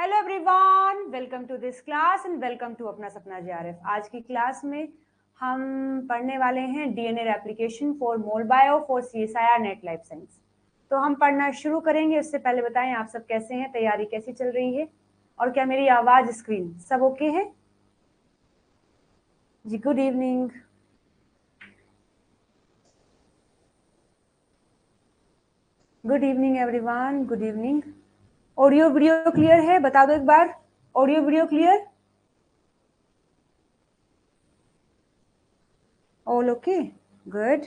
Hello everyone, welcome to this class and welcome to Apna Sapna JRF. आज की class में हम पढ़ने वाले हैं DNA replication for mole bio for CSIR net life science. तो हम पढ़ना शुरू करेंगे। उससे पहले बताएं आप सब कैसे हैं, तैयारी कैसी चल रही है और क्या मेरी आवाज स्क्रीन सब ओके है जी? Good evening. Good evening everyone, good evening. Audio video clear है? बता दो एक बार, audio video clear? All okay, good.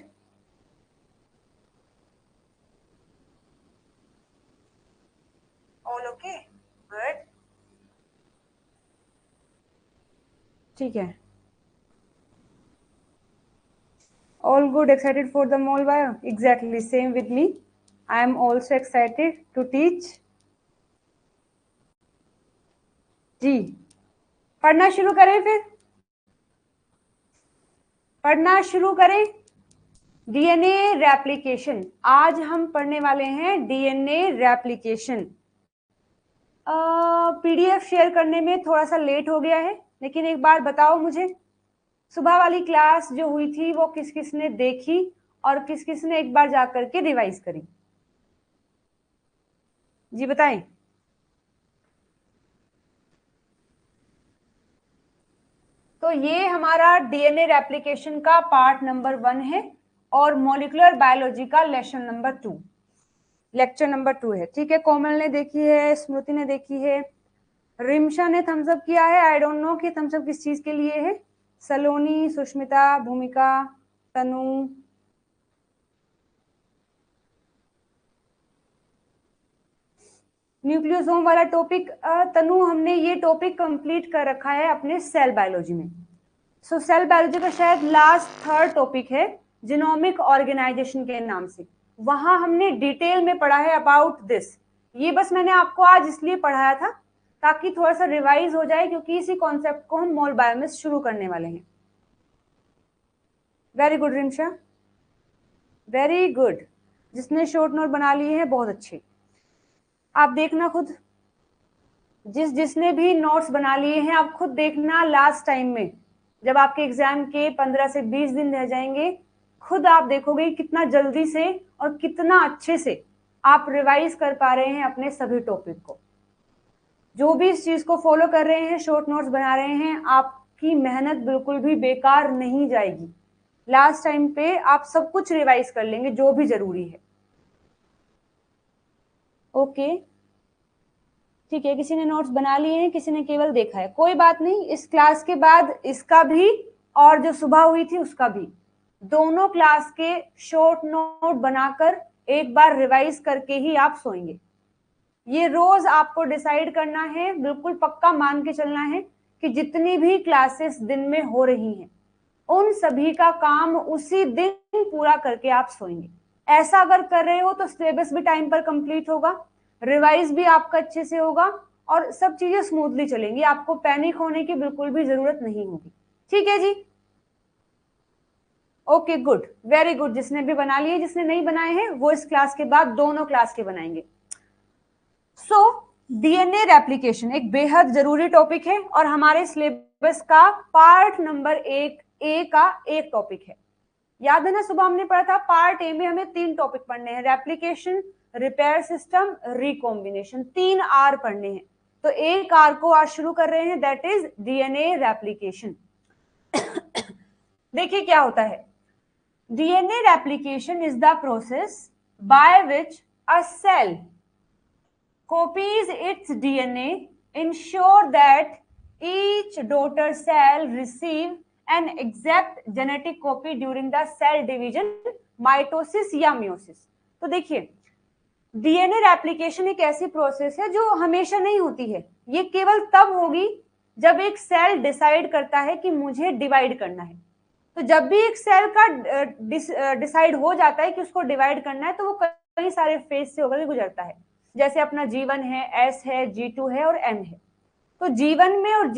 All okay, good, ठीक है। All good, excited for the mole bio? Exactly, same with me. I am also excited to teach. जी, पढ़ना शुरू करें फिर? पढ़ना शुरू करें। डीएनए रेप्लिकेशन, आज हम पढ़ने वाले हैं डीएनए रेप्लिकेशन। पीडीएफ शेयर करने में थोड़ा सा लेट हो गया है, लेकिन एक बार बताओ मुझे, सुबह वाली क्लास जो हुई थी वो किस किस ने देखी और किस किस ने एक बार जाकर के रिवाइज करी? जी बताएं। तो ये हमारा डीएनए रेप्लिकेशन का पार्ट नंबर 1 है और मॉलिक्यूलर बायोलॉजी का लेक्चर नंबर 2 है। ठीक है, कोमल ने देखी है, स्मृति ने देखी है, रिमशा ने थम्सअप किया है। आई डोंट नो कि थम्सअप किस चीज के लिए है। सलोनी, सुष्मिता, भूमिका, तनु, न्यूक्लियोसोम वाला टॉपिक, तनु हमने ये टॉपिक कंप्लीट कर रखा है अपने सेल बायोलॉजी में। सो सेल बायोलॉजी का शायद लास्ट 3rd टॉपिक है जीनोमिक ऑर्गेनाइजेशन के नाम से। वहां हमने डिटेल में पढ़ा है अबाउट दिस। ये बस मैंने आपको आज इसलिए पढ़ाया था ताकि थोड़ा सा रिवाइज हो जाए, क्योंकि इसी कॉन्सेप्ट को हम मोल बायो में शुरू करने वाले हैं। Very good Rimsha, very good. जिसने शॉर्ट नोट बना लिए हैं बहुत अच्छे। आप देखना खुद, जिसने भी नोट्स बना लिए हैं आप खुद देखना, लास्ट टाइम में जब आपके एग्जाम के 15 से 20 दिन रह जाएंगे, खुद आप देखोगे कितना जल्दी से और कितना अच्छे से आप रिवाइज कर पा रहे हैं अपने सभी टॉपिक को। जो भी इस चीज को फॉलो कर रहे हैं, शॉर्ट नोट्स बना रहे हैं, आपकी मेहनत बिल्कुल भी बेकार नहीं जाएगी। लास्ट टाइम पे आप सब कुछ रिवाइज कर लेंगे जो भी जरूरी है। ओके ठीक है, किसी ने नोट्स बना लिए हैं, किसी ने केवल देखा है, कोई बात नहीं। इस क्लास के बाद इसका भी और जो सुबह हुई थी उसका भी, दोनों क्लास के शॉर्ट नोट बनाकर एक बार रिवाइज करके ही आप सोएंगे। ये रोज आपको डिसाइड करना है, बिल्कुल पक्का मान के चलना है कि जितनी भी क्लासेस दिन में हो रही हैं उन सभी का काम उसी दिन पूरा करके आप सोएंगे। ऐसा अगर कर रहे हो तो सिलेबस भी टाइम पर कंप्लीट होगा, रिवाइज भी आपका अच्छे से होगा और सब चीजें स्मूथली चलेंगी। आपको पैनिक होने की बिल्कुल भी जरूरत नहीं होगी। ठीक है जी? Okay good, very good. जिसने भी बना लिए, जिसने नहीं बनाए हैं वो इस क्लास के बाद दोनों क्लास के बनाएंगे। सो डीएनए रेप्लिकेशन एक बेहद जरूरी टॉपिक है और हमारे सिलेबस का पार्ट नंबर 1 ए का एक टॉपिक है। याद है ना, सुबह हमने पढ़ा था पार्ट ए में हमें 3 टॉपिक पढ़ने हैं, replication, repair system, recombination, 3 R पढ़ने हैं। तो एक आर को आज शुरू कर रहे हैं, दैट इज डीएनए रेप्लिकेशन। देखिए क्या होता है। DNA replication is the process by which a cell copies its DNA, ensure that each daughter cell receive an exact genetic copy during the cell division, mitosis या meiosis। तो देखिए, DNA replication एक ऐसी process है जो हमेशा नहीं होती है। ये केवल तब होगी जब एक सेल डिसाइड करता है कि मुझे डिवाइड करना है। तो जब भी एक सेल का डिसाइड हो जाता है कि उसको डिवाइड करना है, तो वो कई सारे फेज से होकर गुजरता है। जैसे अपना जीवन है, एस है, G2 है और M है। तो जीवन में और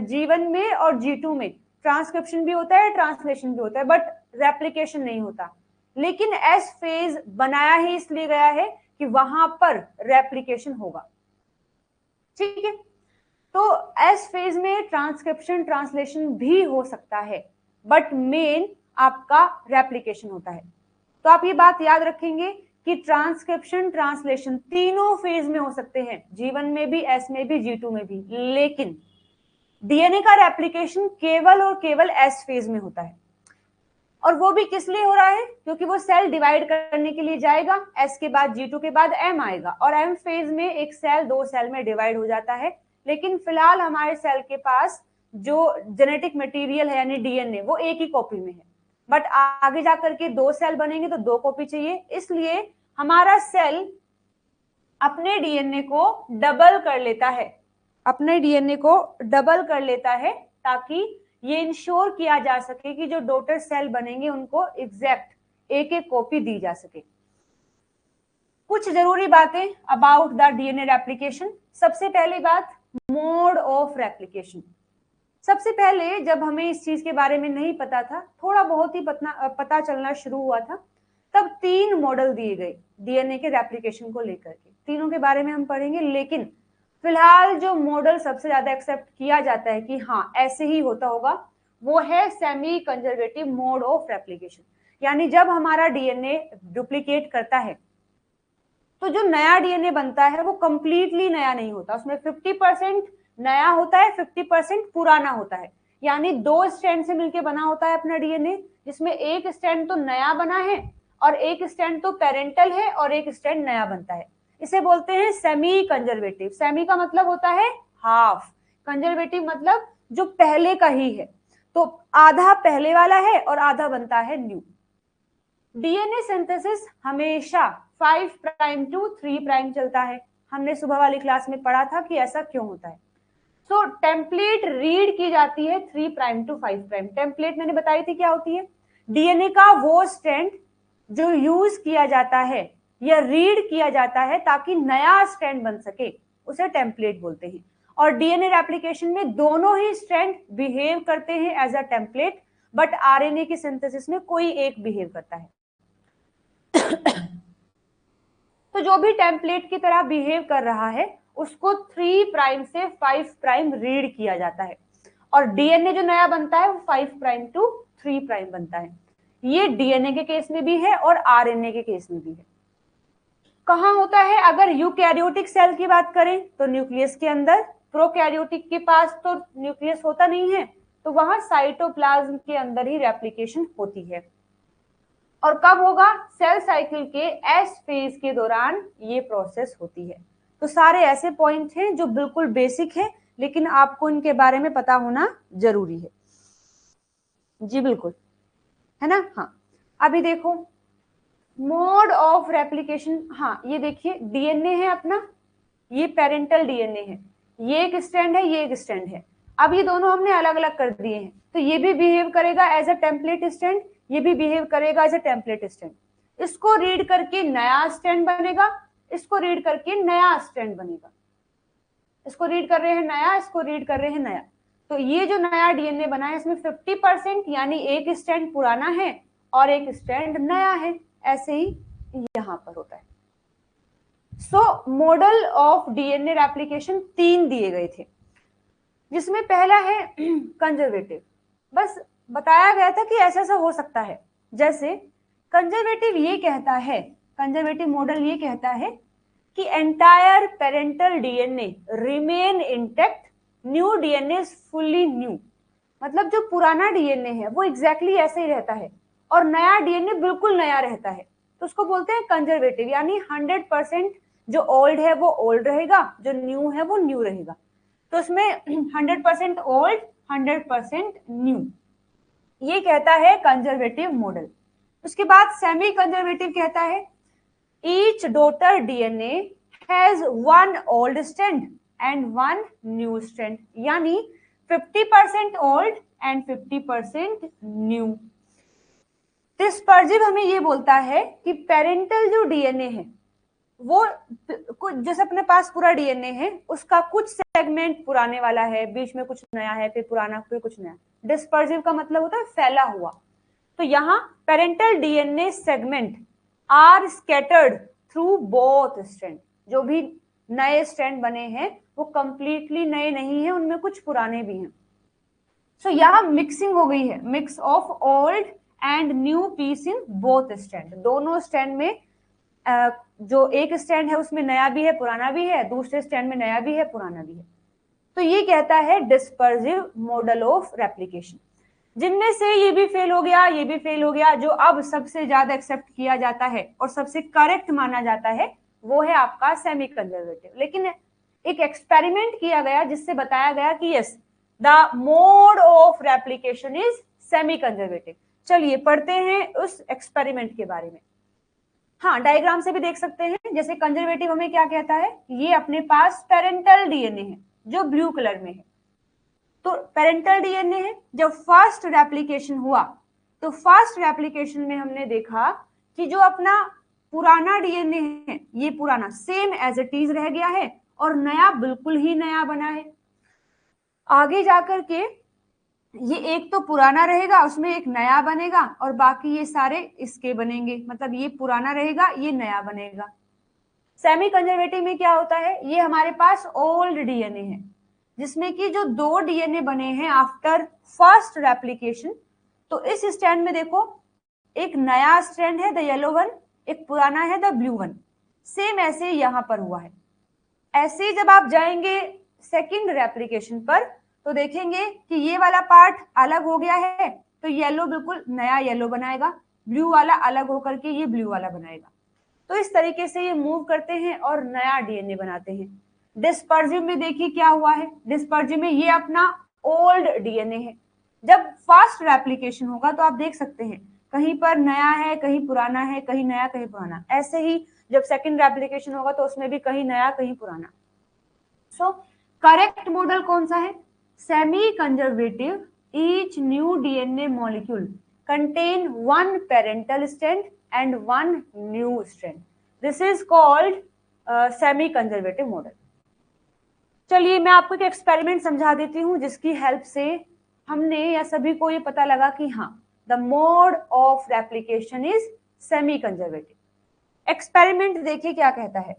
जीवन में और G2 में ट्रांसक्रिप्शन भी होता है, ट्रांसलेशन भी होता है, बट रेप्लिकेशन नहीं होता। लेकिन एस फेज बनाया ही इसलिए गया है कि वहां पर रेप्लिकेशन होगा। ठीक है, तो एस फेज में ट्रांसक्रिप्शन ट्रांसलेशन भी हो सकता है, बट मेन आपका रेप्लिकेशन होता है। तो आप ये बात याद रखेंगे कि ट्रांसक्रिप्शन ट्रांसलेशन तीनों फेज में हो सकते हैं, G1 में भी, S में भी, G2 में भी, लेकिन डीएनए का रेप्लिकेशन केवल और केवल एस फेज में होता है। और वो भी किस लिए हो रहा है? क्योंकि वो सेल डिवाइड करने के लिए जाएगा, एस के बाद G2 के बाद एम आएगा, और एम फेज में एक सेल दो सेल में डिवाइड हो जाता है। लेकिन फिलहाल हमारे सेल के पास जो जेनेटिक मटेरियल है यानी डीएनए वो एक ही कॉपी में है, बट आगे जाकर के दो सेल बनेंगे तो दो कॉपी चाहिए, इसलिए हमारा सेल अपने डीएनए को डबल कर लेता है, अपने डीएनए को डबल कर लेता है, ताकि ये इंश्योर किया जा सके कि जो डॉटर सेल बनेंगे उनको एग्जैक्ट एक एक कॉपी दी जा सके। कुछ जरूरी बातें अबाउट द डीएनए रेप्लिकेशन। सबसे पहली बात, मोड ऑफ रेप्लिकेशन। सबसे पहले जब हमें इस चीज के बारे में नहीं पता था, थोड़ा बहुत ही पता चलना शुरू हुआ था, तब 3 मॉडल दिए गए डीएनए के रेप्लिकेशन को लेकर के। तीनों के बारे में हम पढ़ेंगे, लेकिन फिलहाल जो मॉडल सबसे ज्यादा एक्सेप्ट किया जाता है कि हाँ ऐसे ही होता होगा, वो है semi conservative mode of replication. यानी जब हमारा डीएनए डुप्लीकेट करता है तो जो नया डीएनए बनता है वो कंप्लीटली नया नहीं होता, उसमें 50% नया होता है, 50% पुराना होता है। यानी 2 स्ट्रैंड से मिलकर बना होता है अपना डीएनए, जिसमें एक स्ट्रैंड तो नया बना है और एक स्ट्रैंड तो पेरेंटल है और एक स्ट्रैंड नया बनता है। इसे बोलते हैं सेमी कंजर्वेटिव। सेमी का मतलब होता है हाफ, कंजर्वेटिव मतलब जो पहले का ही है, तो आधा पहले वाला है और आधा बनता है न्यू। डीएनए सिंथेसिस हमेशा 5 प्राइम टू 3 प्राइम चलता है। हमने सुबह वाली क्लास में पढ़ा था कि ऐसा क्यों होता है। सो टेम्पलेट रीड की जाती है 3 प्राइम टू 5 प्राइम। टेम्पलेट मैंने बताई थी क्या होती है, डीएनए का वो स्ट्रैंड जो यूज किया जाता है या रीड किया जाता है ताकि नया स्ट्रैंड बन सके, उसे टेम्पलेट बोलते हैं। और डीएनए रेप्लिकेशन में दोनों ही स्ट्रैंड बिहेव करते हैं as a template, but RNA की सिंथेसिस में कोई एक बिहेव करता है। तो जो भी टेम्पलेट की तरह बिहेव कर रहा है उसको 3 प्राइम से 5 प्राइम रीड किया जाता है, और डीएनए जो नया बनता है वो 5 प्राइम टू 3 प्राइम बनता है। ये डीएनए के केस में भी है और आरएनए के केस में भी है। कहां होता है? अगर यूकैरियोटिक सेल की बात करें तो न्यूक्लियस के अंदर, प्रोकैरियोटिक के पास तो न्यूक्लियस होता नहीं है, तो वहां साइटोप्लाज्म के अंदर ही रेप्लिकेशन होती है। और कब होगा? सेल साइकिल के एस फेज के दौरान ये प्रोसेस होती है। तो सारे ऐसे पॉइंट हैं जो बिल्कुल बेसिक है, लेकिन आपको इनके बारे में पता होना जरूरी है। जी बिल्कुल, है ना? हाँ, अभी देखो मोड ऑफ रेप्लिकेशन। हाँ, ये देखिए डीएनए है अपना, ये पेरेंटल डीएनए है, ये एक स्ट्रैंड है, ये एक स्ट्रैंड है। अब ये दोनों हमने अलग अलग कर दिए हैं, तो ये भी बिहेव करेगा एज अ टेम्पलेट स्ट्रैंड, ये भी बिहेव करेगा एज अ टेम्पलेट स्ट्रैंड। इसको रीड करके नया स्ट्रैंड बनेगा, इसको रीड करके नया स्ट्रैंड बनेगा। इसको रीड कर रहे हैं नया, इसको रीड कर रहे हैं नया। तो ये जो नया डीएनए बना है इसमें 50% यानी एक स्ट्रैंड पुराना है और एक स्ट्रैंड नया है। ऐसे ही यहां पर होता है। सो मॉडल ऑफ डीएनए रेप्लिकेशन 3 दिए गए थे, जिसमें पहला है कंजर्वेटिव। बस बताया गया था कि ऐसा ऐसा हो सकता है। जैसे कंजर्वेटिव ये कहता है, कंजर्वेटिव मॉडल ये कहता है कि entire parental DNA remain intact, new DNA is fully new. मतलब जो पुराना डीएनए है वो एग्जैक्टली ऐसे ही रहता है और नया डीएनए बिल्कुल नया रहता है, तो उसको बोलते हैं कंजर्वेटिव। यानी 100% जो ओल्ड है वो ओल्ड रहेगा, जो न्यू है वो न्यू रहेगा। तो उसमें 100% ओल्ड, 100% न्यू, ये कहता है कंजर्वेटिव मॉडल। उसके बाद सेमी कंजर्वेटिव कहता है each daughter DNA has one old strand and one new strand, यानी 50% old and 50% new। डिस्पर्सिव हमें ये बोलता है कि पेरेंटल जो डीएनए है वो जैसे अपने पास पूरा डीएनए है, उसका कुछ सेगमेंट पुराने वाला है, बीच में कुछ नया है, फिर पुराना, फिर कुछ नया। डिस्पर्सिव का मतलब होता है फैला हुआ। तो यहाँ parental DNA segment are scattered through both strand. जो भी नए स्ट्रैंड बने हैं वो कंप्लीटली नए नहीं है, उनमें कुछ पुराने भी हैं। सो यहाँ मिक्सिंग हो गई है, mix of old and new piece in both stand. दोनों स्टैंड में जो एक स्टैंड है उसमें नया भी है पुराना भी है, दूसरे स्टैंड में नया भी है पुराना भी है। तो ये कहता है डिस्पर्सिव मॉडल ऑफ रेप्लिकेशन। जिनमें से ये भी फेल हो गया, ये भी फेल हो गया, जो अब सबसे ज्यादा एक्सेप्ट किया जाता है और सबसे करेक्ट माना जाता है वो है आपका सेमी कंजर्वेटिव। लेकिन एक एक्सपेरिमेंट किया गया जिससे बताया गया कि yes the mode of replication is semi conservative. चलिए पढ़ते हैं उस एक्सपेरिमेंट के बारे में। हाँ, डायग्राम से भी देख सकते हैं। जैसे कंजर्वेटिव हमें क्या कहता है, ये अपने पास पेरेंटल डीएनए है जो ब्लू कलर में है। तो पेरेंटल डीएनए है, जब फर्स्ट रेप्लिकेशन हुआ तो फर्स्ट रेप्लिकेशन में हमने देखा कि जो अपना पुराना डीएनए है ये पुराना सेम एज इट इज रह गया है और नया बिल्कुल ही नया बना है। आगे जाकर के ये एक तो पुराना रहेगा, उसमें एक नया बनेगा और बाकी ये सारे इसके बनेंगे, मतलब ये पुराना रहेगा ये नया बनेगा। सेमी कंजर्वेटिव में क्या होता है, ये हमारे पास ओल्ड डीएनए है जिसमें कि जो दो डीएनए बने हैं आफ्टर फर्स्ट रेप्लिकेशन। तो इस स्ट्रैंड में देखो एक नया स्ट्रैंड है द येलो वन, एक पुराना है द ब्लू वन। सेम ऐसे यहां पर हुआ है। ऐसे ही जब आप जाएंगे सेकंड रेप्लिकेशन पर तो देखेंगे कि ये वाला पार्ट अलग हो गया है, तो येलो बिल्कुल नया येलो बनाएगा, ब्लू वाला अलग होकर के ये ब्लू वाला बनाएगा। तो इस तरीके से ये मूव करते हैं और नया डीएनए बनाते हैं। डिस्पर्सिव में देखिए क्या हुआ है, डिस्पर्सिव में ये अपना ओल्ड डीएनए है। जब फर्स्ट रेप्लिकेशन होगा तो आप देख सकते हैं कहीं पर नया है, कहीं पुराना है, कहीं नया कहीं पुराना। ऐसे ही जब सेकंड रेप्लिकेशन होगा तो उसमें भी कहीं नया कहीं पुराना। सो करेक्ट मॉडल कौन सा है, semi conservative. Each new DNA molecule contain one parental strand and one new strand. This is called semi-conservative model. चलिए मैं आपको एक एक्सपेरिमेंट समझा देती हूँ जिसकी हेल्प से हमने या सभी को ये पता लगा कि हाँ the mode of replication is semi conservative. Experiment देखिए क्या कहता है।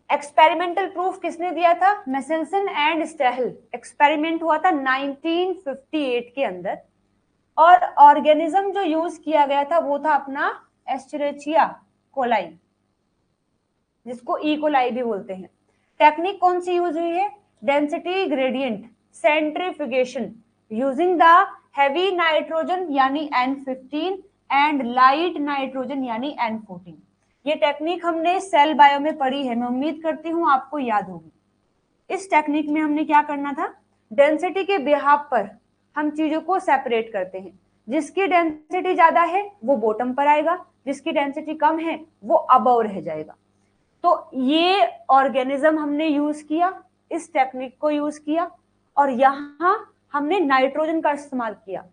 एक्सपेरिमेंटल प्रूफ किसने दिया था, मेसेल्सन एंड स्टेहल। एक्सपेरिमेंट हुआ था 1958 के अंदर और ऑर्गेनिज्म जो यूज किया गया था वो था अपना एस्चेरिचिया कोलाई, जिसको ई कोलाई भी बोलते हैं। टेक्निक कौन सी यूज हुई है, density gradient centrifugation using the heavy nitrogen यानी N15 एंड लाइट नाइट्रोजन यानी N14। ये टेक्निक हमने सेल बायो में पढ़ी है, मैं उम्मीद करती हूँ आपको याद होगी। इस टेक्निक में हमने क्या करना था, डेंसिटी के बिहाफ पर हम चीजों को सेपरेट करते हैं। जिसकी डेंसिटी ज्यादा है वो बॉटम पर आएगा, जिसकी डेंसिटी कम है वो अबव रह जाएगा। तो ये ऑर्गेनिज्म हमने यूज किया, इस टेक्निक को यूज किया और यहाँ हमने नाइट्रोजन का इस्तेमाल किया।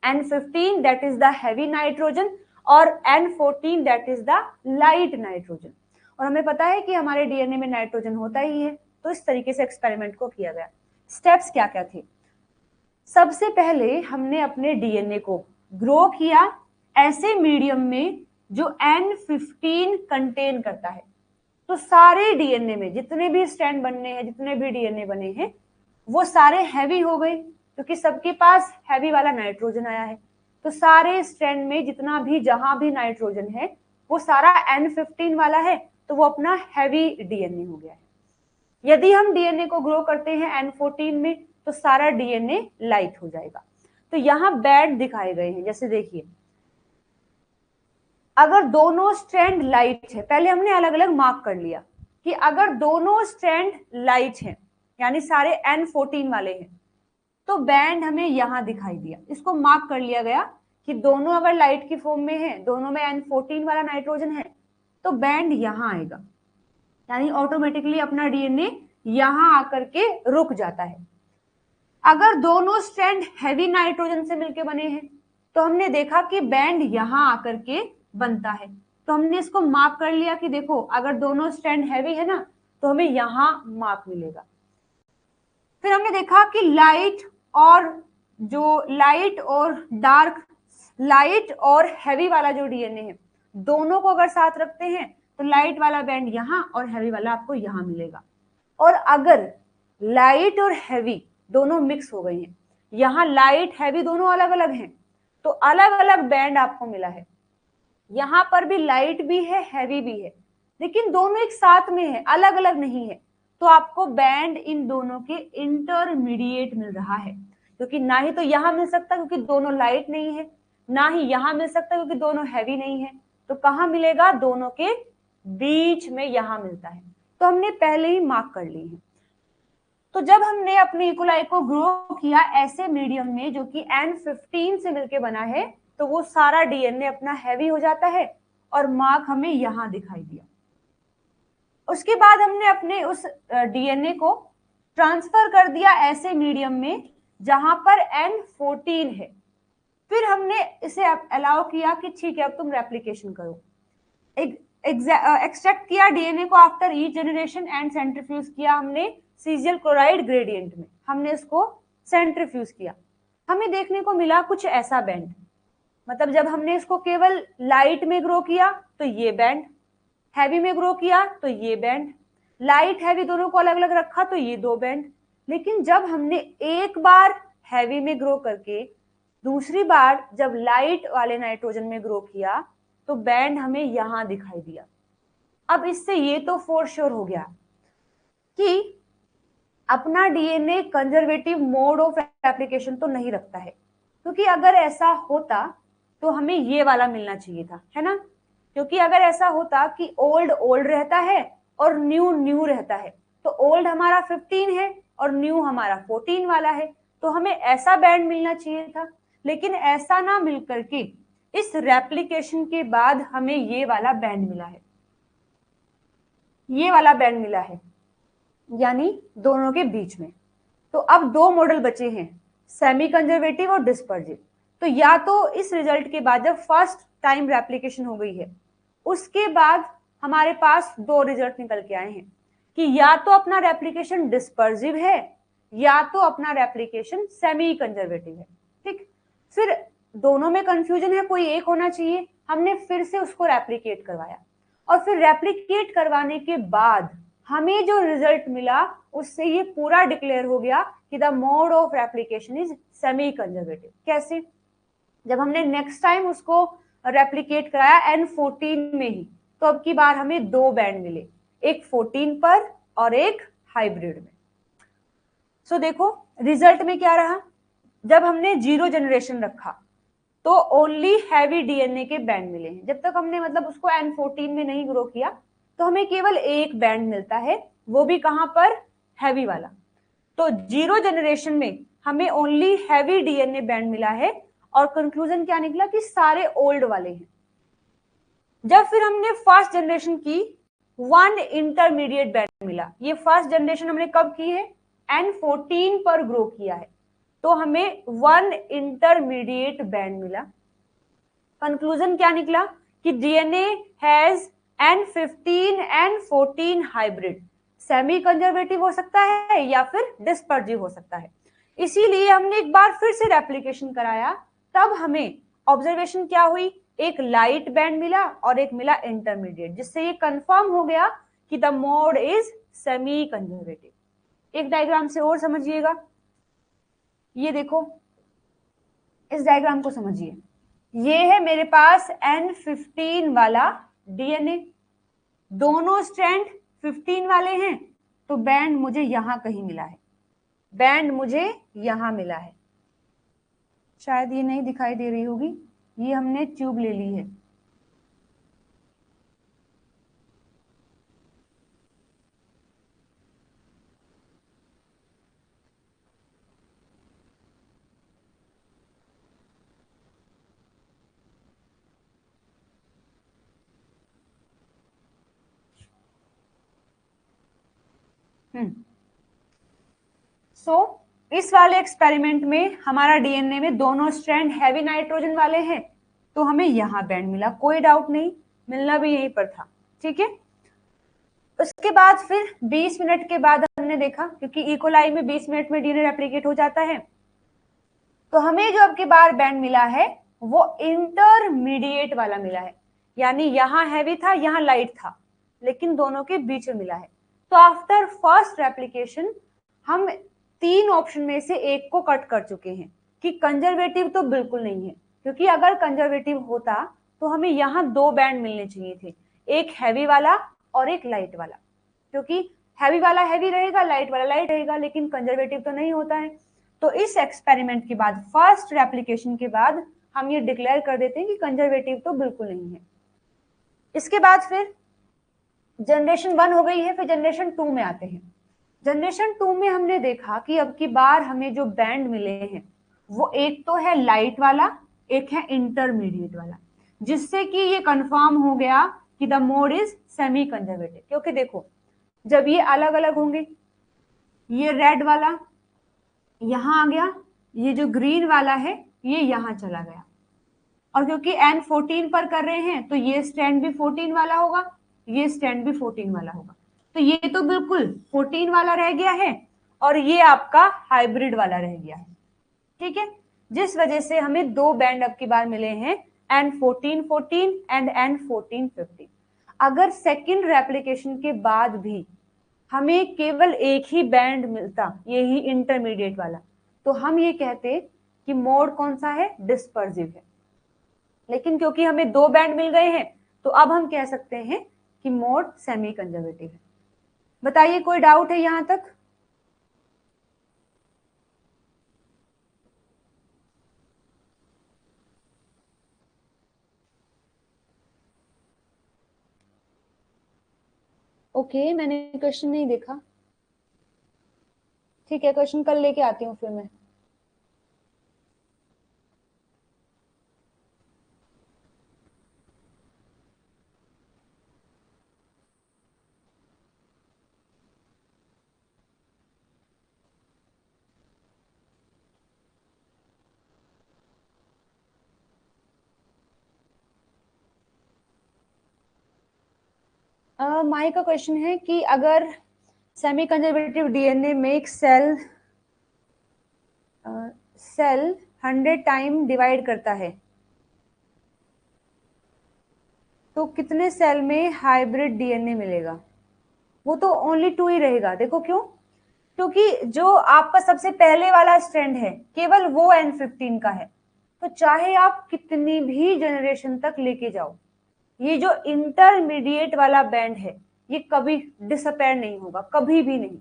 N15 that is the heavy nitrogen और N14 that is the light nitrogen. और हमें पता है कि हमारे डीएनए में नाइट्रोजन होता ही है। तो इस तरीके से एक्सपेरिमेंट को किया गया। स्टेप्स क्या क्या थे, सबसे पहले हमने अपने डीएनए को ग्रो किया ऐसे मीडियम में जो N15 कंटेन करता है। तो सारे डीएनए में जितने भी स्ट्रैंड बनने हैं, जितने भी डीएनए बने हैं वो सारे हैवी हो गए क्योंकि सबके पास हैवी वाला नाइट्रोजन आया है। तो सारे स्ट्रैंड में जितना भी जहां भी नाइट्रोजन है वो सारा N15 वाला है, तो वो अपना हैवी डीएनए हो गया है। यदि हम डीएनए को ग्रो करते हैं N14 में तो सारा डीएनए लाइट हो जाएगा। तो यहाँ बैंड दिखाए गए हैं, जैसे देखिए अगर दोनों स्ट्रैंड लाइट है, पहले हमने अलग अलग मार्क कर लिया कि अगर दोनों स्ट्रैंड लाइट हैं यानी सारे N14 वाले हैं तो बैंड हमें यहां दिखाई दिया। इसको मार्क कर लिया गया कि दोनों अगर लाइट की फॉर्म में है, दोनों में N14 वाला नाइट्रोजन है तो बैंड यहां आएगा, यानी ऑटोमेटिकली अपना डीएनए यहां आकर के रुक जाता है। अगर दोनों स्ट्रैंड हैवी नाइट्रोजन से मिलकर बने हैं तो हमने देखा कि बैंड यहां आकर के बनता है। तो हमने इसको मार्क कर लिया कि देखो अगर दोनों स्ट्रैंड हैवी है ना तो हमें यहां मार्क मिलेगा। फिर हमने देखा कि लाइट और डार्क, लाइट और हैवी वाला जो डीएनए है दोनों को अगर साथ रखते हैं तो लाइट वाला बैंड यहाँ और हैवी वाला आपको यहाँ मिलेगा। और अगर लाइट और हैवी दोनों मिक्स हो गई हैं, यहाँ लाइट हैवी दोनों अलग अलग हैं, तो अलग अलग बैंड आपको मिला है। यहाँ पर भी लाइट भी है, हैवी भी है, लेकिन दोनों एक साथ में है, अलग अलग नहीं है, तो आपको बैंड इन दोनों के इंटरमीडिएट मिल रहा है। क्योंकि ना ही तो यहाँ मिल सकता क्योंकि दोनों लाइट नहीं है, ना ही यहाँ मिल सकता क्योंकि दोनों हैवी नहीं है, तो कहाँ मिलेगा? दोनों के बीच में यहाँ मिलता है। तो हमने पहले ही मार्क कर ली है। तो जब हमने अपने इकोलाई को ग्रो किया ऐसे मीडियम में जो कि N15 से मिलके बना है, तो वो सारा डीएनए अपना हैवी हो जाता है और मार्क हमें यहां दिखाई दिया। उसके बाद हमने अपने उस डीएनए को ट्रांसफर कर दिया ऐसे मीडियम में जहां पर N14 है। फिर हमने इसे अलाउ किया कि ठीक है अब तुम रेप्लिकेशन करो। एक्सट्रैक्ट किया डीएनए को after each generation and centrifuge किया हमने सीजियल क्लोराइड ग्रेडियंट में, हमने इसको सेंट्रीफ्यूज किया। हमें देखने को मिला कुछ ऐसा बैंड, मतलब जब हमने इसको केवल लाइट में ग्रो किया तो ये बैंड, हैवी में ग्रो किया तो ये बैंड, लाइट हैवी दोनों को अलग अलग रखा तो ये दो बैंड। लेकिन जब हमने एक बार हैवी में ग्रो करके दूसरी बार जब लाइट वाले नाइट्रोजन में ग्रो किया तो बैंड हमें यहां दिखाई दिया। अब इससे ये तो फॉर श्योर हो गया कि अपना DNA conservative mode of application तो नहीं रखता है, क्योंकि अगर ऐसा होता तो हमें ये वाला मिलना चाहिए था, है ना? क्योंकि अगर ऐसा होता कि ओल्ड ओल्ड रहता है और न्यू न्यू रहता है, तो ओल्ड हमारा 15 है और न्यू हमारा 14 वाला है, तो हमें ऐसा बैंड मिलना चाहिए था। लेकिन ऐसा ना मिल करके इस रेप्लिकेशन के बाद हमें ये वाला बैंड मिला है, ये वाला बैंड मिला है, यानी दोनों के बीच में। तो अब दो मॉडल बचे हैं, सेमी कंजर्वेटिव और डिस्पर्जिव। तो या तो इस रिजल्ट के बाद जब फर्स्ट टाइम रेप्लिकेशन हो गई है उसके बाद हमारे पास दो रिजल्ट निकल के आए हैं कि या तो अपना रेप्लिकेशन डिस्पर्जिव है या तो अपना रेप्लिकेशन सेमी कंजर्वेटिव है। ठीक, फिर दोनों में कंफ्यूजन है, कोई एक होना चाहिए। हमने फिर से उसको रेप्लिकेट करवाया और फिर रेप्लिकेट करवाने के बाद हमें जो रिजल्ट मिला उससे ये पूरा डिक्लेयर हो गया कि the mode of replication is semi conservative. कैसे? जब हमने नेक्स्ट टाइम उसको रेप्लिकेट कराया N14 में ही, तो अब की बार हमें दो बैंड मिले, एक 14 पर और एक हाइब्रिड में। सो देखो रिजल्ट में क्या रहा, जब हमने 0 जनरेशन रखा तो ओनली हैवी डीएनए के बैंड मिले हैं। जब तक हमने मतलब उसको N14 में नहीं ग्रो किया तो हमें केवल एक बैंड मिलता है, वो भी कहां पर? हैवी वाला। तो 0 जनरेशन में हमें ओनली हैवी डीएनए बैंड मिला है और कंक्लूजन क्या निकला कि सारे ओल्ड वाले हैं। जब फिर हमने फर्स्ट जनरेशन की 1 इंटरमीडिएट बैंड मिला। ये फर्स्ट जनरेशन हमने कब की है? N14 पर ग्रो किया है, तो हमें 1 इंटरमीडिएट बैंड मिला। कंक्लूजन क्या निकला कि DNA has N15 N14 hybrid, semi conservative हो सकता है या फिर डिस्पर्जिव हो सकता है। इसीलिए हमने एक बार फिर से रेप्लिकेशन कराया, तब हमें ऑब्जर्वेशन क्या हुई? एक लाइट बैंड मिला और एक मिला इंटरमीडिएट, जिससे ये कंफर्म हो गया कि the mode is semi conservative. एक डायग्राम से और समझिएगा, ये देखो इस डायग्राम को समझिए। ये है मेरे पास N15 वाला डीएनए, दोनों स्ट्रैंड 15 वाले हैं, तो बैंड मुझे यहां कहीं मिला है, बैंड मुझे यहां मिला है। शायद ये नहीं दिखाई दे रही होगी, ये हमने ट्यूब ले ली है। सो इस वाले एक्सपेरिमेंट में हमारा डीएनए में दोनों स्ट्रैंड हैवी नाइट्रोजन वाले हैं, तो हमें यहां बैंड मिला, कोई डाउट नहीं, मिलना भी यहीं पर था। ठीक है, उसके बाद फिर 20 मिनट के बाद हमने देखा, क्योंकि इकोलाई में 20 मिनट में डीएनए रेप्लिकेट हो जाता है, तो हमें जो अब की बार बैंड मिला है वो इंटरमीडिएट वाला मिला है, यानी यहां हैवी था यहां लाइट था, लेकिन दोनों के बीच में मिला है। तो आफ्टर फर्स्ट रेप्लिकेशन हम 3 ऑप्शन में से एक को कट कर चुके हैं कि कंजर्वेटिव तो बिल्कुल नहीं है, क्योंकि अगर कंजर्वेटिव होता तो हमें यहाँ 2 बैंड मिलने चाहिए थे, एक हैवी वाला और एक लाइट वाला, क्योंकि हैवी वाला हैवी रहेगा, लाइट वाला लाइट रहेगा, लेकिन कंजर्वेटिव तो नहीं होता है। तो इस एक्सपेरिमेंट के बाद, फर्स्ट रेप्लिकेशन के बाद हम ये डिक्लेयर कर देते हैं कि कंजर्वेटिव तो बिल्कुल नहीं है। इसके बाद फिर जनरेशन 1 हो गई है, फिर जनरेशन 2 में आते हैं। जनरेशन 2 में हमने देखा कि अब की बार हमें जो बैंड मिले हैं वो एक तो है लाइट वाला, एक है इंटरमीडिएट वाला, जिससे कि ये कंफर्म हो गया कि the mode is semi conservative. क्योंकि देखो, जब ये अलग अलग होंगे, ये रेड वाला यहां आ गया, ये जो ग्रीन वाला है ये यहां चला गया, और क्योंकि n 14 पर कर रहे हैं तो ये स्टैंड भी 14 वाला होगा, ये स्टैंड भी 14 वाला होगा, तो ये तो बिल्कुल 14 वाला रह गया है और ये आपका हाइब्रिड वाला रह गया है। ठीक है, जिस वजह से हमें 2 बैंड अब की बार मिले हैं, N1414 एंड N1415। अगर सेकेंड रेप्लिकेशन के बाद भी हमें केवल एक ही बैंड मिलता, यही इंटरमीडिएट वाला, तो हम ये कहते कि मोड कौन सा है, डिस्पर्सिव है। लेकिन क्योंकि हमें 2 बैंड मिल गए हैं तो अब हम कह सकते हैं कि मोड सेमी कंजर्वेटिव है। बताइए, कोई डाउट है यहां तक? ओके, मैंने क्वेश्चन नहीं देखा। ठीक है, क्वेश्चन कल लेके आती हूँ फिर मैं। माई का क्वेश्चन है कि अगर semi conservative DNA make cell 100 time divide करता है तो कितने सेल में हाइब्रिड डीएनए मिलेगा? वो तो ओनली 2 ही रहेगा। देखो क्यों? क्योंकि जो आपका सबसे पहले वाला स्ट्रैंड है केवल वो N15 का है, तो चाहे आप कितनी भी जनरेशन तक लेके जाओ, ये जो इंटरमीडिएट वाला बैंड है ये कभी डिसअपेयर नहीं होगा, कभी भी नहीं,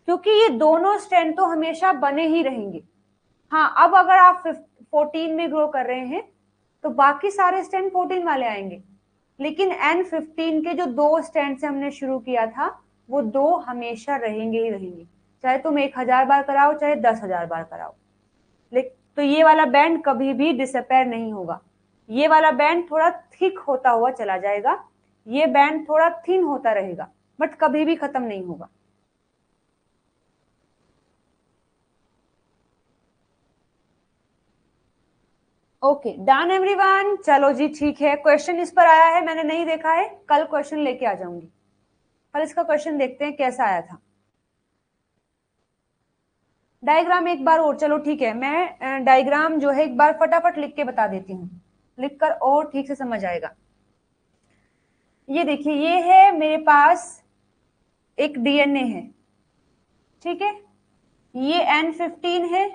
क्योंकि ये दोनों स्ट्रैंड तो हमेशा बने ही रहेंगे। हाँ, अब अगर आप 14 में ग्रो कर रहे हैं तो बाकी सारे स्ट्रैंड 14 वाले आएंगे, लेकिन N15 के जो 2 स्ट्रैंड से हमने शुरू किया था वो 2 हमेशा रहेंगे ही रहेंगे, चाहे तुम 1000 बार कराओ चाहे 10,000 बार कराओ। लेकिन तो ये वाला बैंड कभी भी डिसअपेयर नहीं होगा, ये वाला बैंड थोड़ा थिक होता हुआ चला जाएगा, ये बैंड थोड़ा थिन होता रहेगा, बट कभी भी खत्म नहीं होगा। Okay, done everyone. चलो जी, ठीक है, क्वेश्चन इस पर आया है, मैंने नहीं देखा है, कल क्वेश्चन लेके आ जाऊंगी। कल इसका क्वेश्चन देखते हैं कैसा आया था। डायग्राम एक बार और, चलो ठीक है, मैं डायग्राम जो है एक बार फटाफट लिख के बता देती हूँ, लिखकर और ठीक से समझ आएगा। ये देखिए, ये है मेरे पास एक डीएनए है, ठीक है, ये N15 है,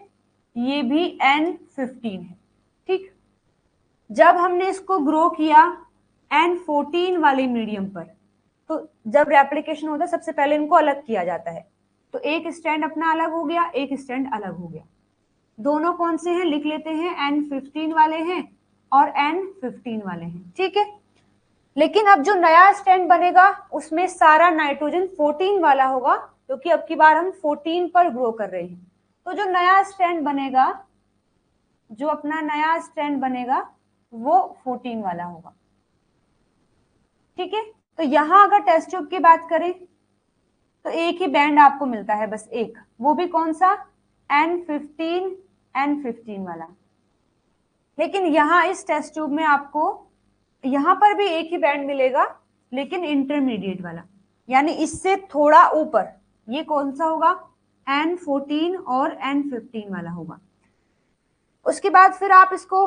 ये भी N15 है, ठीक। जब हमने इसको ग्रो किया N14 वाले मीडियम पर, तो जब रेप्लिकेशन होता है सबसे पहले इनको अलग किया जाता है, तो एक स्टैंड अपना अलग हो गया, एक स्टैंड अलग हो गया। दोनों कौन से हैं, लिख लेते हैं, N15 वाले हैं और N15 वाले हैं, ठीक है। लेकिन अब जो नया स्टैंड बनेगा उसमें सारा नाइट्रोजन 14 वाला होगा, क्योंकि अब की बार हम 14 पर ग्रो कर रहे हैं। तो जो नया स्टैंड बनेगा, जो अपना नया स्टैंड बनेगा वो 14 वाला होगा, ठीक है। तो यहां अगर टेस्ट ट्यूब की बात करें तो एक ही बैंड आपको मिलता है, बस एक, वो भी कौन सा, N15 N15 वाला। लेकिन यहां इस टेस्ट ट्यूब में आपको यहां पर भी एक ही बैंड मिलेगा, लेकिन इंटरमीडिएट वाला, यानी इससे थोड़ा ऊपर, ये कौन सा होगा, N14 और N15 वाला होगा। उसके बाद फिर आप इसको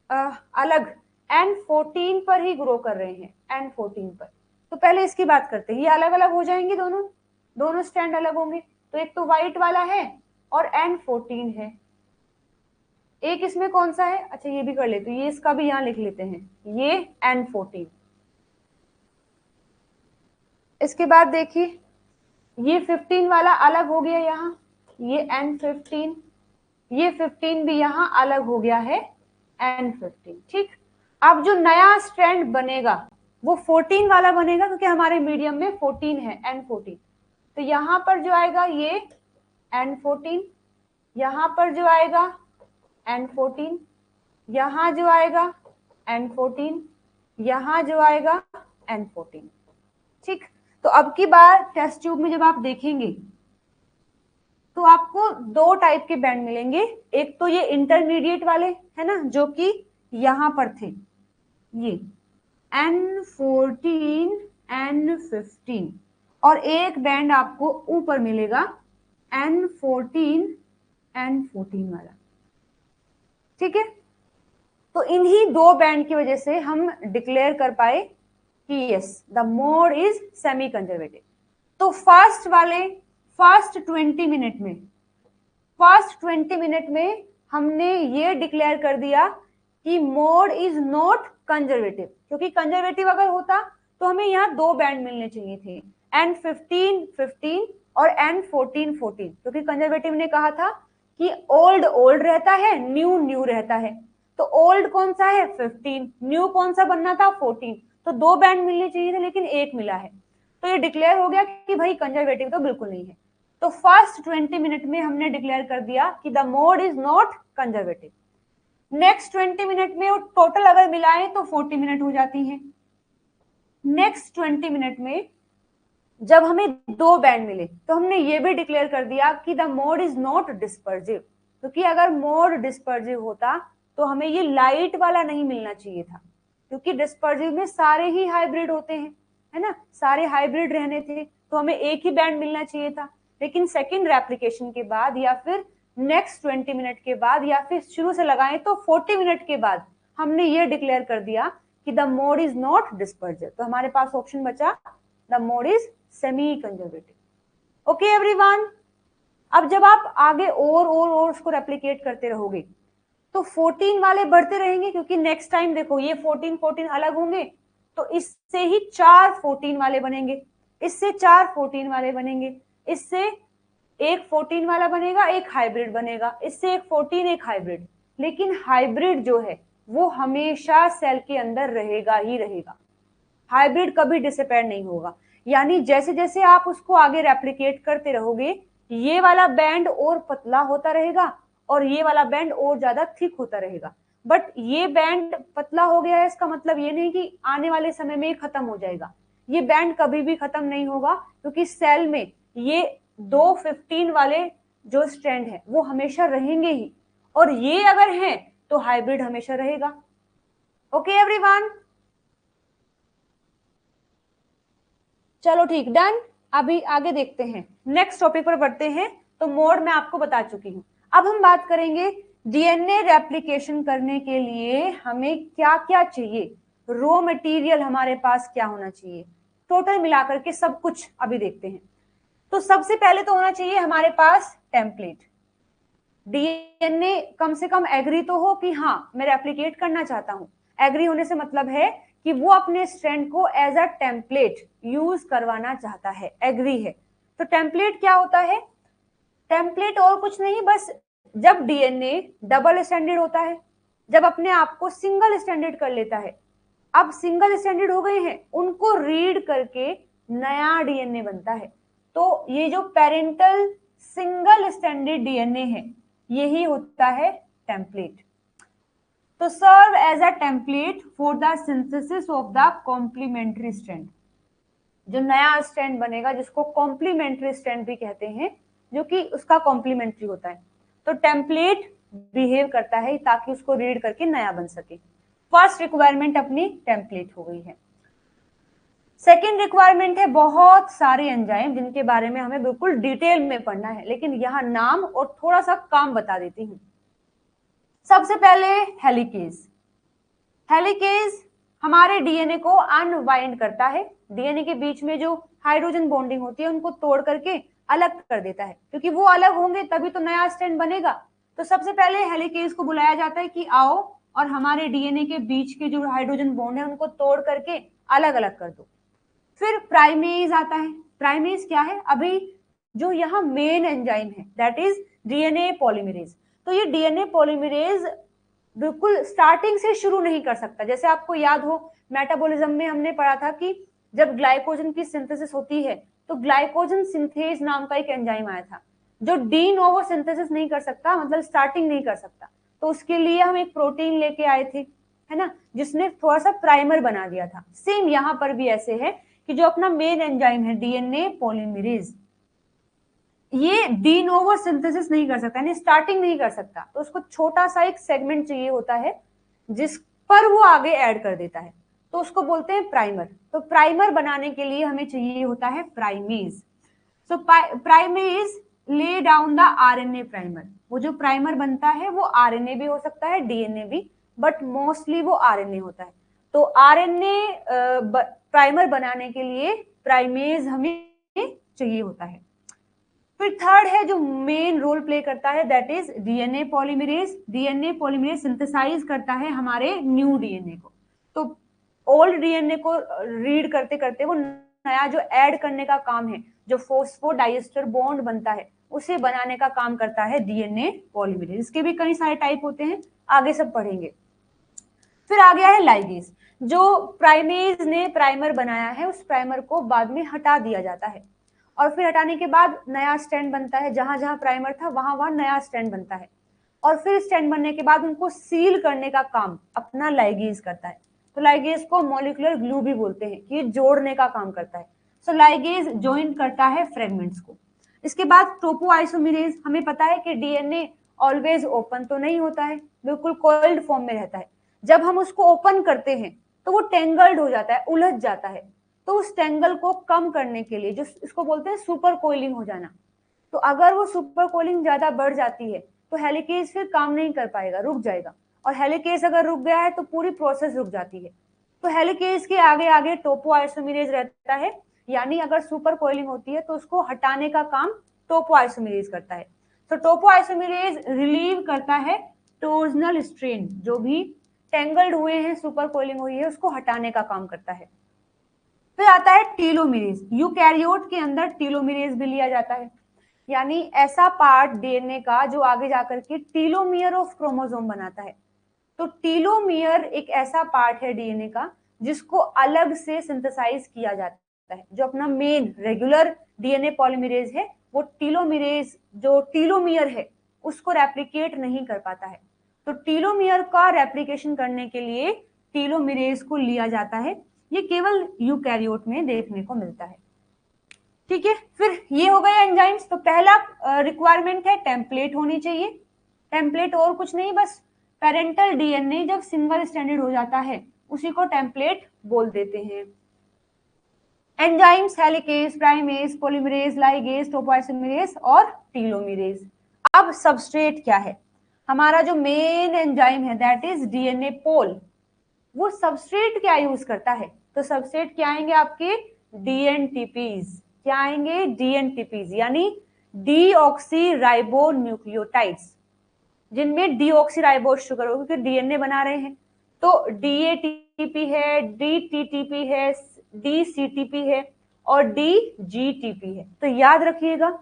अलग N14 पर ही ग्रो कर रहे हैं, N14 पर, तो पहले इसकी बात करते हैं, ये अलग अलग हो जाएंगे, दोनों स्ट्रैंड अलग होंगे। तो एक तो व्हाइट वाला है और N14 है, एक इसमें कौन सा है, अच्छा ये भी कर लेते हैं, ये इसका भी यहां लिख लेते हैं, ये N14। इसके बाद देखिए ये 15 वाला अलग हो गया यहाँ, ये N15, ये 15 भी यहाँ अलग हो गया है N15। ठीक, अब जो नया स्ट्रैंड बनेगा वो 14 वाला बनेगा, क्योंकि हमारे मीडियम में 14 है, N14। तो यहाँ पर जो आएगा ये N14, यहाँ पर जो आएगा N14, यहाँ जो आएगा N14, यहाँ जो आएगा N14। ठीक, तो अब की बार टेस्ट ट्यूब में जब आप देखेंगे तो आपको दो टाइप के बैंड मिलेंगे, एक तो ये इंटरमीडिएट वाले है ना, जो कि यहां पर थे, ये N14, N15, और एक बैंड आपको ऊपर मिलेगा N14, N14 वाला। ठीक है, तो इन्हीं दो बैंड की वजह से हम डिक्लेयर कर पाए कि yes the mode is semi conservative. तो फर्स्ट 20 मिनट में हमने ये डिक्लेयर कर दिया कि मोड इज नॉट कंजर्वेटिव, क्योंकि कंजर्वेटिव अगर होता तो हमें यहाँ दो बैंड मिलने चाहिए थे, N15 15 और N14 14, क्योंकि कंजर्वेटिव ने कहा था कि ओल्ड ओल्ड रहता है, न्यू न्यू रहता है। तो ओल्ड कौन सा है 15, न्यू कौन सा बनना था 14, तो दो बैंड मिलने चाहिए थे लेकिन एक मिला है। तो ये डिक्लेयर हो गया कि भाई कंजर्वेटिव तो बिल्कुल नहीं है। तो फर्स्ट 20 मिनट में हमने डिक्लेयर कर दिया कि the mode is not conservative. Next 20 minute में टोटल अगर मिलाएं तो 40 मिनट हो जाती है। नेक्स्ट 20 मिनट में जब हमें दो बैंड मिले तो हमने ये भी डिक्लेयर कर दिया कि the mode is not dispersive, क्योंकि अगर मोड डिस्पर्सिव होता तो हमें ये लाइट वाला नहीं मिलना चाहिए था, क्योंकि डिस्पर्सिव में सारे ही हाइब्रिड होते हैं, है ना, सारे हाइब्रिड रहने थे, तो हमें एक ही बैंड मिलना चाहिए था। लेकिन सेकेंड रेप्लिकेशन के बाद या फिर नेक्स्ट 20 मिनट के बाद या फिर शुरू से लगाएं तो 40 मिनट के बाद हमने ये डिक्लेयर कर दिया कि the mode is not dispersive. तो हमारे पास ऑप्शन बचा the mode is semi conservative. Okay everyone, अब जब आप आगे और उसको रेप्लिकेट करते रहोगे तो 14 वाले बढ़ते रहेंगे, क्योंकि नेक्स्ट टाइम देखो ये 14 14 अलग होंगे, तो इससे ही 4 14 वाले बनेंगे, इससे 4 14 वाले बनेंगे, इससे एक 14 वाला बनेगा, एक हाइब्रिड बनेगा, इससे एक 14 एक हाइब्रिड। लेकिन हाइब्रिड जो है वो हमेशा सेल के अंदर रहेगा ही रहेगा, हाइब्रिड कभी डिसअपीयर नहीं होगा। यानी जैसे जैसे आप उसको आगे रेप्लिकेट करते रहोगे ये वाला बैंड और पतला होता रहेगा और ये वाला बैंड और ज्यादा थिक होता रहेगा। बट ये बैंड पतला हो गया है इसका मतलब ये नहीं कि आने वाले समय में खत्म हो जाएगा, ये बैंड कभी भी खत्म नहीं होगा, क्योंकि सेल में ये दो 15 वाले जो स्ट्रैंड है वो हमेशा रहेंगे ही, और ये अगर हैं तो हाइब्रिड हमेशा रहेगा। ओके एवरीवन, चलो ठीक, डन। अभी आगे देखते हैं, नेक्स्ट टॉपिक पर बढ़ते हैं। तो मोड मैं आपको बता चुकी हूं, अब हम बात करेंगे डीएनए रेप्लिकेशन करने के लिए हमें क्या क्या चाहिए, रॉ मटेरियल हमारे पास क्या होना चाहिए, टोटल मिलाकर के सब कुछ अभी देखते हैं। तो सबसे पहले तो होना चाहिए हमारे पास टेम्पलेट। डीएनए कम से कम एग्री तो हो कि हाँ मैं रेप्लिकेट करना चाहता हूं। एग्री होने से मतलब है कि वो अपने स्ट्रैंड को एज अ टेम्पलेट यूज करवाना चाहता है, एग्री है। तो टेम्पलेट क्या होता है, टेम्पलेट और कुछ नहीं, बस जब डीएनए डबल स्टैंडर्ड होता है, जब अपने आप को सिंगल स्टैंडर्ड कर लेता है, अब सिंगल स्टैंडर्ड हो गए हैं, उनको रीड करके नया डीएनए बनता है। तो ये जो पेरेंटल सिंगल स्टैंडर्ड डीएनए है यही होता है टेम्पलेट। तो serve as a template for the synthesis of the complementary strand. जो नया स्ट्रैंड बनेगा जिसको कॉम्प्लीमेंट्री स्ट्रैंड भी कहते हैं, जो कि उसका कॉम्प्लीमेंट्री होता है, तो टेम्पलेट बिहेव करता है ताकि उसको रीड करके नया बन सके। फर्स्ट रिक्वायरमेंट अपनी टेम्पलेट हो गई है। सेकेंड रिक्वायरमेंट है बहुत सारे एंजाइम जिनके बारे में हमें बिल्कुल डिटेल में पढ़ना है, लेकिन यहाँ नाम और थोड़ा सा काम बता देती हूँ। सबसे पहले हेलिकेज। हेलिकेज हमारे डीएनए को अनवाइंड करता है, डीएनए के बीच में जो हाइड्रोजन बॉन्डिंग होती है उनको तोड़ करके अलग कर देता है, क्योंकि वो अलग होंगे तभी तो नया स्ट्रैंड बनेगा। तो सबसे पहले हेलिकेज को बुलाया जाता है कि आओ और हमारे डीएनए के बीच के जो हाइड्रोजन बॉन्ड है उनको तोड़ करके अलग अलग कर दो। फिर प्राइमेज आता है। प्राइमेज क्या है? अभी जो यहाँ मेन एंजाइम है दैट इज डीएनए पॉलीमरेज। तो ये डीएनए पॉलीमरेज बिल्कुल स्टार्टिंग से शुरू नहीं कर सकता। जैसे आपको याद हो मेटाबॉलिज्म में हमने पढ़ा था कि जब ग्लाइकोजन की सिंथेसिस होती है तो ग्लाइकोजन सिंथेज नाम का एक एंजाइम आया था जो डी नोवो सिंथेसिस नहीं कर सकता, मतलब स्टार्टिंग नहीं कर सकता। तो उसके लिए हम एक प्रोटीन लेके आए थे, है ना, जिसने थोड़ा सा प्राइमर बना दिया था। सेम यहाँ पर भी ऐसे है कि जो अपना मेन एंजाइम है डीएनए पॉलीमरेज, ये डी नोवो सिंथेसिस नहीं कर सकता, यानी स्टार्टिंग नहीं कर सकता। तो उसको छोटा सा एक सेगमेंट चाहिए होता है जिस पर वो आगे ऐड कर देता है, तो उसको बोलते हैं प्राइमर। तो प्राइमर बनाने के लिए हमें चाहिए होता है primase. So primase lay down the RNA primer. वो जो प्राइमर बनता है वो आरएनए भी हो सकता है, डीएनए भी, बट मोस्टली वो आरएनए होता है। तो आरएनए प्राइमर बनाने के लिए प्राइमेज हमें चाहिए होता है। फिर थर्ड है जो मेन रोल प्ले करता है that is DNA polymerase. DNA polymerase synthesize करता है हमारे न्यू डीएनए को। तो ओल्ड डीएनए को रीड करते करते वो नया जो ऐड करने का काम है, जो फॉस्फोडाइएस्टर बॉन्ड बनता है उसे बनाने का काम करता है डीएनए पॉलीमरेज। इसके भी कई सारे टाइप होते हैं, आगे सब पढ़ेंगे। फिर आ गया है लाइगेज। जो प्राइमेज ने प्राइमर बनाया है उस प्राइमर को बाद में हटा दिया जाता है और फिर हटाने के बाद नया स्ट्रैंड बनता है। जहां जहां प्राइमर था वहां वहां नया स्ट्रैंड बनता है और फिर स्ट्रैंड बनने के बाद उनको सील करने का काम अपना लाइगेज करता है। तो लाइगेज को मॉलिक्यूलर ग्लू भी बोलते हैं कि ये जोड़ने का काम करता है। सो लाइगेज ज्वाइन करता है फ्रेगमेंट्स को। इसके बाद टोपोआइसोमेरेज, हमें पता है कि डीएनए ऑलवेज ओपन तो नहीं होता है, बिल्कुल कोइल्ड फॉर्म में रहता है। जब हम उसको ओपन करते हैं तो वो टेंगल्ड हो जाता है, उलझ जाता है। तो उस टेंगल को कम करने के लिए, जो इसको बोलते हैं सुपर कोइलिंग हो जाना, तो अगर वो सुपर कोइलिंग ज्यादा बढ़ जाती है तो हेलिकेज फिर काम नहीं कर पाएगा, रुक जाएगा। और हेलिकेज अगर रुक गया है तो पूरी प्रोसेस रुक जाती है। तो हेलिकेज के आगे आगे टोपोआइसोमेरेज रहता है, यानी अगर सुपर कोइलिंग होती है तो उसको हटाने का काम टोपोआइसोमेरेज करता है। तो टोपोआइसोमेरेज रिलीव करता है टोर्जनल स्ट्रेन, जो भी टेंगल्ड हुए हैं, सुपर कोइलिंग हुई है, उसको हटाने का काम करता है। फिर आता है टीलोमेरेज। यूकैरियोट के अंदर टीलोमेरेज भी लिया जाता है, यानी ऐसा पार्ट डीएनए का जो आगे जाकर के टीलोमियर ऑफ क्रोमोसोम बनाता है। तो टीलोमियर एक ऐसा पार्ट है डीएनए का जिसको अलग से सिंथेसाइज किया जाता है। जो अपना मेन रेगुलर डीएनए पॉलीमरेज है वो टीलोमेरेज, जो टीलोमियर है उसको रेप्लिकेट नहीं कर पाता है। तो टीलोमियर का रेप्लिकेशन करने के लिए टीलोमेरेज को लिया जाता है। ये केवल यूकैरियोट में देखने को मिलता है। ठीक है, फिर ये हो गया एंजाइम्स। तो पहला रिक्वायरमेंट है टेम्पलेट होनी चाहिए। टेम्पलेट और कुछ नहीं, बस पेरेंटल डीएनए जब सिंगल स्ट्रैंडेड हो जाता है उसी को टेम्पलेट बोल देते हैं। Enzymes helicase, primase, polymerase, ligase, topoisomerase और टीलोमेरेज। अब सबस्ट्रेट क्या है? हमारा जो मेन एंजाइम है दैट इज डीएनए पोल, वो सबस्ट्रेट क्या यूज करता है? तो सबस्ट्रेट क्या आएंगे आपके? डीएनटीपीज। क्या आएंगे? डीएनटीपीज, यानी डीऑक्सीराइबो न्यूक्लियोटाइड्स, जिनमें डीऑक्सीराइबोज शुगर हो, क्योंकि डीएनए बना रहे हैं। तो डीएटीपी है, डीटीटीपी है, डीसीटीपी है और डीजीटीपी है। तो याद रखिएगा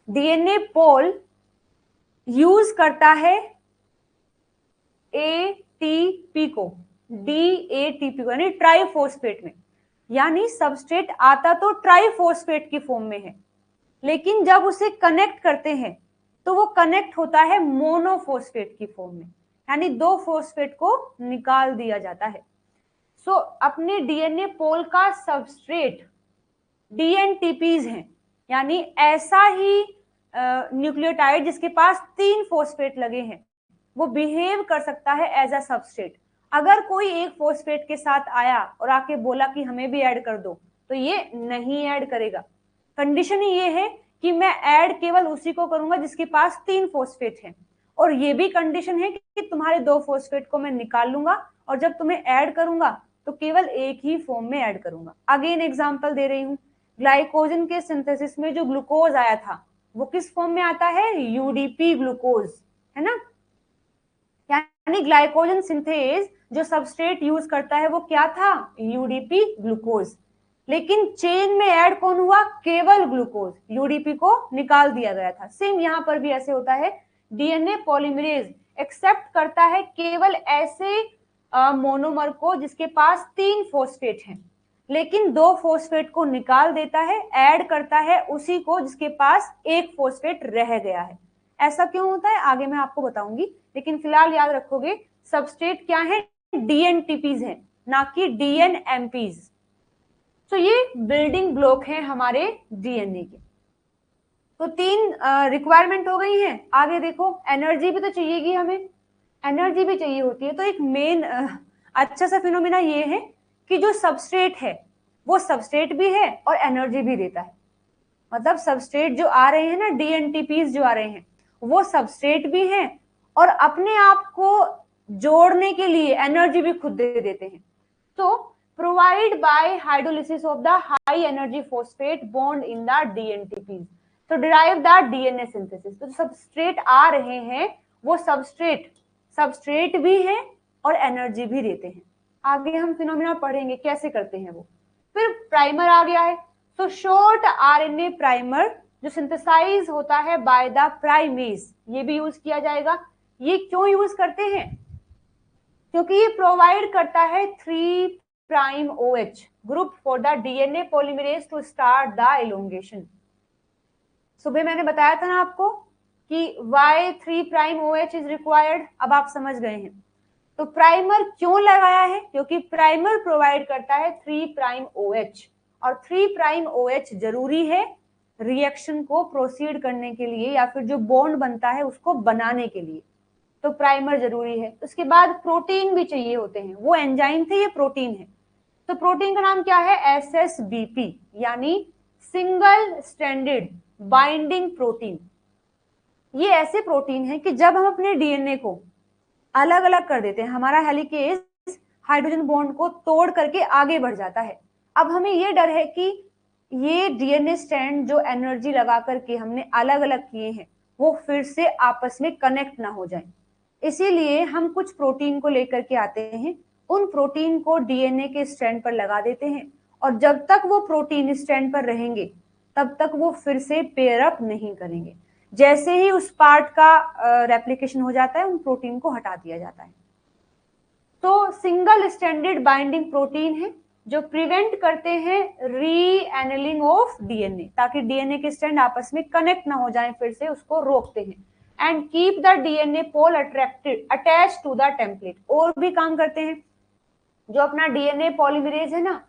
डीएनए पोल यूज करता है एटीपी को, डीएटीपी को, यानी ट्राइफॉस्फेट में। यानी सबस्ट्रेट आता तो ट्राइफॉस्फेट की फॉर्म में है, लेकिन जब उसे कनेक्ट करते हैं तो वो कनेक्ट होता है मोनोफॉस्फेट की फॉर्म में, यानी दो फॉस्फेट को निकाल दिया जाता है। सो अपने डीएनए पोल का सबस्ट्रेट डीएनटीपीज हैं, यानी ऐसा ही न्यूक्लियोटाइड जिसके पास 3 फॉस्फेट लगे हैं वो बिहेव कर सकता है एज अ सबस्ट्रेट। अगर कोई एक फॉस्फेट के साथ आया और आके बोला कि हमें भी ऐड कर दो, तो ये नहीं ऐड करेगा। कंडीशन ही ये है कि मैं ऐड केवल उसी को करूंगा जिसके पास 3 फॉस्फेट हैं, और ये भी कंडीशन है कि तुम्हारे 2 फॉस्फेट को मैं निकाल लूंगा और जब तुम्हें ऐड करूंगा तो केवल एक ही फॉर्म में ऐड करूंगा। अगेन एग्जांपल दे रही हूँ, ग्लाइकोजन के सिंथेसिस में जो ग्लूकोज आया था वो किस फॉर्म में आता है, यूडीपी ग्लूकोज, है ना। यानी ग्लाइकोजन सिंथेज जो सबस्ट्रेट यूज करता है वो क्या था, यूडीपी ग्लूकोज। लेकिन चेन में ऐड कौन हुआ, केवल ग्लूकोज, यूडीपी को निकाल दिया गया था। सेम यहां पर भी ऐसे होता है, डीएनए पॉलीमरेज एक्सेप्ट करता है केवल ऐसे मोनोमर को जिसके पास 3 फॉस्फेट हैं, लेकिन 2 फॉस्फेट को निकाल देता है, ऐड करता है उसी को जिसके पास 1 फॉस्फेट रह गया है। ऐसा क्यों होता है आगे मैं आपको बताऊंगी, लेकिन फिलहाल याद रखोगे सबस्ट्रेट क्या है, डीएनटीपीज है, ना कि डीएनएमपीज। तो ये बिल्डिंग ब्लॉक है हमारे डीएनए के। तो 3 रिक्वायरमेंट हो गई हैं। आगे देखो, एनर्जी भी तो चाहिएगी हमें, एनर्जी भी चाहिए होती है। तो एक मेन अच्छा सा फिनोमिना ये है कि जो सबस्ट्रेट है वो सबस्ट्रेट भी है और एनर्जी भी देता है। मतलब सबस्ट्रेट जो आ रहे हैं ना, डीएनटीपीज जो आ रहे हैं वो सबस्ट्रेट भी हैं और अपने आप को जोड़ने के लिए एनर्जी भी खुद दे देते हैं। तो provide by hydrolysis of the high energy phosphate bond in the dNTPs तो डिराइव द डीएनए सिंथेसिस। तो सबस्ट्रेट आ रहे हैं वो सबस्ट्रेट भी है और एनर्जी भी देते हैं। आगे हम फिनोमिना पढ़ेंगे कैसे करते हैं वो। फिर प्राइमर आ गया है, तो शॉर्ट आरएनए प्राइमर जो सिंथेसाइज होता है बाय द प्राइमेज, ये भी यूज किया जाएगा। ये क्यों यूज करते हैं, क्योंकि ये प्रोवाइड करता है 3 prime OH group for the DNA polymerase to start the elongation. सुबह मैंने बताया था ना आपको कि why 3 prime OH is required, अब आप समझ गए हैं। तो प्राइमर क्यों लगाया है, क्योंकि प्राइमर प्रोवाइड करता है 3 प्राइम OH और 3 प्राइम OH जरूरी है रिएक्शन को प्रोसीड करने के लिए या फिर जो बॉन्ड बनता है उसको बनाने के लिए। तो प्राइमर जरूरी है। उसके बाद प्रोटीन भी चाहिए होते हैं, वो एंजाइम थे, ये प्रोटीन है। तो प्रोटीन का नाम क्या है, SSBP, यानी सिंगल स्ट्रैंडेड बाइंडिंग प्रोटीन। ये ऐसे प्रोटीन है कि जब हम अपने डीएनए को अलग अलग कर देते हैं, हमारा हेलिकेज हाइड्रोजन बॉन्ड को तोड़ करके आगे बढ़ जाता है। अब हमें ये डर है कि ये डीएनए स्ट्रैंड जो एनर्जी लगा करके हमने अलग अलग किए हैं वो फिर से आपस में कनेक्ट ना हो जाए, इसीलिए हम कुछ प्रोटीन को लेकर के आते हैं, उन प्रोटीन को डीएनए के स्ट्रैंड पर लगा देते हैं और जब तक वो प्रोटीन स्ट्रैंड पर रहेंगे तब तक वो फिर से पेयर अप नहीं करेंगे। जैसे ही उस पार्ट का रेप्लिकेशन हो जाता है उन प्रोटीन को हटा दिया जाता है। तो सिंगल स्ट्रैंडेड बाइंडिंग प्रोटीन है जो प्रिवेंट करते हैं रीएनेलिंग ऑफ डीएनए, ताकि डीएनए के स्ट्रैंड आपस में कनेक्ट ना हो जाए, फिर से उसको रोकते हैं। And keep the DNA pol attach to the template. और भी काम करते हैं। जो अपना डीएनए पॉलीमरेज है ना,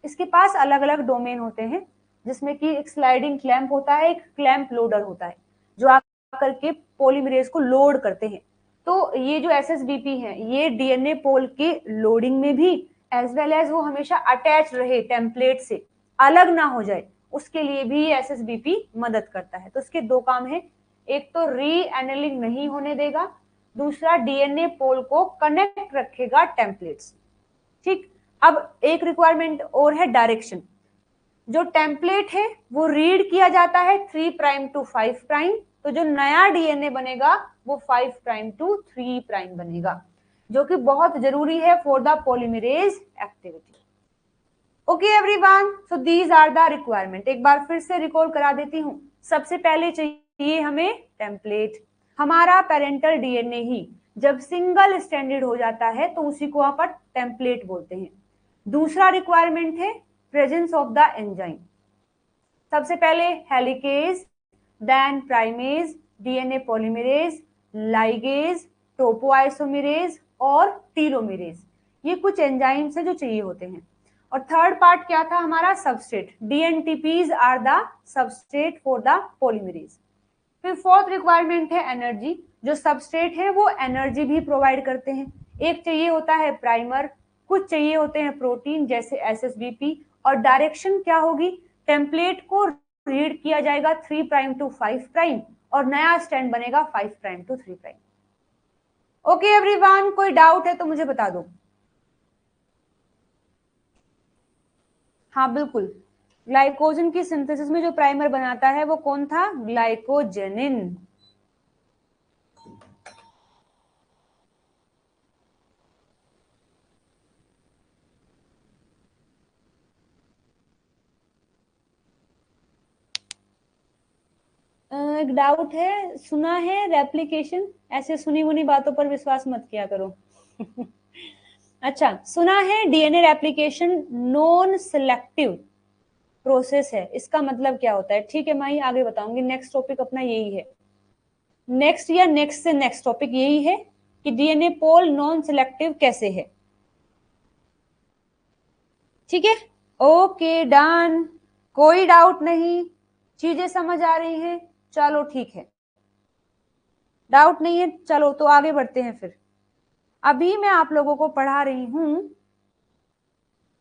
इसके पास अलग अलग डोमेन होते हैं, जिसमें कि एक स्लाइडिंग क्लैंप होता है, एक क्लैंप लोडर होता है जो आकर के पॉलीमरेज को लोड करते हैं। तो ये जो SSBP है ये डीएनए पोल के लोडिंग में भी एज वेल एज वो हमेशा अटैच रहे टेम्पलेट से, अलग ना हो जाए, उसके लिए भी SSBP मदद करता है। तो इसके 2 काम है, एक तो रीएनेलिंग नहीं होने देगा, दूसरा डीएनए पोल को कनेक्ट रखेगा टेम्पलेट से। ठीक, अब एक रिक्वायरमेंट और है डायरेक्शन। जो टेम्पलेट है वो रीड किया जाता है 3 प्राइम टू 5 प्राइम, तो जो नया डीएनए बनेगा वो 5 प्राइम टू 3 प्राइम बनेगा, जो कि बहुत जरूरी है for the polymerase activity. Okay everyone, so these are the requirement. एक बार फिर से रिकॉल करा देती हूँ। सबसे पहले चाहिए हमें टेम्पलेट। हमारा पेरेंटल डीएनए ही जब सिंगल स्ट्रैंडेड हो जाता है तो उसी को आप टेम्पलेट बोलते हैं। दूसरा रिक्वायरमेंट है प्रेजेंस ऑफ द एंजाइम। सबसे पहले helicase, then primase, DNA polymerase, ligase, topoisomerase और टीलोमेरेज। ये कुछ एंजाइम्स हैं जो चाहिए होते हैं। और थर्ड पार्ट क्या था हमारा, substrate. DNTPs are the substrate for the polymerase. फिर फोर्थ रिक्वायरमेंट है एनर्जी। जो सबस्ट्रेट है वो एनर्जी भी प्रोवाइड करते हैं। एक चाहिए होता है प्राइमर, कुछ चाहिए होते हैं प्रोटीन जैसे SSBP, और डायरेक्शन क्या होगी, टेम्पलेट को रीड किया जाएगा 3 प्राइम टू 5 प्राइम और नया स्ट्रैंड बनेगा 5 prime to 3 prime. Okay everyone, कोई डाउट है तो मुझे बता दो। हाँ बिल्कुल, ग्लाइकोजन की सिंथेसिस में जो प्राइमर बनाता है वो कौन था? ग्लाइकोजेनिन। एक डाउट है, सुना है रेप्लिकेशन, ऐसे सुनी मुनी बातों पर विश्वास मत किया करो। अच्छा, सुना है DNA replication non selective process है, इसका मतलब क्या होता है? ठीक है, मैं ही आगे बताऊंगी, नेक्स्ट टॉपिक अपना यही है। नेक्स्ट या नेक्स्ट से नेक्स्ट टॉपिक यही है कि डीएनए पोल नॉन सिलेक्टिव कैसे है। ठीक है, ओके डन, कोई डाउट नहीं, चीजें समझ आ रही हैं, चलो ठीक है, डाउट नहीं है, चलो तो आगे बढ़ते हैं फिर। अभी मैं आप लोगों को पढ़ा रही हूं,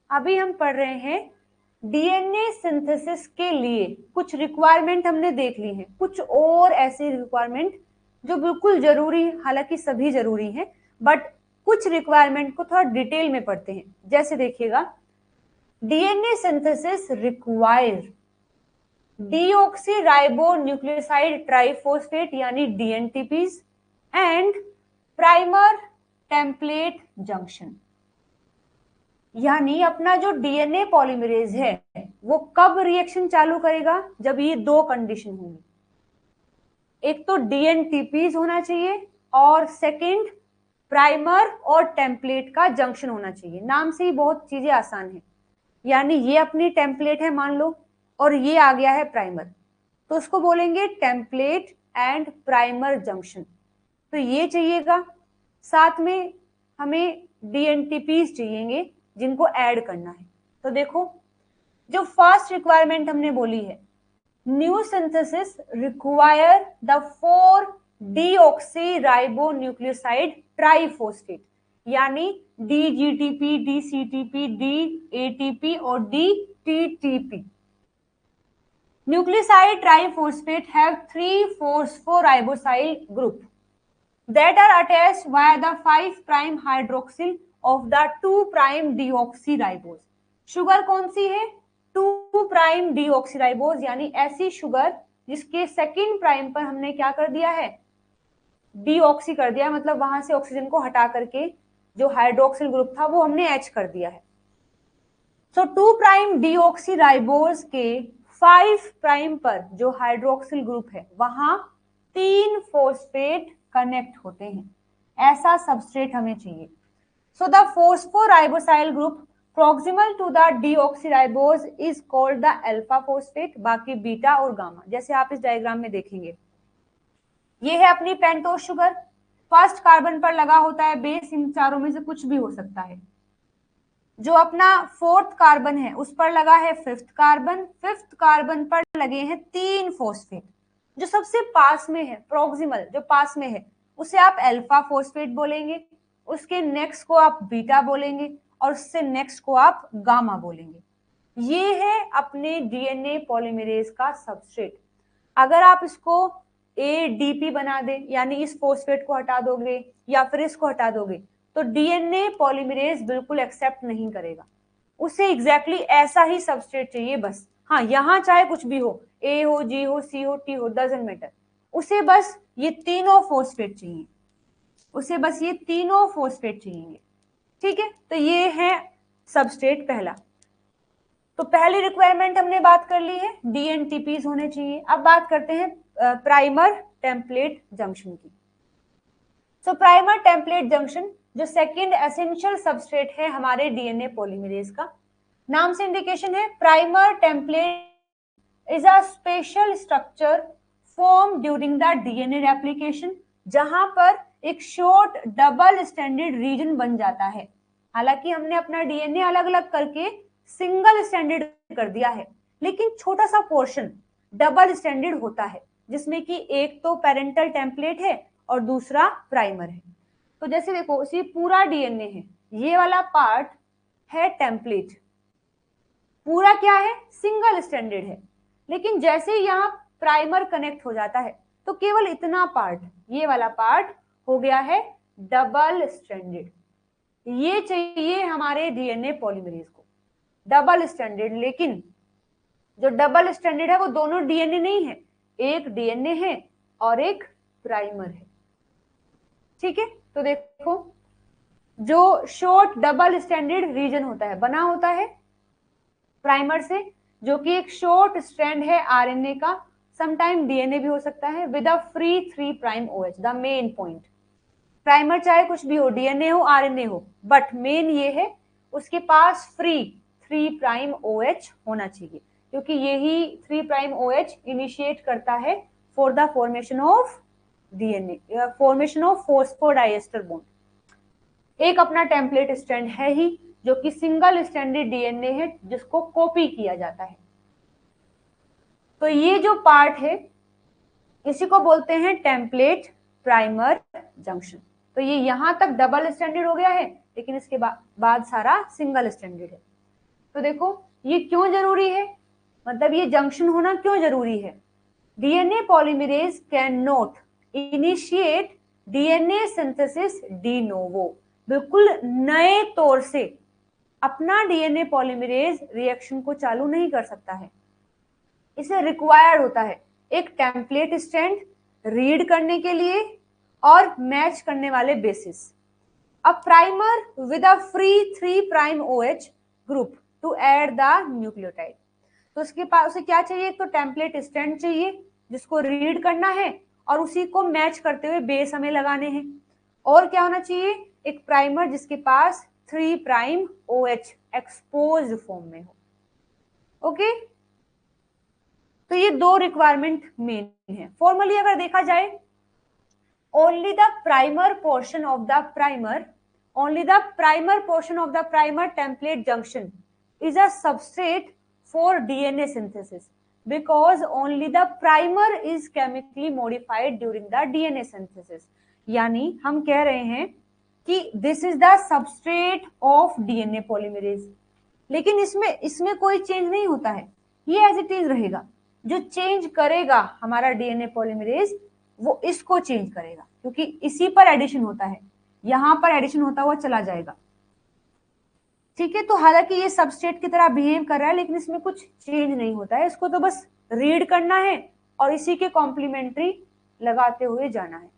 अभी हम पढ़ रहे हैं डीएनए सिंथेसिस के लिए कुछ रिक्वायरमेंट हमने देख ली है, कुछ और ऐसी रिक्वायरमेंट जो बिल्कुल जरूरी, हालांकि सभी जरूरी हैं, बट कुछ रिक्वायरमेंट को थोड़ा डिटेल में पढ़ते हैं। जैसे देखिएगा, डीएनए सिंथेसिस रिक्वायर डीऑक्सीराइबोन्यूक्लियोसाइड ट्राइफॉस्फेट यानी dNTPs and primer template junction. यानी अपना जो डीएनए पॉलीमरेज है वो कब रिएक्शन चालू करेगा? जब ये दो कंडीशन होंगी, एक तो डीएनटीपीज होना चाहिए और सेकंड प्राइमर और टेम्पलेट का जंक्शन होना चाहिए। नाम से ही बहुत चीजें आसान है, यानी ये अपनी टेम्पलेट है मान लो, और ये आ गया है प्राइमर, तो उसको बोलेंगे टेम्पलेट एंड प्राइमर जंक्शन। तो ये चाहिएगा, साथ में हमें डीएनटीपीज चाहिएंगे जिनको ऐड करना है। तो देखो, जो फर्स्ट रिक्वायरमेंट हमने बोली है, new synthesis require the 4 deoxyribonucleoside triphosphate, यानी डीजीटीपी, डीसीटीपी, डीएटीपी और dTTP. Nucleoside triphosphate have 3 phosphoribosyl group that are attached via the 5' hydroxyl of the 2' deoxyribose. Sugar कौन सी है? 2' deoxyribose, यानी ऐसी शुगर जिसके सेकेंड प्राइम पर हमने क्या कर दिया है? डीऑक्सी कर दिया, मतलब वहां से ऑक्सीजन को हटा करके जो हाइड्रोक्सिल ग्रुप था वो हमने एच कर दिया है। सो 2' डीऑक्सीराइबोज के 5' पर जो हाइड्रोक्सिल ग्रुप है वहां 3 फॉस्फेट कनेक्ट होते हैं, ऐसा सबस्ट्रेट हमें चाहिए। So the phosphoribosyl group proximal to the deoxyribose is called the alpha phosphate, बाकी बीटा और गामा, जैसे आप इस डायग्राम में देखेंगे। ये है अपनी पेंटोज शुगर, फर्स्ट कार्बन पर लगा होता है बेस, इन चारों में से कुछ भी हो सकता है। जो अपना 4th कार्बन है उस पर लगा है 5th कार्बन, 5th कार्बन पर लगे हैं 3 फॉस्फेट। जो सबसे पास में है, प्रोक्सिमल जो पास में है, उसे आप अल्फा फॉस्फेट बोलेंगे, उसके नेक्स्ट को आप बीटा बोलेंगे और उससे नेक्स्ट को आप गामा बोलेंगे। ये है अपने डीएनए पॉलीमरेज का सबस्ट्रेट। अगर आप इसको एडीपी बना दे, यानी इस फॉस्फेट को हटा दोगे या फिर इसको हटा दोगे, तो डीएनए पॉलीमरेज बिल्कुल एक्सेप्ट नहीं करेगा। उसे एग्जैक्टली ऐसा ही सबस्ट्रेट चाहिए बस। हाँ, यहां चाहे कुछ भी हो, ए हो, जी हो, सी हो, टी हो, डजंट मैटर, उसे बस ये तीनों फॉस्फेट चाहिए, उसे बस ये तीनों फॉस्फेट चाहिए। ठीक है, तो ये है सबस्ट्रेट पहला। तो पहली रिक्वायरमेंट हमने बात कर ली है, डीएनटीपीज होने चाहिए। अब बात करते हैं प्राइमर टेम्पलेट जंक्शन की। सो प्राइमर टेम्पलेट जंक्शन जो सेकेंड एसेंशियल सबस्ट्रेट है हमारे डीएनए पॉलीमरेज का, नाम से इंडिकेशन है, primer template is a special structure form during the DNA replication, जहां पर एक शॉर्ट डबल स्टैंडर्ड रीजन बन जाता है। हालांकि हमने अपना डीएनए अलग अलग करके सिंगल स्टैंडर्ड कर दिया है, लेकिन छोटा सा पोर्शन डबल स्टैंडर्ड होता है, जिसमें कि एक तो पेरेंटल टेम्पलेट है और दूसरा प्राइमर है। तो जैसे देखो, इसी पूरा डीएनए है, ये वाला पार्ट है टेम्पलेट, पूरा क्या है? सिंगल स्टैंडर्ड है। लेकिन जैसे ही यहाँ प्राइमर कनेक्ट हो जाता है तो केवल इतना पार्ट, ये वाला पार्ट हो गया है डबल स्टैंडर्ड। ये चाहिए हमारे डीएनए पॉलीमरेज को। डबल स्टैंडर्ड, लेकिन जो डबल स्टैंडर्ड है वो दोनों डीएनए नहीं है, एक डीएनए है और एक प्राइमर है। ठीक है, तो देखो जो शॉर्ट डबल स्टैंडर्ड रीजन होता है बना होता है प्राइमर से, जो कि एक शॉर्ट स्ट्रैंड है आरएनए का, समटाइम डीएनए भी हो सकता है, with a free 3 prime OH. The main point, primer चाहे कुछ भी हो, डीएनए हो आरएनए हो, बट मेन ये है उसके पास फ्री 3 प्राइम ओएच होना चाहिए, क्योंकि यही 3 प्राइम ओएच इनिशिएट करता है for the formation of DNA, formation of phosphodiester bond. एक अपना टेम्पलेट स्ट्रैंड है ही, जो कि सिंगल स्टैंडर्ड डीएनए है जिसको कॉपी किया जाता है। तो ये जो पार्ट है इसी को बोलते हैं टेम्पलेट प्राइमर जंक्शन। तो ये यहां तक डबल स्टैंडर्ड हो गया है, लेकिन इसके बाद सारा सिंगल स्टैंडर्ड है। तो देखो ये क्यों जरूरी है, मतलब ये जंक्शन होना क्यों जरूरी है। DNA polymerase can not initiate DNA synthesis de novo, बिल्कुल नए तौर से अपना डीएनए पॉलीमरेज रिएक्शन को चालू नहीं कर सकता है। इसे रिक्वायर्ड होता है एक टेम्पलेट स्ट्रैंड रीड करने के लिए और मैच करने वाले bases. A primer with a free 3 prime OH group to add the nucleotide. तो उसके पास उसे क्या चाहिए, एक तो टेम्पलेट स्ट्रैंड चाहिए जिसको रीड करना है और उसी को मैच करते हुए बेस हमें लगाने हैं, और क्या होना चाहिए, एक प्राइमर जिसके पास 3 प्राइम ओएच एक्सपोज्ड फॉर्म में हो। ओके, तो ये दो रिक्वायरमेंट मेन है। फॉर्मली अगर देखा जाए, only the primer portion of the primer template junction is a substrate for DNA synthesis, because only the primer is chemically modified during the DNA synthesis। यानी हम कह रहे हैं कि this is the substrate of DNA polymerase, लेकिन इसमें कोई change नहीं होता है, ये एज इट इज रहेगा। जो चेंज करेगा हमारा डीएनए पॉलीमरेज वो इसको चेंज करेगा, क्योंकि इसी पर एडिशन होता है, यहां पर एडिशन होता हुआ चला जाएगा। ठीक है, तो हालांकि ये सबस्ट्रेट की तरह बिहेव कर रहा है, लेकिन इसमें कुछ चेंज नहीं होता है, इसको तो बस रीड करना है और इसी के कॉम्प्लीमेंट्री लगाते हुए जाना है।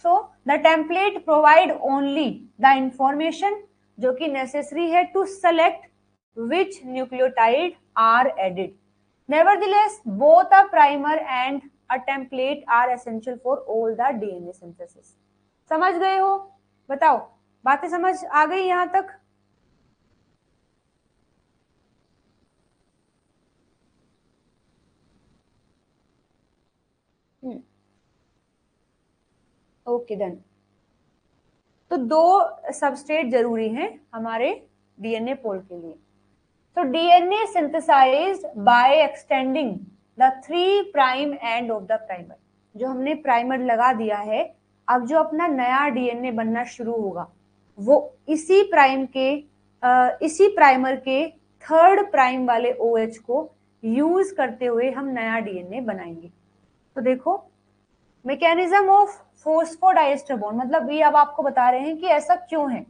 So the template provide only the information जो कि नेसेसरी है to select which nucleotide are added. Nevertheless, both a primer and a template are essential for all the DNA synthesis. समझ गए हो, बताओ, बातें समझ आ गई यहां तक? Okay done. तो दो सबस्ट्रेट जरूरी हैं हमारे डीएनए पोल के लिए। So DNA synthesized by extending the 3 prime end of the primer। जो हमने प्राइमर लगा दिया है, अब जो अपना नया डीएनए बनना शुरू होगा वो इसी प्राइमर के 3rd प्राइम वाले OH को यूज करते हुए हम नया डीएनए बनाएंगे। तो देखो मैकेनिज्म ऑफ फॉस्फोडाइएस्टर बॉन्ड, मतलब ये अब आपको बता रहे हैं कि ऐसा क्यों है।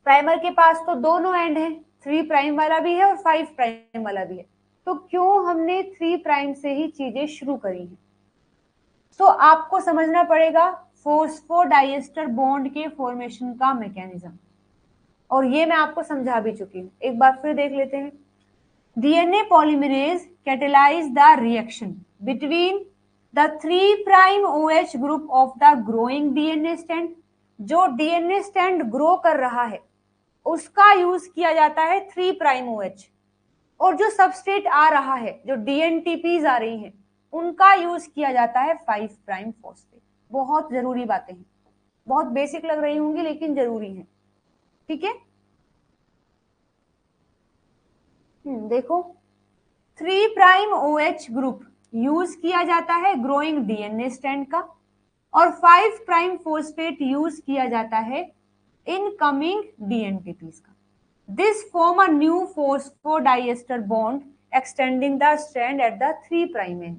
प्राइमर के पास तो दोनों एंड है, 3 प्राइम वाला भी है और 5 प्राइम वाला भी है, तो क्यों हमने 3 प्राइम से ही चीजें शुरू करी हैं। तो आपको समझना पड़ेगा फॉस्फोडाइएस्टर बॉन्ड के फॉर्मेशन का मैकेनिज्म, और ये मैं आपको समझा भी चुकी हूँ, एक बार फिर देख लेते हैं। DNA polymerase catalyse the reaction between the 3 prime OH group of the growing DNA stand. जो डीएनए स्टैंड ग्रो कर रहा है उसका यूज किया जाता है 3 प्राइम OH, और जो सबस्ट्रेट आ रहा है, जो डीएनटीपीज आ रही हैं, उनका यूज किया जाता है 5 प्राइम फॉस्फेट। बहुत जरूरी बातें हैं, बहुत बेसिक लग रही होंगी लेकिन जरूरी है। ठीक है, देखो 3 प्राइम OH ग्रुप यूज किया जाता है ग्रोइंग डीएनए स्टैंड का, और 5 प्राइम फॉस्फेट यूज किया जाता है इनकमिंग डीएनटीपीज का। This form a new phosphodiester bond extending the strand at the 3 prime end.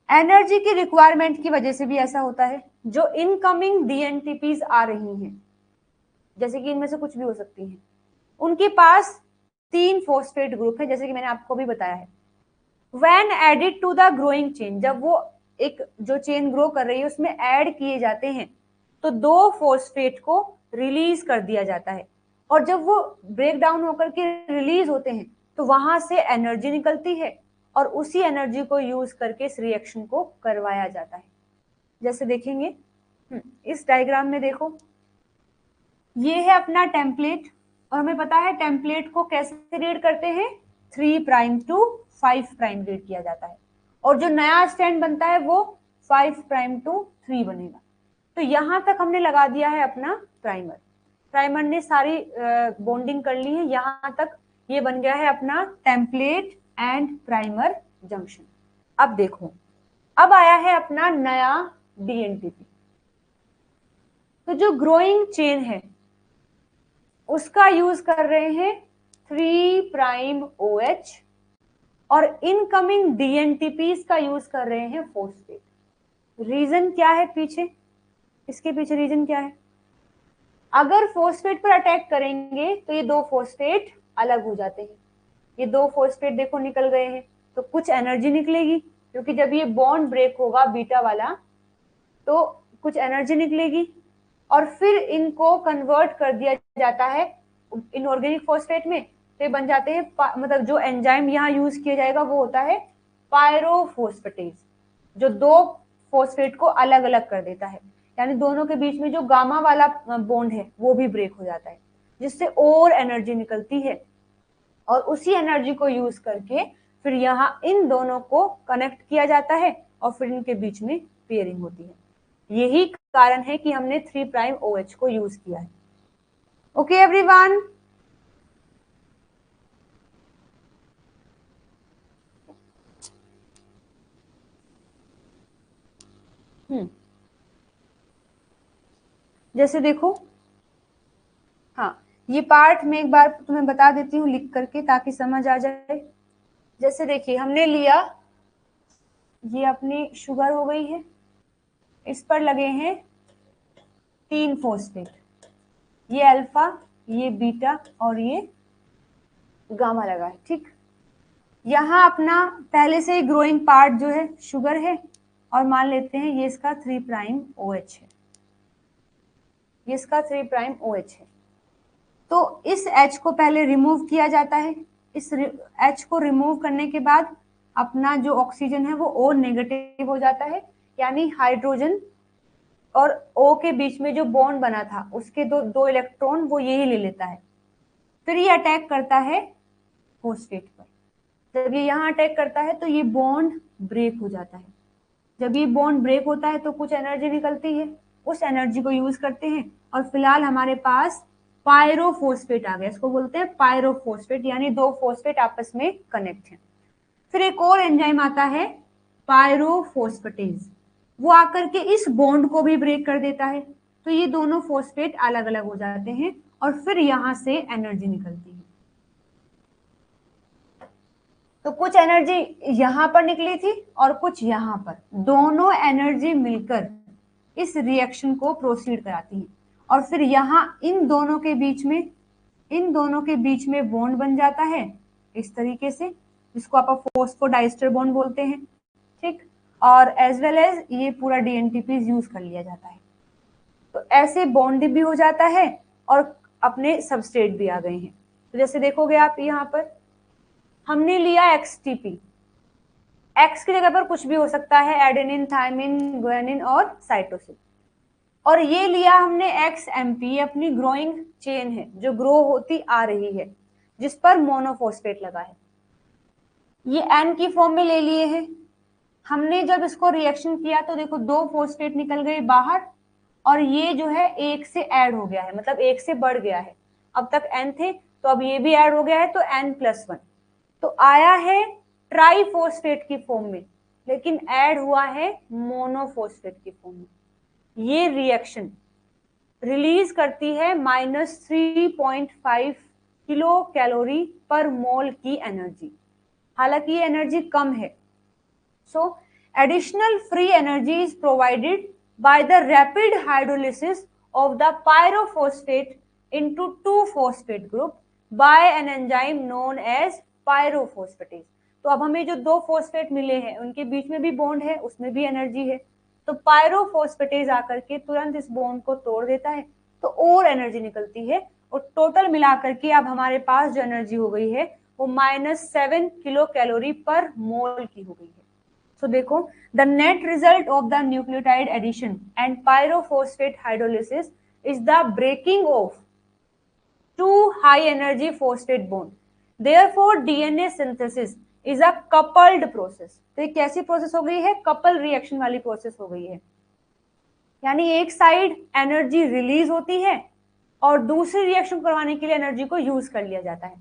Energy की रिक्वायरमेंट की वजह से भी ऐसा होता है, जो इनकमिंग डीएनटीपीज आ रही हैं जैसे कि इनमें से कुछ भी हो सकती हैं, उनके पास 3 फॉस्फेट ग्रुप है, जैसे कि मैंने आपको भी बताया है। When added to the growing chain, जब वो एक जो चेन ग्रो कर रही है उसमें ऐड किए जाते हैं तो 2 फॉस्फेट को रिलीज कर दिया जाता है, और जब वो ब्रेक डाउन होकर के रिलीज होते हैं तो वहां से एनर्जी निकलती है, और उसी एनर्जी को यूज करके इस रिएक्शन को करवाया जाता है। जैसे देखेंगे, इस डायग्राम में देखो, ये है अपना टेम्पलेट, और हमें पता है टेम्पलेट को कैसे रीड करते हैं, 3 प्राइम टू 5 प्राइम रीड किया जाता है, और जो नया स्टैंड बनता है वो 5 प्राइम टू 3 बनेगा। तो यहां तक हमने लगा दिया है अपना प्राइमर, प्राइमर ने सारी बॉन्डिंग कर ली है, यहां तक ये बन गया है अपना टेम्पलेट एंड प्राइमर जंक्शन। अब देखो, अब आया है अपना नया डीएनटीपी। तो जो ग्रोइंग चेन है उसका यूज कर रहे हैं 3 प्राइम OH, और इनकमिंग डीएनटीपीज का यूज कर रहे हैं फॉस्फेट। रीजन क्या है पीछे, इसके पीछे रीजन क्या है, अगर फॉस्फेट पर अटैक करेंगे तो ये 2 फॉस्फेट अलग हो जाते हैं, ये 2 फॉस्फेट देखो निकल गए हैं, तो कुछ एनर्जी निकलेगी, क्योंकि जब ये बॉन्ड ब्रेक होगा बीटा वाला तो कुछ एनर्जी निकलेगी, और फिर इनको कन्वर्ट कर दिया जाता है इनऑर्गेनिक फॉस्फेट में, तो ये बन जाते हैं, मतलब जो एंजाइम यहाँ यूज किया जाएगा वो होता है पायरोफोस्फेटेज, जो 2 फॉस्फेट को अलग अलग कर देता है, यानी दोनों के बीच में जो गामा वाला बॉन्ड है वो भी ब्रेक हो जाता है, जिससे और एनर्जी निकलती है, और उसी एनर्जी को यूज करके फिर यहाँ इन दोनों को कनेक्ट किया जाता है, और फिर इनके बीच में पेयरिंग होती है। यही कारण है कि हमने 3 प्राइम OH को यूज किया है। ओके एवरीवन, जैसे देखो, हाँ ये पार्ट में एक बार तुम्हें बता देती हूँ लिख करके ताकि समझ आ जाए। जैसे देखिए, हमने लिया, ये अपनी शुगर हो गई है, इस पर लगे हैं 3 फॉस्फेट, ये अल्फा, ये बीटा और ये गामा लगा है, ठीक। यहाँ अपना पहले से ही ग्रोइंग पार्ट जो है शुगर है, और मान लेते हैं ये इसका 3 प्राइम OH है, ये इसका 3 प्राइम OH है। तो इस H को पहले रिमूव किया जाता है, इस H को रिमूव करने के बाद अपना जो ऑक्सीजन है वो O नेगेटिव हो जाता है, यानी हाइड्रोजन और O के बीच में जो बॉन्ड बना था उसके दो इलेक्ट्रॉन वो यही ले लेता है, फिर ये अटैक करता है फॉस्फेट पर। जब ये यहाँ अटैक करता है तो ये बॉन्ड ब्रेक हो जाता है, जब ये बॉन्ड ब्रेक होता है तो कुछ एनर्जी निकलती है, उस एनर्जी को यूज करते हैं, और फिलहाल हमारे पास पायरोफोस्फेट आ गया, इसको बोलते हैं पायरोफोस्फेट, यानी 2 फॉस्फेट आपस में कनेक्ट है। फिर एक और एंजाइम आता है पायरोफोस्फेटेज, वो आकर के इस बॉन्ड को भी ब्रेक कर देता है, तो ये दोनों फॉस्फेट अलग अलग हो जाते हैं, और फिर यहां से एनर्जी निकलती है। तो कुछ एनर्जी यहां पर निकली थी और कुछ यहां पर, दोनों एनर्जी मिलकर इस रिएक्शन को प्रोसीड कराती है, और फिर यहाँ इन दोनों के बीच में बॉन्ड बन जाता है इस तरीके से, जिसको आप फॉस्फोडाइस्टर बॉन्ड बोलते हैं, ठीक। और एज वेल एज ये पूरा डीएनटीपी यूज कर लिया जाता है, तो ऐसे बॉन्ड भी हो जाता है और अपने सबस्ट्रेट भी आ गए हैं। तो जैसे देखोगे आप यहाँ पर हमने लिया XTP, X की जगह पर कुछ भी हो सकता है, एडेनिन, थायमिन, ग्वानिन और साइटोसिन, और ये लिया हमने XMP, अपनी ग्रोइंग चेन है जो ग्रो होती आ रही है, जिस पर मोनोफॉस्फेट लगा है, ये N की फॉर्म में ले लिए हैं हमने। जब इसको रिएक्शन किया तो देखो 2 फॉस्फेट निकल गए बाहर, और ये जो है 1 से ऐड हो गया है, मतलब 1 से बढ़ गया है, अब तक N थे तो अब ये भी ऐड हो गया है, तो N+1, तो आया है ट्राइफॉस्फेट की फॉर्म में, लेकिन ऐड हुआ है मोनोफॉस्फेट की फॉर्म में। ये रिएक्शन रिलीज करती है -3.5 किलो कैलोरी पर मोल की एनर्जी, हालांकि ये एनर्जी कम है। सो additional free energy is provided by the rapid hydrolysis of the pyrophosphate into two phosphate group by an enzyme known as pyrophosphatase. तो अब हमें जो दो फोस्फेट मिले हैं उनके बीच में भी बॉन्ड है, उसमें भी एनर्जी है, तो पायरोफोस्फेटेज आकर के तुरंत इस बॉन्ड को तोड़ देता है, तो और एनर्जी निकलती है, और टोटल मिलाकर के अब हमारे पास जो एनर्जी हो गई है वो -7 किलो कैलोरी पर मोल की हो गई है. So देखो, the net result of the nucleotide addition and pyrophosphate hydrolysis is the breaking of two high energy phosphate bond. Therefore, DNA synthesis is a coupled process. तो ये कैसी प्रोसेस हो गई है? कपल रिएक्शन वाली प्रोसेस हो गई है, यानी एक साइड एनर्जी रिलीज होती है और दूसरी रिएक्शन करवाने के लिए एनर्जी को यूज कर लिया जाता है.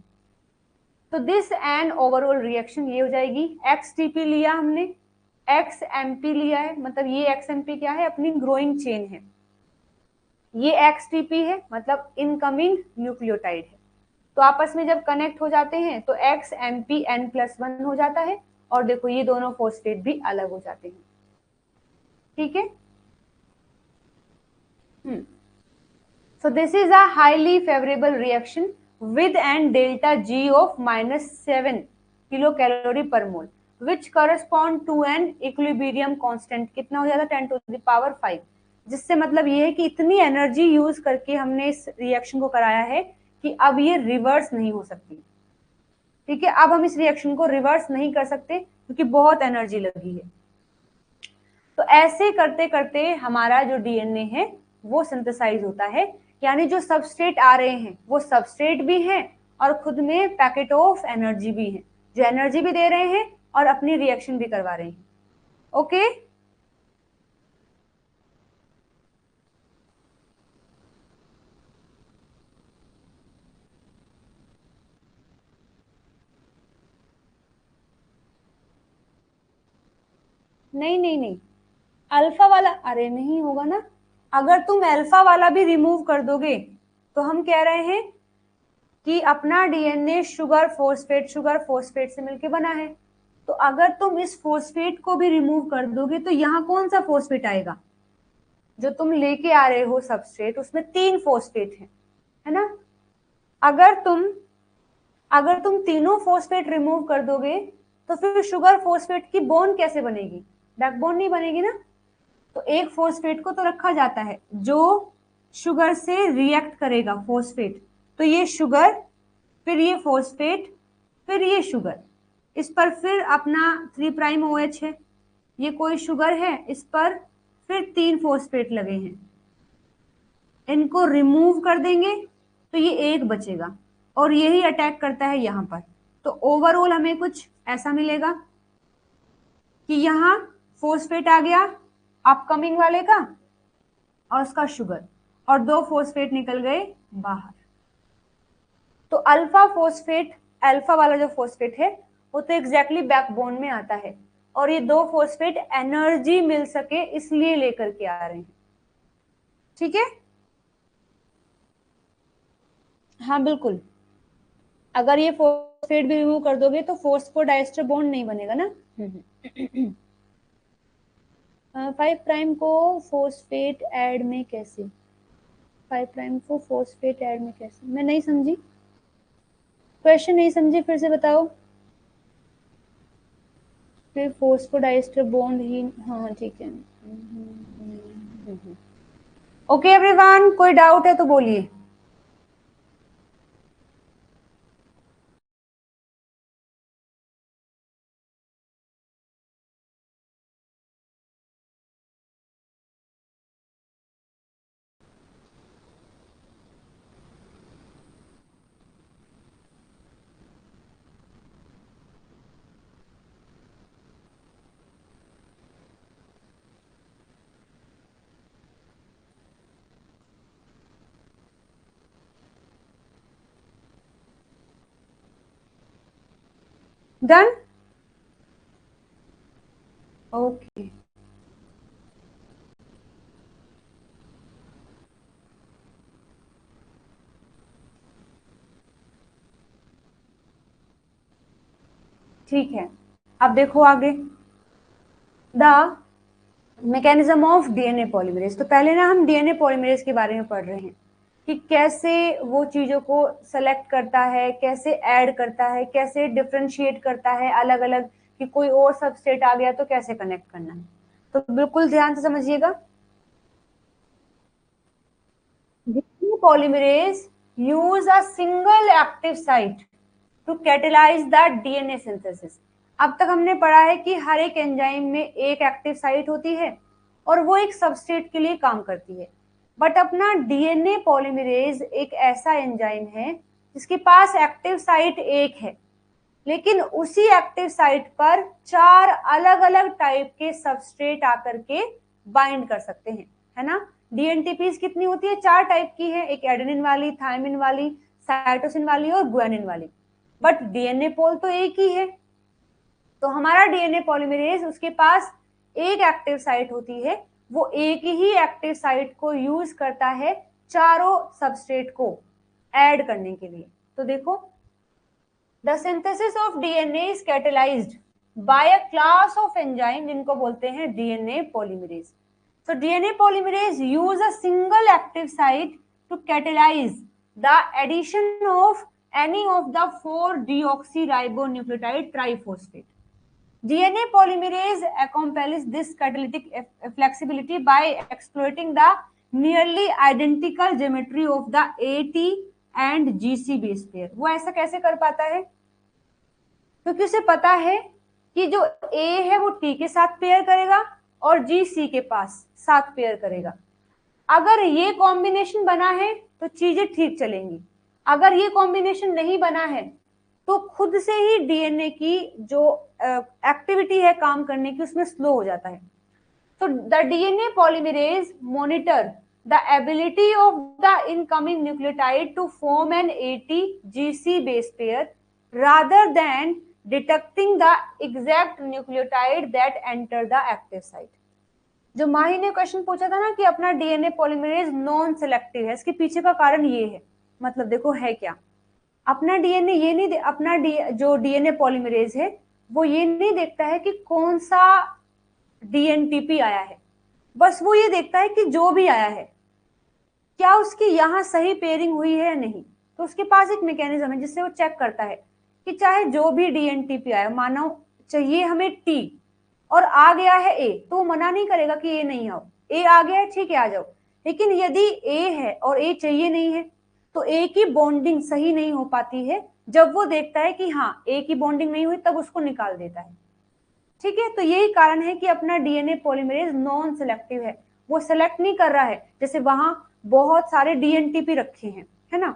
तो दिस एंड ओवरऑल रिएक्शन ये हो जाएगी. XTP लिया हमने, XMP लिया है, मतलब ये XMP क्या है? अपनी ग्रोइंग चेन है. ये XTP है, मतलब इनकमिंग न्यूक्लियोटाइड है. तो आपस में जब कनेक्ट हो जाते हैं तो XMP N+1 हो जाता है, और देखो ये दोनों फोस्फेट भी अलग हो जाते हैं. ठीक है. So this is a highly favorable reaction with an delta G of -7 kilocalorie per mole, which correspond to an equilibrium constant. कितना हो जाता है? 10⁵, जिससे मतलब ये है कि इतनी एनर्जी यूज करके हमने इस रिएक्शन को कराया है कि अब ये रिवर्स नहीं हो सकती. ठीक है, अब हम इस रिएक्शन को रिवर्स नहीं कर सकते क्योंकि बहुत एनर्जी लगी है. तो ऐसे करते करते हमारा जो डीएनए है वो सिंथेसाइज होता है, यानी जो सबस्ट्रेट आ रहे हैं वो सबस्ट्रेट भी हैं और खुद में पैकेट ऑफ एनर्जी भी है, जो एनर्जी भी दे रहे हैं और अपनी रिएक्शन भी करवा रहे हैं. ओके. नहीं नहीं नहीं, अल्फा वाला, अरे नहीं होगा ना. अगर तुम अल्फा वाला भी रिमूव कर दोगे तो हम कह रहे हैं कि अपना डीएनए शुगर फोस्फेट से मिलके बना है. तो अगर तुम इस फोस्फेट को भी रिमूव कर दोगे तो यहाँ कौन सा फोस्फेट आएगा? जो तुम लेके आ रहे हो सबस्ट्रेट, उसमें 3 फोस्फेट है ना. अगर तुम तीनों फोस्फेट रिमूव कर दोगे तो फिर शुगर फोस्फेट की बॉन्ड कैसे बनेगी? बैकबोन नहीं बनेगी ना. तो एक फोस्फेट को तो रखा जाता है जो शुगर से रिएक्ट करेगा, फोस्फेट. तो ये शुगर, फिर ये फोस्फेट, फिर ये शुगर. इस पर फिर अपना 3' OH है, ये कोई शुगर है, इस पर फिर 3 फोस्फेट लगे हैं. इनको रिमूव कर देंगे तो ये एक बचेगा और यही अटैक करता है यहाँ पर. तो ओवरऑल हमें कुछ ऐसा मिलेगा कि यहाँ फोस्फेट आ गया अपकमिंग वाले का और उसका शुगर, और 2 फोस्फेट निकल गए बाहर. तो अल्फा फोस्फेट, अल्फा वाला जो फोस्फेट है वो तो एग्जैक्टली बैकबोन में आता है, और ये 2 फोस्फेट एनर्जी मिल सके इसलिए लेकर के आ रहे हैं. ठीक है. हाँ बिल्कुल, अगर ये फोस्फेट भी रिमूव कर दोगे तो फोस्फोडाइस्टर बॉन्ड नहीं बनेगा ना. 5' को फोस्फेट ऐड में कैसे? 5' को फोस्फेट ऐड में कैसे? मैं नहीं समझी, क्वेश्चन नहीं समझी, फिर से बताओ. फिर फोस्फोडाइस्टर बॉन्ड ही, हाँ ठीक है. ओके एवरीवन, कोई डाउट है तो बोलिए. डन. ओके. ठीक है, अब देखो आगे the mechanism of DNA polymerase. तो पहले ना हम डीएनए पॉलीमरेज के बारे में पढ़ रहे हैं. कि कैसे वो चीजों को सेलेक्ट करता है, कैसे ऐड करता है, कैसे डिफरेंशिएट करता है अलग अलग, कि कोई और सबस्ट्रेट आ गया तो कैसे कनेक्ट करना है। तो बिल्कुल ध्यान से समझिएगा। Polymerase use a single active site to catalyse the DNA synthesis. अब तक हमने पढ़ा है कि हर एक एंजाइम में एक एक्टिव साइट होती है और वो एक सबस्ट्रेट के लिए काम करती है। बट अपना डीएनए पॉलीमरेज एक ऐसा एंजाइम है जिसके पास एक्टिव साइट एक है, लेकिन उसी एक्टिव साइट पर 4 अलग अलग टाइप के सबस्ट्रेट आकर के बाइंड कर सकते हैं, है ना। डीएनटीपीज कितनी होती है? 4 टाइप की है, एक एडेनिन वाली, थायमिन वाली, साइटोसिन वाली और ग्वानिन वाली। बट डीएनए पोल तो एक ही है। तो हमारा डीएनए पॉलीमरेज, उसके पास एक एक्टिव साइट होती है, वो एक ही एक्टिव साइट को यूज करता है चारों सबस्ट्रेट को ऐड करने के लिए। तो देखो, the synthesis of DNA is catalysed by a class of enzyme जिनको बोलते हैं DNA polymerase. So DNA polymerase use a single active site to catalyze the addition of any of the 4 deoxyribonucleotide triphosphate. DNA polymerase accomplishes this catalytic flexibility by exploiting the nearly identical geometry of the AT and GC base pair. वो ऐसा कैसे कर पाता है? क्योंकि उसे पता है कि जो A है वो T के साथ पेयर करेगा और G C के पास साथ पेयर करेगा। अगर ये कॉम्बिनेशन बना है तो चीजें ठीक चलेंगी, अगर ये कॉम्बिनेशन नहीं बना है तो खुद से ही डीएनए की जो एक्टिविटी है काम करने की, उसमें स्लो हो जाता है। तो the DNA polymerase monitor the ability of the incoming nucleotide to form an AT-GC base pair rather than detecting the exact nucleotide that enter the active site। जो माही ने क्वेश्चन पूछा था ना कि अपना डीएनए पॉलीमरेज नॉन सिलेक्टिव है, इसके पीछे का कारण ये है। मतलब देखो है क्या, अपना डीएनए ये नहीं अपना जो डीएनए पॉलीमरेज है वो ये नहीं देखता है कि कौन सा डीएनटीपी आया है, बस वो ये देखता है कि जो भी आया है क्या उसकी यहाँ सही पेयरिंग हुई है या नहीं। तो उसके पास एक मैकेनिज्म है जिससे वो चेक करता है कि चाहे जो भी डीएनटीपी आया, मानो चाहिए हमें टी और आ गया है ए, तो वो मना नहीं करेगा कि ए नहीं आओ, ए आ गया है ठीक है आ जाओ। लेकिन यदि ए है और ए चाहिए नहीं है तो ए की बॉन्डिंग सही नहीं हो पाती है। जब वो देखता है कि हाँ ए की बॉन्डिंग नहीं हुई तब उसको निकाल देता है। ठीक है, तो यही कारण है कि अपना डीएनए पॉलीमरेज नॉन सिलेक्टिव है, वो सेलेक्ट नहीं कर रहा है। जैसे वहां बहुत सारे डीएनटीपी रखे हैं, है ना,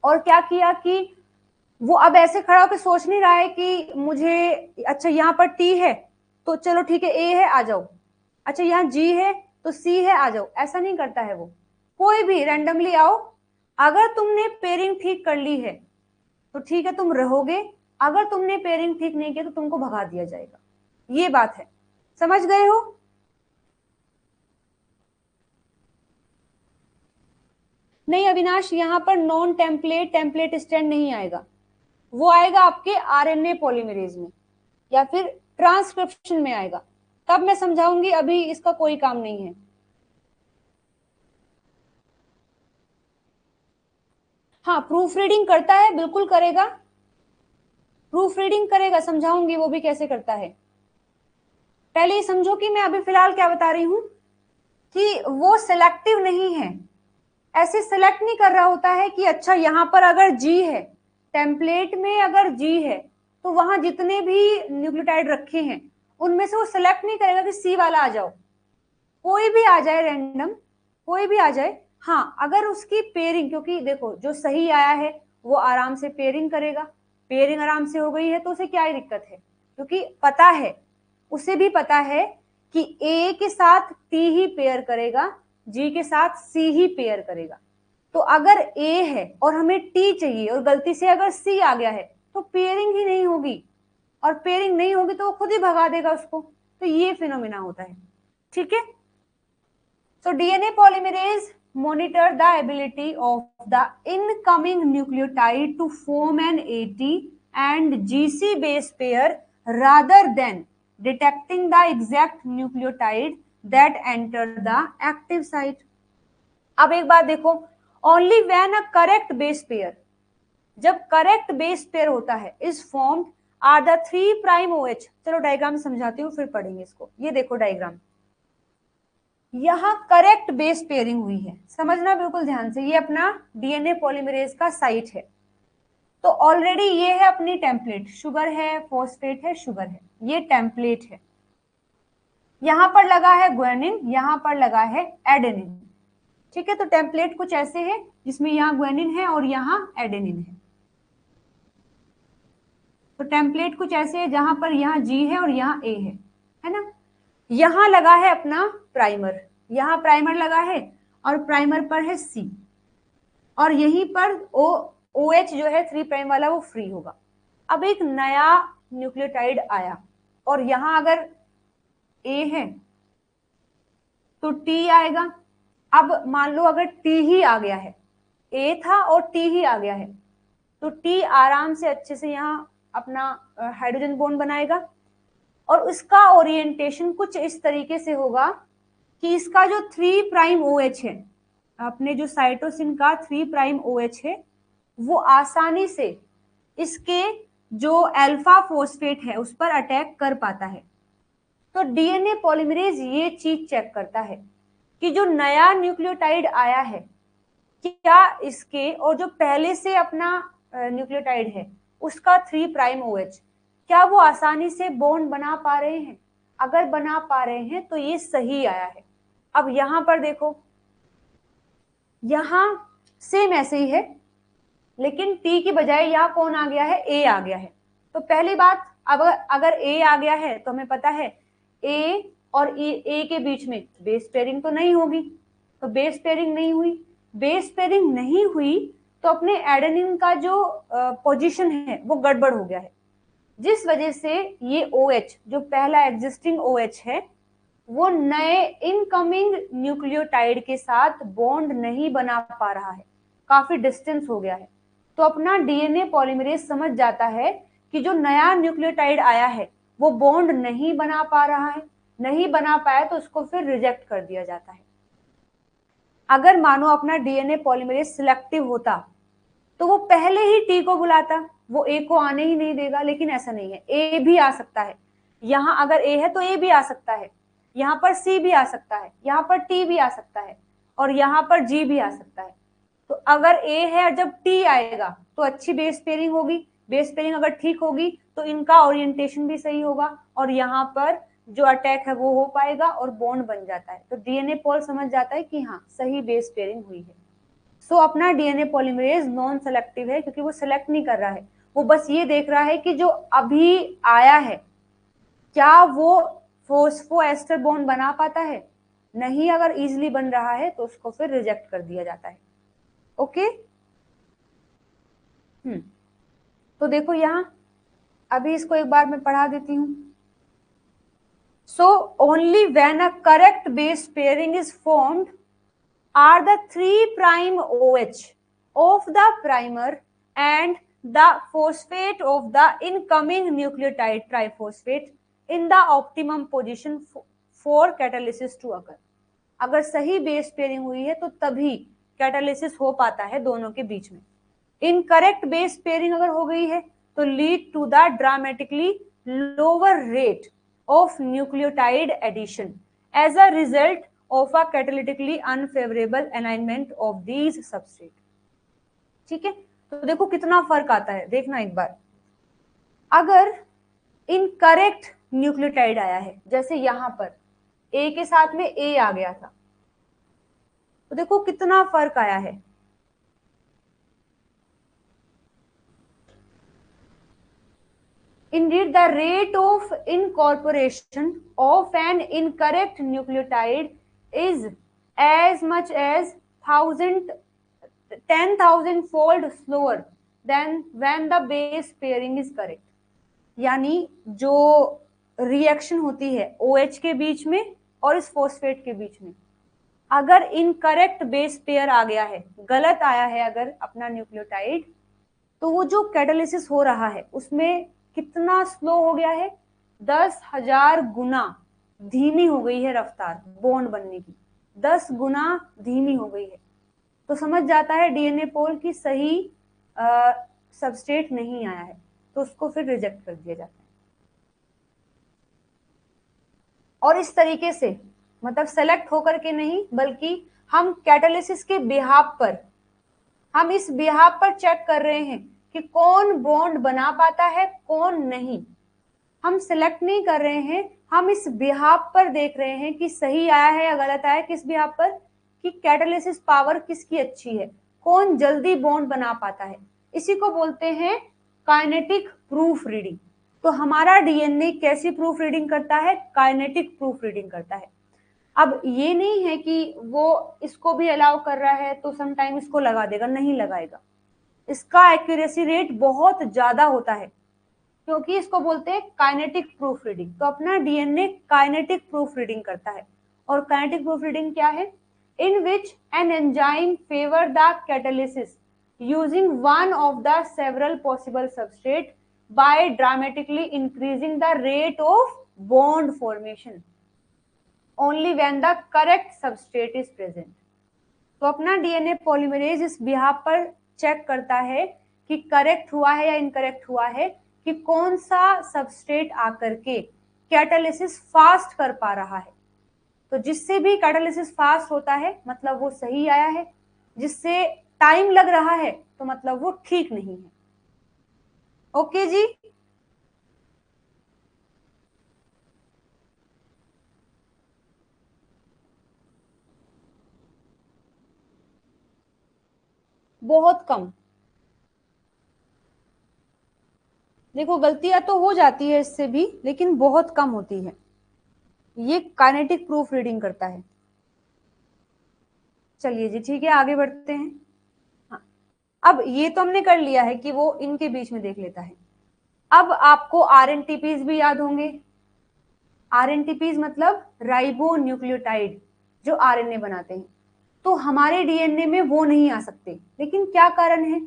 और क्या किया कि वो अब ऐसे खड़ा होकर सोच नहीं रहा है कि मुझे अच्छा यहाँ पर टी है तो चलो ठीक है ए है आ जाओ, अच्छा यहाँ जी है तो सी है आ जाओ, ऐसा नहीं करता है वो। कोई भी रैंडमली आओ, अगर तुमने पेयरिंग ठीक कर ली है तो ठीक है तुम रहोगे, अगर तुमने पेयरिंग ठीक नहीं किया तो तुमको भगा दिया जाएगा। ये बात है, समझ गए हो? नहीं अविनाश, यहाँ पर नॉन टेम्पलेट टेम्पलेट स्टैंड नहीं आएगा, वो आएगा आपके आरएनए पॉलीमरेज में या फिर ट्रांसक्रिप्शन में आएगा, तब मैं समझाऊंगी, अभी इसका कोई काम नहीं है। हाँ प्रूफ रीडिंग करता है, बिल्कुल करेगा, प्रूफ रीडिंग करेगा, समझाऊंगी वो भी कैसे करता है। पहले ये समझो कि मैं अभी फिलहाल क्या बता रही हूं, कि वो सिलेक्टिव नहीं है, ऐसे सेलेक्ट नहीं कर रहा होता है कि अच्छा यहां पर अगर जी है, टेम्पलेट में अगर जी है तो वहां जितने भी न्यूक्लियोटाइड रखे हैं उनमें से वो सिलेक्ट नहीं करेगा कि सी वाला आ जाओ, कोई भी आ जाए रैंडम, कोई भी आ जाए। हाँ अगर उसकी पेयरिंग, क्योंकि देखो जो सही आया है वो आराम से पेयरिंग करेगा, पेयरिंग आराम से हो गई है तो उसे क्या ही दिक्कत है, क्योंकि पता है, उसे भी पता है कि ए के साथ टी ही पेयर करेगा, जी के साथ सी ही पेयर करेगा। तो अगर ए है और हमें टी चाहिए और गलती से अगर सी आ गया है तो पेयरिंग ही नहीं होगी, और पेयरिंग नहीं होगी तो वो खुद ही भगा देगा उसको। तो ये फिनोमिना होता है, ठीक है। So DNA polymerase monitor the ability of the incoming nucleotide to form an AT and GC base pair rather than detecting the exact nucleotide that enter the active site। अब एक बात देखो, only when a correct base pair, जब correct base pair होता है, is formed are the 3 prime OH। चलो diagram समझाती हूँ फिर पढ़ेंगे इसको। ये देखो डायग्राम, यहाँ करेक्ट बेस पेयरिंग हुई है, समझना बिल्कुल ध्यान से। ये अपना डीएनए पॉलीमरेज का साइट है। तो ऑलरेडी ये है अपनी टेम्पलेट, शुगर है, फॉस्फेट है, शुगर है, ये टेम्पलेट है। यहां पर लगा है ग्वानिन, यहां पर लगा है एडेनिन। ठीक है, तो टेम्पलेट कुछ ऐसे है जिसमें यहाँ ग्वानिन है और यहाँ एडेनिन है। तो टेम्पलेट कुछ ऐसे है जहां पर यहाँ G है और यहाँ A है ना। यहां लगा है अपना प्राइमर, यहाँ प्राइमर लगा है और प्राइमर पर है C, और यहीं पर OH जो है 3 प्राइम वाला वो फ्री होगा। अब एक नया न्यूक्लियोटाइड आया और यहां अगर A है तो T आएगा। अब मान लो अगर T ही आ गया है, A था और T ही आ गया है, तो T आराम से अच्छे से यहाँ अपना हाइड्रोजन बॉन्ड बनाएगा और उसका ओरिएंटेशन कुछ इस तरीके से होगा कि इसका जो 3 प्राइम OH है, अपने जो साइटोसिन का 3 प्राइम OH है, वो आसानी से इसके जो अल्फा फॉस्फेट है उस पर अटैक कर पाता है। तो डीएनए पॉलीमरेज ये चीज चेक करता है कि जो नया न्यूक्लियोटाइड आया है, क्या इसके और जो पहले से अपना न्यूक्लियोटाइड है उसका 3 प्राइम OH, क्या वो आसानी से बॉन्ड बना पा रहे हैं। अगर बना पा रहे हैं तो ये सही आया है। अब यहां पर देखो, यहां सेम ऐसे ही है, लेकिन T की बजाय यहाँ कौन आ गया है, A आ गया है। तो पहली बात, अब अगर A आ गया है तो हमें पता है A और A के बीच में बेस पेयरिंग तो नहीं होगी, तो बेस पेयरिंग नहीं हुई। बेस पेयरिंग नहीं हुई तो अपने एडेनिन का जो पोजीशन है वो गड़बड़ हो गया है, जिस वजह से ये OH जो पहला एग्जिस्टिंग OH है वो नए इनकमिंग न्यूक्लियोटाइड के साथ बॉन्ड नहीं बना पा रहा है, काफी डिस्टेंस हो गया है। तो अपना डीएनए पॉलीमरेज समझ जाता है कि जो नया न्यूक्लियोटाइड आया है वो बॉन्ड नहीं बना पा रहा है, नहीं बना पाया तो उसको फिर रिजेक्ट कर दिया जाता है। अगर मानो अपना डीएनए पॉलीमरेज सिलेक्टिव होता तो वो पहले ही टी को बुलाता, वो ए को आने ही नहीं देगा, लेकिन ऐसा नहीं है, ए भी आ सकता है। यहाँ अगर ए है तो ए भी आ सकता है, यहाँ पर सी भी आ सकता है, यहाँ पर टी भी आ सकता है और यहाँ पर जी भी आ सकता है। तो अगर ए है और जब टी आएगा तो अच्छी बेस पेयरिंग होगी, बेस पेयरिंग अगर ठीक होगी तो इनका ओरिएंटेशन भी सही होगा और यहाँ पर जो अटैक है वो हो पाएगा और बॉन्ड बन जाता है। तो डीएनए पॉल समझ जाता है कि हाँ सही बेस पेयरिंग हुई है। सो अपना डीएनए पॉलीमरेज नॉन सेलेक्टिव है क्योंकि वो सेलेक्ट नहीं कर रहा है, वो बस ये देख रहा है कि जो अभी आया है क्या वो फोस्फोएस्टर बॉन्ड बना पाता है। नहीं, अगर इजीली बन रहा है तो उसको फिर रिजेक्ट कर दिया जाता है। ओके तो देखो यहाँ अभी इसको एक बार मैं पढ़ा देती हूँ। So only when a correct base pairing is formed are the 3 prime OH of the primer and the phosphate of the incoming nucleotide triphosphate in the optimum position for catalysis to occur। अगर सही base pairing हुई है तो तभी catalysis हो पाता है दोनों के बीच में। इनकरेक्ट बेस पेयरिंग अगर हो गई है तो lead to the dramatically lower rate of nucleotide addition as a result of a catalytically unfavorable alignment of these substrate। ठीक है, तो देखो कितना फर्क आता है, देखना एक बार। अगर इनकरेक्ट न्यूक्लियोटाइड आया है, जैसे यहां पर A के साथ में A आ गया था, तो देखो कितना फर्क आया है। Indeed, the rate of incorporation of an incorrect nucleotide is as much as 10,000 fold slower than when the base pairing is correct। यानी जो रिएक्शन होती है OH के बीच में और इस फॉस्फेट के बीच में, अगर इनकरेक्ट बेस पेयर आ गया है, गलत आया है अगर अपना न्यूक्लियोटाइड, तो वो जो कैटालिसिस हो रहा है उसमें कितना स्लो हो गया है, 10,000 गुना धीमी हो गई है रफ्तार बॉन्ड बनने की, 10 गुना धीमी हो गई है। तो समझ जाता है डीएनए पोल की सही सबस्ट्रेट नहीं आया है, तो उसको फिर रिजेक्ट कर दिया जाता है। और इस तरीके से मतलब सेलेक्ट होकर के नहीं, बल्कि हम कैटालिसिस के बिहाफ पर, हम इस बिहाफ पर चेक कर रहे हैं कि कौन बॉन्ड बना पाता है कौन नहीं। हम सिलेक्ट नहीं कर रहे हैं, हम इस बिहाफ पर देख रहे हैं कि सही आया है या गलत आया है। किस बिहाफ पर? कि कैटालिसिस पावर किसकी अच्छी है, कौन जल्दी बॉन्ड बना पाता है। इसी को बोलते हैं काइनेटिक प्रूफ रीडिंग। तो हमारा डीएनए कैसी प्रूफ रीडिंग करता है? काइनेटिक प्रूफ रीडिंग करता है। अब ये नहीं है कि वो इसको भी अलाउ कर रहा है तो समटाइम इसको लगा देगा, नहीं लगाएगा। इसका एक्यूरेसी रेट बहुत ज्यादा होता है, क्योंकि इसको बोलते हैं काइनेटिक प्रूफ रीडिंग। तो अपना डीएनए काइनेटिक प्रूफ रीडिंग करता है। और काइनेटिक प्रूफ रीडिंग क्या है? In which an enzyme favour the catalysis using one of the several possible substrate by dramatically increasing the rate of bond formation only when the correct substrate is present. तो अपना DNA polymerase इस behalf पर check करता है कि correct हुआ है या इनकरेक्ट हुआ है, कि कौन सा सबस्ट्रेट आकर के कैटालिसिस फास्ट कर पा रहा है। तो जिससे भी कैटालिसिस फास्ट होता है मतलब वो सही आया है, जिससे टाइम लग रहा है तो मतलब वो ठीक नहीं है। ओके जी। बहुत कम। देखो गलतियां तो हो जाती है इससे भी, लेकिन बहुत कम होती है। ये काइनेटिक प्रूफ रीडिंग करता है। चलिए जी ठीक है, आगे बढ़ते हैं। हाँ, अब ये तो हमने कर लिया है कि वो इनके बीच में देख लेता है। अब आपको आरएनटीपीज भी याद होंगे। आरएनटीपीज मतलब राइबो न्यूक्लियोटाइड, जो आरएनए बनाते हैं। तो हमारे डीएनए में वो नहीं आ सकते, लेकिन क्या कारण है?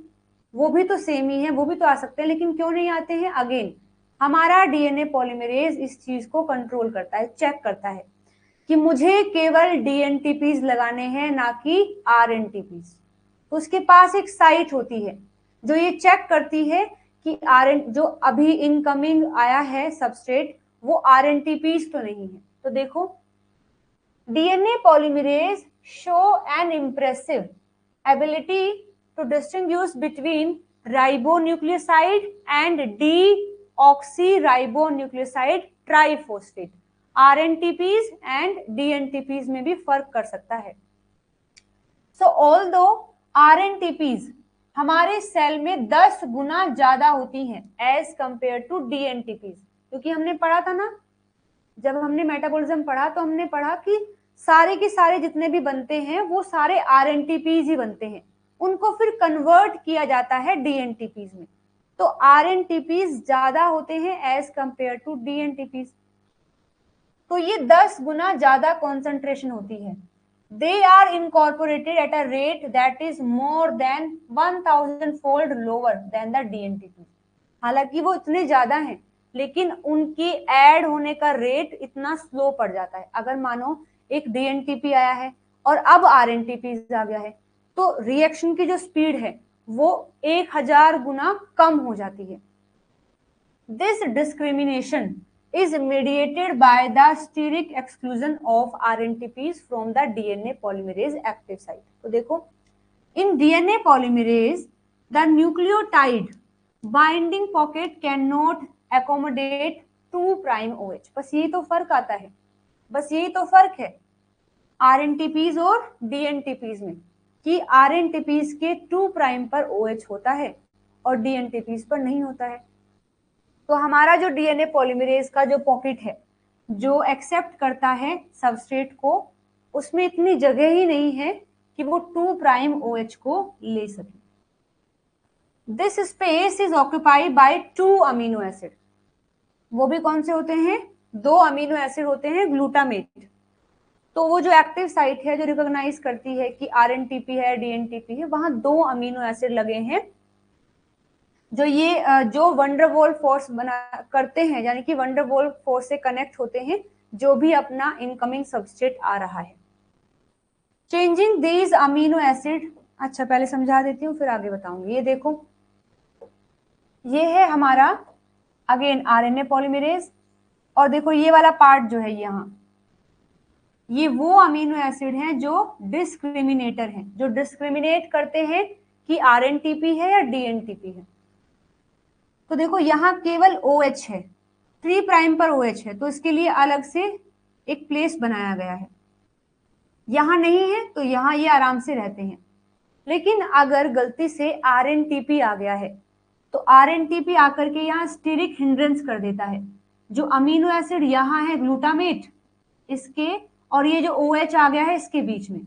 वो भी तो सेम ही है, वो भी तो आ सकते हैं, लेकिन क्यों नहीं आते हैं? अगेन हमारा डीएनए पॉलीमरेज इस चीज को कंट्रोल करता है, चेक करता है कि मुझे केवल डीएनटीपीज लगाने हैं, ना कि आरएनटीपीज। तो उसके पास एक साइट होती है जो ये चेक करती है कि आरएन जो अभी इनकमिंग आया है सबस्ट्रेट, वो आरएनटीपीज तो नहीं है। तो देखो DNA polymerase show an impressive ability to distinguish between ribonucleoside and deoxyribonucleoside triphosphate। RNTPs and DNTPs में भी फर्क कर सकता है। So although RNTPs हमारे सेल में 10 गुना ज्यादा होती हैं एज कंपेयर टू DNTPs, क्योंकि हमने पढ़ा था ना, जब हमने मेटाबॉलिज्म पढ़ा तो हमने पढ़ा कि सारे के सारे जितने भी बनते हैं वो सारे आरएनटीपीज ही बनते हैं, उनको फिर कन्वर्ट किया जाता है डीएनटीपीज में। तो आरएनटीपीज ज्यादा होते हैं एज कंपेयर टू डीएनटीपीज। तो ये 10 गुना ज्यादा कॉन्सेंट्रेशन होती है। They are incorporated at a rate that is more than 1000 fold lower than the dNTPs. हालांकि वो इतने ज्यादा हैं, लेकिन उनकी ऐड होने का रेट इतना स्लो पड़ जाता है। अगर मानो एक डीएनटीपी आया है और अब आरएनटीपी आ गया है, तो रिएक्शन की जो स्पीड है वो 1000 गुना कम हो जाती है। This discrimination is mediated by the steric exclusion of RNTPs from the DNA polymerase active site। तो देखो in DNA polymerase the nucleotide binding pocket cannot accommodate 2' OH। बस यही तो फर्क आता है, बस यही तो फर्क है RNTPs और DNTPs में, कि RNTPs के 2' पर OH होता है और DNTPs पर नहीं होता है। तो हमारा जो डीएनए पॉलीमरेज का जो पॉकेट है जो एक्सेप्ट करता है सबस्ट्रेट को, उसमें इतनी जगह ही नहीं है कि वो 2' OH को ले सके। This space is occupied by 2 amino acid. वो भी कौन से होते हैं? 2 अमीनो एसिड होते हैं ग्लूटामेट। तो वो जो एक्टिव साइट है जो रिकॉग्नाइज करती है कि आरएनटीपी है डीएनटीपी है, वहां 2 अमीनो एसिड लगे हैं जो ये जो वंडरवॉल फोर्स बना करते हैं, यानी कि वंडरवॉल फोर्स से कनेक्ट होते हैं जो भी अपना इनकमिंग सबस्ट्रेट आ रहा है। चेंजिंग दीज अमीनो एसिड अच्छा पहले समझा देती हूँ फिर आगे बताऊंगी। ये देखो, ये है हमारा अगेन आरएनए पॉलीमरेज, और देखो ये वाला पार्ट जो है यहाँ, ये वो अमीनो एसिड हैं जो डिस्क्रिमिनेटर हैं, जो डिस्क्रिमिनेट करते हैं कि आरएनटीपी है या डीएनटीपी है। तो देखो यहाँ केवल OH है, 3 प्राइम पर OH है, तो इसके लिए अलग से एक प्लेस बनाया गया है। यहाँ नहीं है तो यहाँ ये आराम से रहते हैं। लेकिन अगर गलती से आरएनटीपी आ गया है तो आरएनटीपी आकर के यहाँ स्टीरिक हिंड्रेंस कर देता है। जो अमीनो एसिड यहाँ है ग्लूटामेट, इसके और ये जो OH आ गया है इसके बीच में,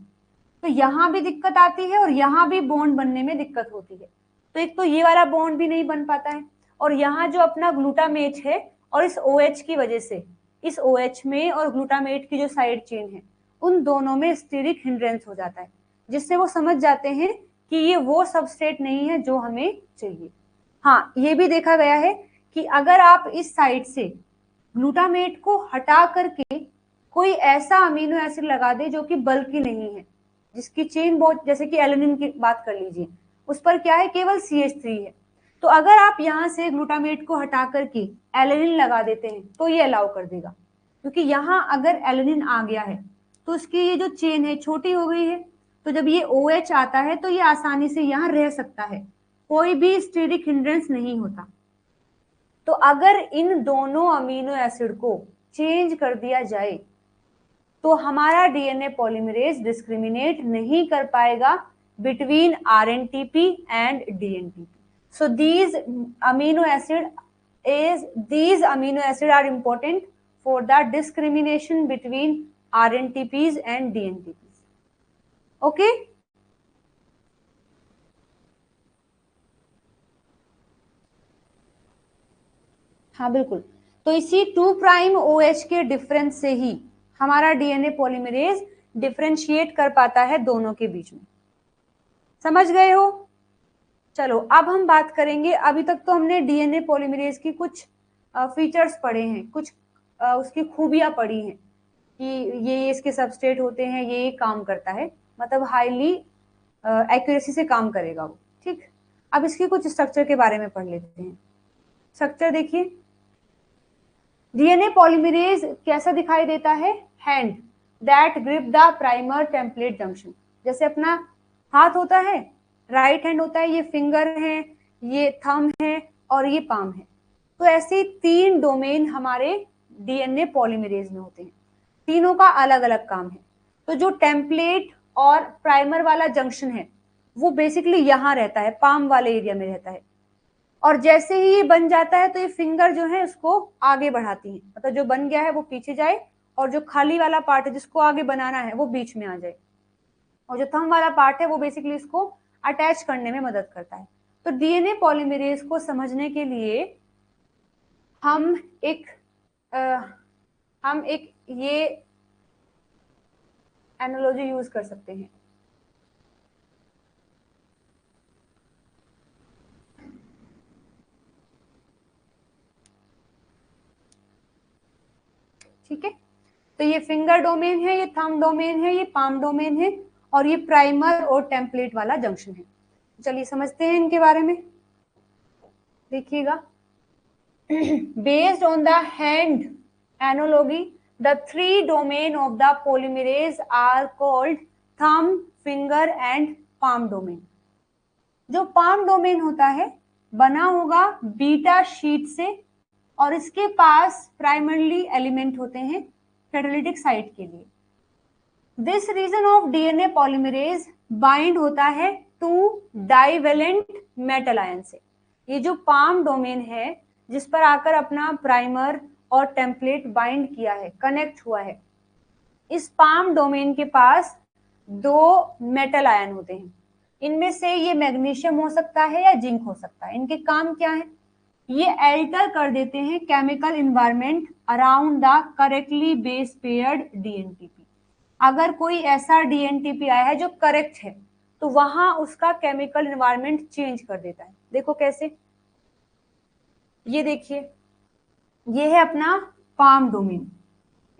तो यहाँ भी दिक्कत आती है और यहाँ भी बॉन्ड बनने में दिक्कत होती है। तो एक तो ये वाला बॉन्ड भी नहीं बन पाता है, और यहाँ जो अपना ग्लूटामेट है और इस OH की वजह से इस OH में और ग्लूटामेट की जो साइड चेन है उन दोनों में स्टीरिक हिंड्रेंस हो जाता है, जिससे वो समझ जाते हैं कि ये वो सबस्ट्रेट नहीं है जो हमें चाहिए। हाँ, ये भी देखा गया है कि अगर आप इस साइड से ग्लूटामेट को हटा करके कोई ऐसा अमीनो एसिड लगा दे जो कि बल्कि नहीं है, जिसकी चेन बहुत, जैसे कि एलेनिन की बात कर लीजिए, उस पर क्या है केवल CH3 है, तो अगर आप यहाँ से ग्लूटामेट को हटा करके एलेनिन लगा देते हैं तो ये अलाउ कर देगा, क्योंकि यहाँ अगर एलेनिन आ गया है तो उसकी ये जो चेन है छोटी हो गई है, तो जब ये OH आता है तो ये आसानी से यहाँ रह सकता है, कोई भी स्टीरिक हिंड्रेंस नहीं होता। तो अगर इन दोनों अमीनो एसिड को चेंज कर दिया जाए तो हमारा डीएनए पॉलीमरेज डिस्क्रिमिनेट नहीं कर पाएगा between rNTP and dNTP. So these amino acid are important for the discrimination between RNTPs and DNTPs. Okay? हाँ बिल्कुल। तो इसी 2 प्राइम OH के डिफरेंस से ही हमारा डीएनए पॉलीमरेज डिफरेंशिएट कर पाता है दोनों के बीच में। समझ गए हो? चलो अब हम बात करेंगे, अभी तक तो हमने डीएनए पॉलीमरेज की कुछ फीचर्स पढ़े हैं, कुछ उसकी खूबियां पढ़ी हैं कि ये इसके सबस्ट्रेट होते हैं, ये काम करता है, मतलब हाईली एक्यूरेसी से काम करेगा वो। ठीक, अब इसकी कुछ स्ट्रक्चर के बारे में पढ़ लेते हैं। स्ट्रक्चर देखिए, डीएनए पॉलीमरेज कैसा दिखाई देता है? Hand that grip the primer template junction. जैसे अपना हाथ होता है, राइट हैंड होता है, ये फिंगर है, ये थंब है और ये पाम है। तो ऐसे 3 डोमेन हमारे डीएनए पॉलीमरेज में होते हैं, तीनों का अलग अलग काम है। तो जो टेम्पलेट और प्राइमर वाला जंक्शन है वो बेसिकली यहाँ रहता है, पाम वाले एरिया में रहता है, और जैसे ही ये बन जाता है तो ये फिंगर जो है उसको आगे बढ़ाती है, मतलब जो बन गया है वो पीछे जाए और जो खाली वाला पार्ट है जिसको आगे बनाना है वो बीच में आ जाए, और जो थंब वाला पार्ट है वो बेसिकली इसको अटैच करने में मदद करता है। तो डीएनए पॉलीमरेज को समझने के लिए हम एक ये एनालॉजी यूज कर सकते हैं। ठीक है, तो ये फिंगर डोमेन है, ये थंब डोमेन है, ये पाम डोमेन है, और ये प्राइमर और टेम्पलेट वाला जंक्शन है। चलिए समझते हैं इनके बारे में। देखिएगा, based on the hand analogy, the 3 domain of the polymerase are called thumb, finger and palm domain. जो palm domain होता है बना होगा बीटा शीट से, और इसके पास प्राइमरली एलिमेंट होते हैं कैटालिटिक साइट के लिए। This region of DNA polymerase bind होता है टू डाइवेलेंट मेटल आयन से। ये जो पाम डोमेन है जिस पर आकर अपना प्राइमर और टेम्पलेट बाइंड किया है, कनेक्ट हुआ है, इस पाम डोमेन के पास 2 मेटल आयन होते हैं। इनमें से ये मैग्नीशियम हो सकता है या जिंक हो सकता है। इनके काम क्या है? ये एल्टर कर देते हैं chemical environment around the correctly base paired dNTP. अगर कोई ऐसा डीएनटीपी आया है जो करेक्ट है तो वहां उसका केमिकल इन्वायरमेंट चेंज कर देता है। देखो कैसे, ये देखिए, ये है अपना पाम डोमेन।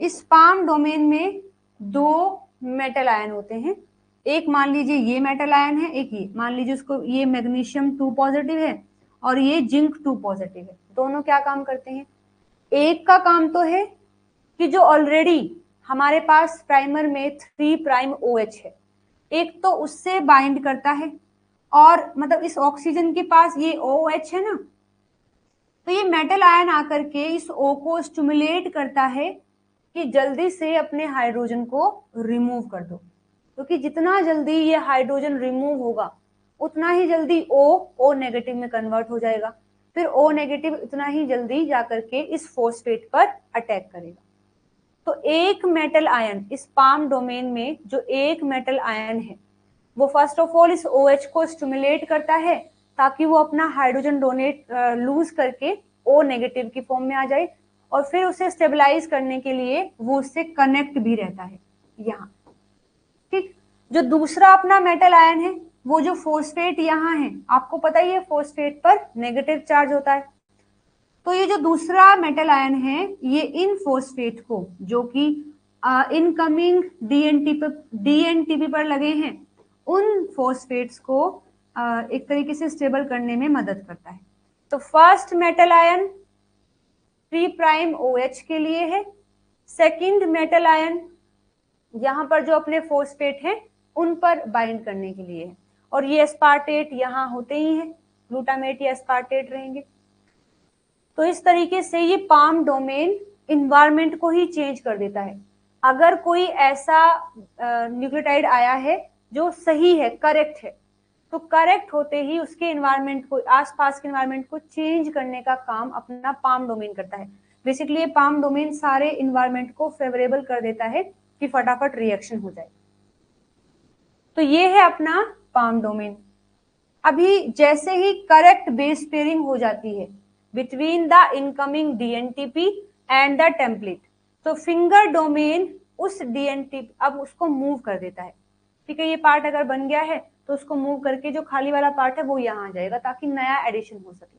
इस पाम डोमेन में 2 मेटल आयन होते हैं एक मान लीजिए ये मेटल आयन है, एक ये मान लीजिए उसको, ये मैग्नीशियम 2 पॉजिटिव है और ये जिंक 2 पॉजिटिव है। दोनों क्या काम करते हैं? एक का काम तो है कि जो ऑलरेडी हमारे पास प्राइमर में 3 प्राइम OH है, एक तो उससे बाइंड करता है, और मतलब इस ऑक्सीजन के पास ये OH है ना, तो ये मेटल आयन आकर के इस O को स्टिमुलेट करता है कि जल्दी से अपने हाइड्रोजन को रिमूव कर दो, क्योंकि जितना जल्दी ये हाइड्रोजन रिमूव होगा उतना ही जल्दी O नेगेटिव में कन्वर्ट हो जाएगा, फिर O नेगेटिव उतना ही जल्दी जाकर के इस फॉस्फेट पर अटैक करेगा। तो एक मेटल आयन इस पाम डोमेन में, जो एक मेटल आयन है, वो फर्स्ट ऑफ ऑल इस OH को स्टिमुलेट करता है ताकि वो अपना हाइड्रोजन डोनेट लूज करके O नेगेटिव की फॉर्म में आ जाए, और फिर उसे स्टेबलाइज करने के लिए वो उससे कनेक्ट भी रहता है यहाँ। ठीक, जो दूसरा अपना मेटल आयन है, वो जो फॉस्फेट यहाँ है, आपको पता ही है फॉस्फेट पर नेगेटिव चार्ज होता है, तो ये जो दूसरा मेटल आयन है, ये इन फॉस्फेट को, जो कि इनकमिंग डीएनटीपी पर लगे हैं, उन फॉस्फेट्स को एक तरीके से स्टेबल करने में मदद करता है। तो first metal ion 3 prime OH के लिए है, सेकंड मेटल आयन यहाँ पर जो अपने फॉस्फेट हैं उन पर बाइंड करने के लिए है, और ये एस्पार्टेट यहाँ होते ही हैं, ग्लूटामेट या एस्पार्टेट रहेंगे। तो इस तरीके से ये पाम डोमेन इन्वायरमेंट को ही चेंज कर देता है। अगर कोई ऐसा न्यूक्लियोटाइड आया है जो सही है, करेक्ट है, तो करेक्ट होते ही उसके इन्वायरमेंट को, आसपास के इन्वायरमेंट को चेंज करने का काम अपना पाम डोमेन करता है। बेसिकली ये पाम डोमेन सारे इन्वायरमेंट को फेवरेबल कर देता है कि फटाफट रिएक्शन हो जाए। तो ये है अपना पाम डोमेन। अभी जैसे ही करेक्ट बेस पेयरिंग हो जाती है between the incoming dNTP and the template, तो फिंगर डोमेन उस डीएनटीपी अब उसको मूव कर देता है। ठीक है, ये पार्ट अगर बन गया है तो उसको मूव करके जो खाली वाला पार्ट है वो यहाँ आ जाएगा ताकि नया एडिशन हो सके।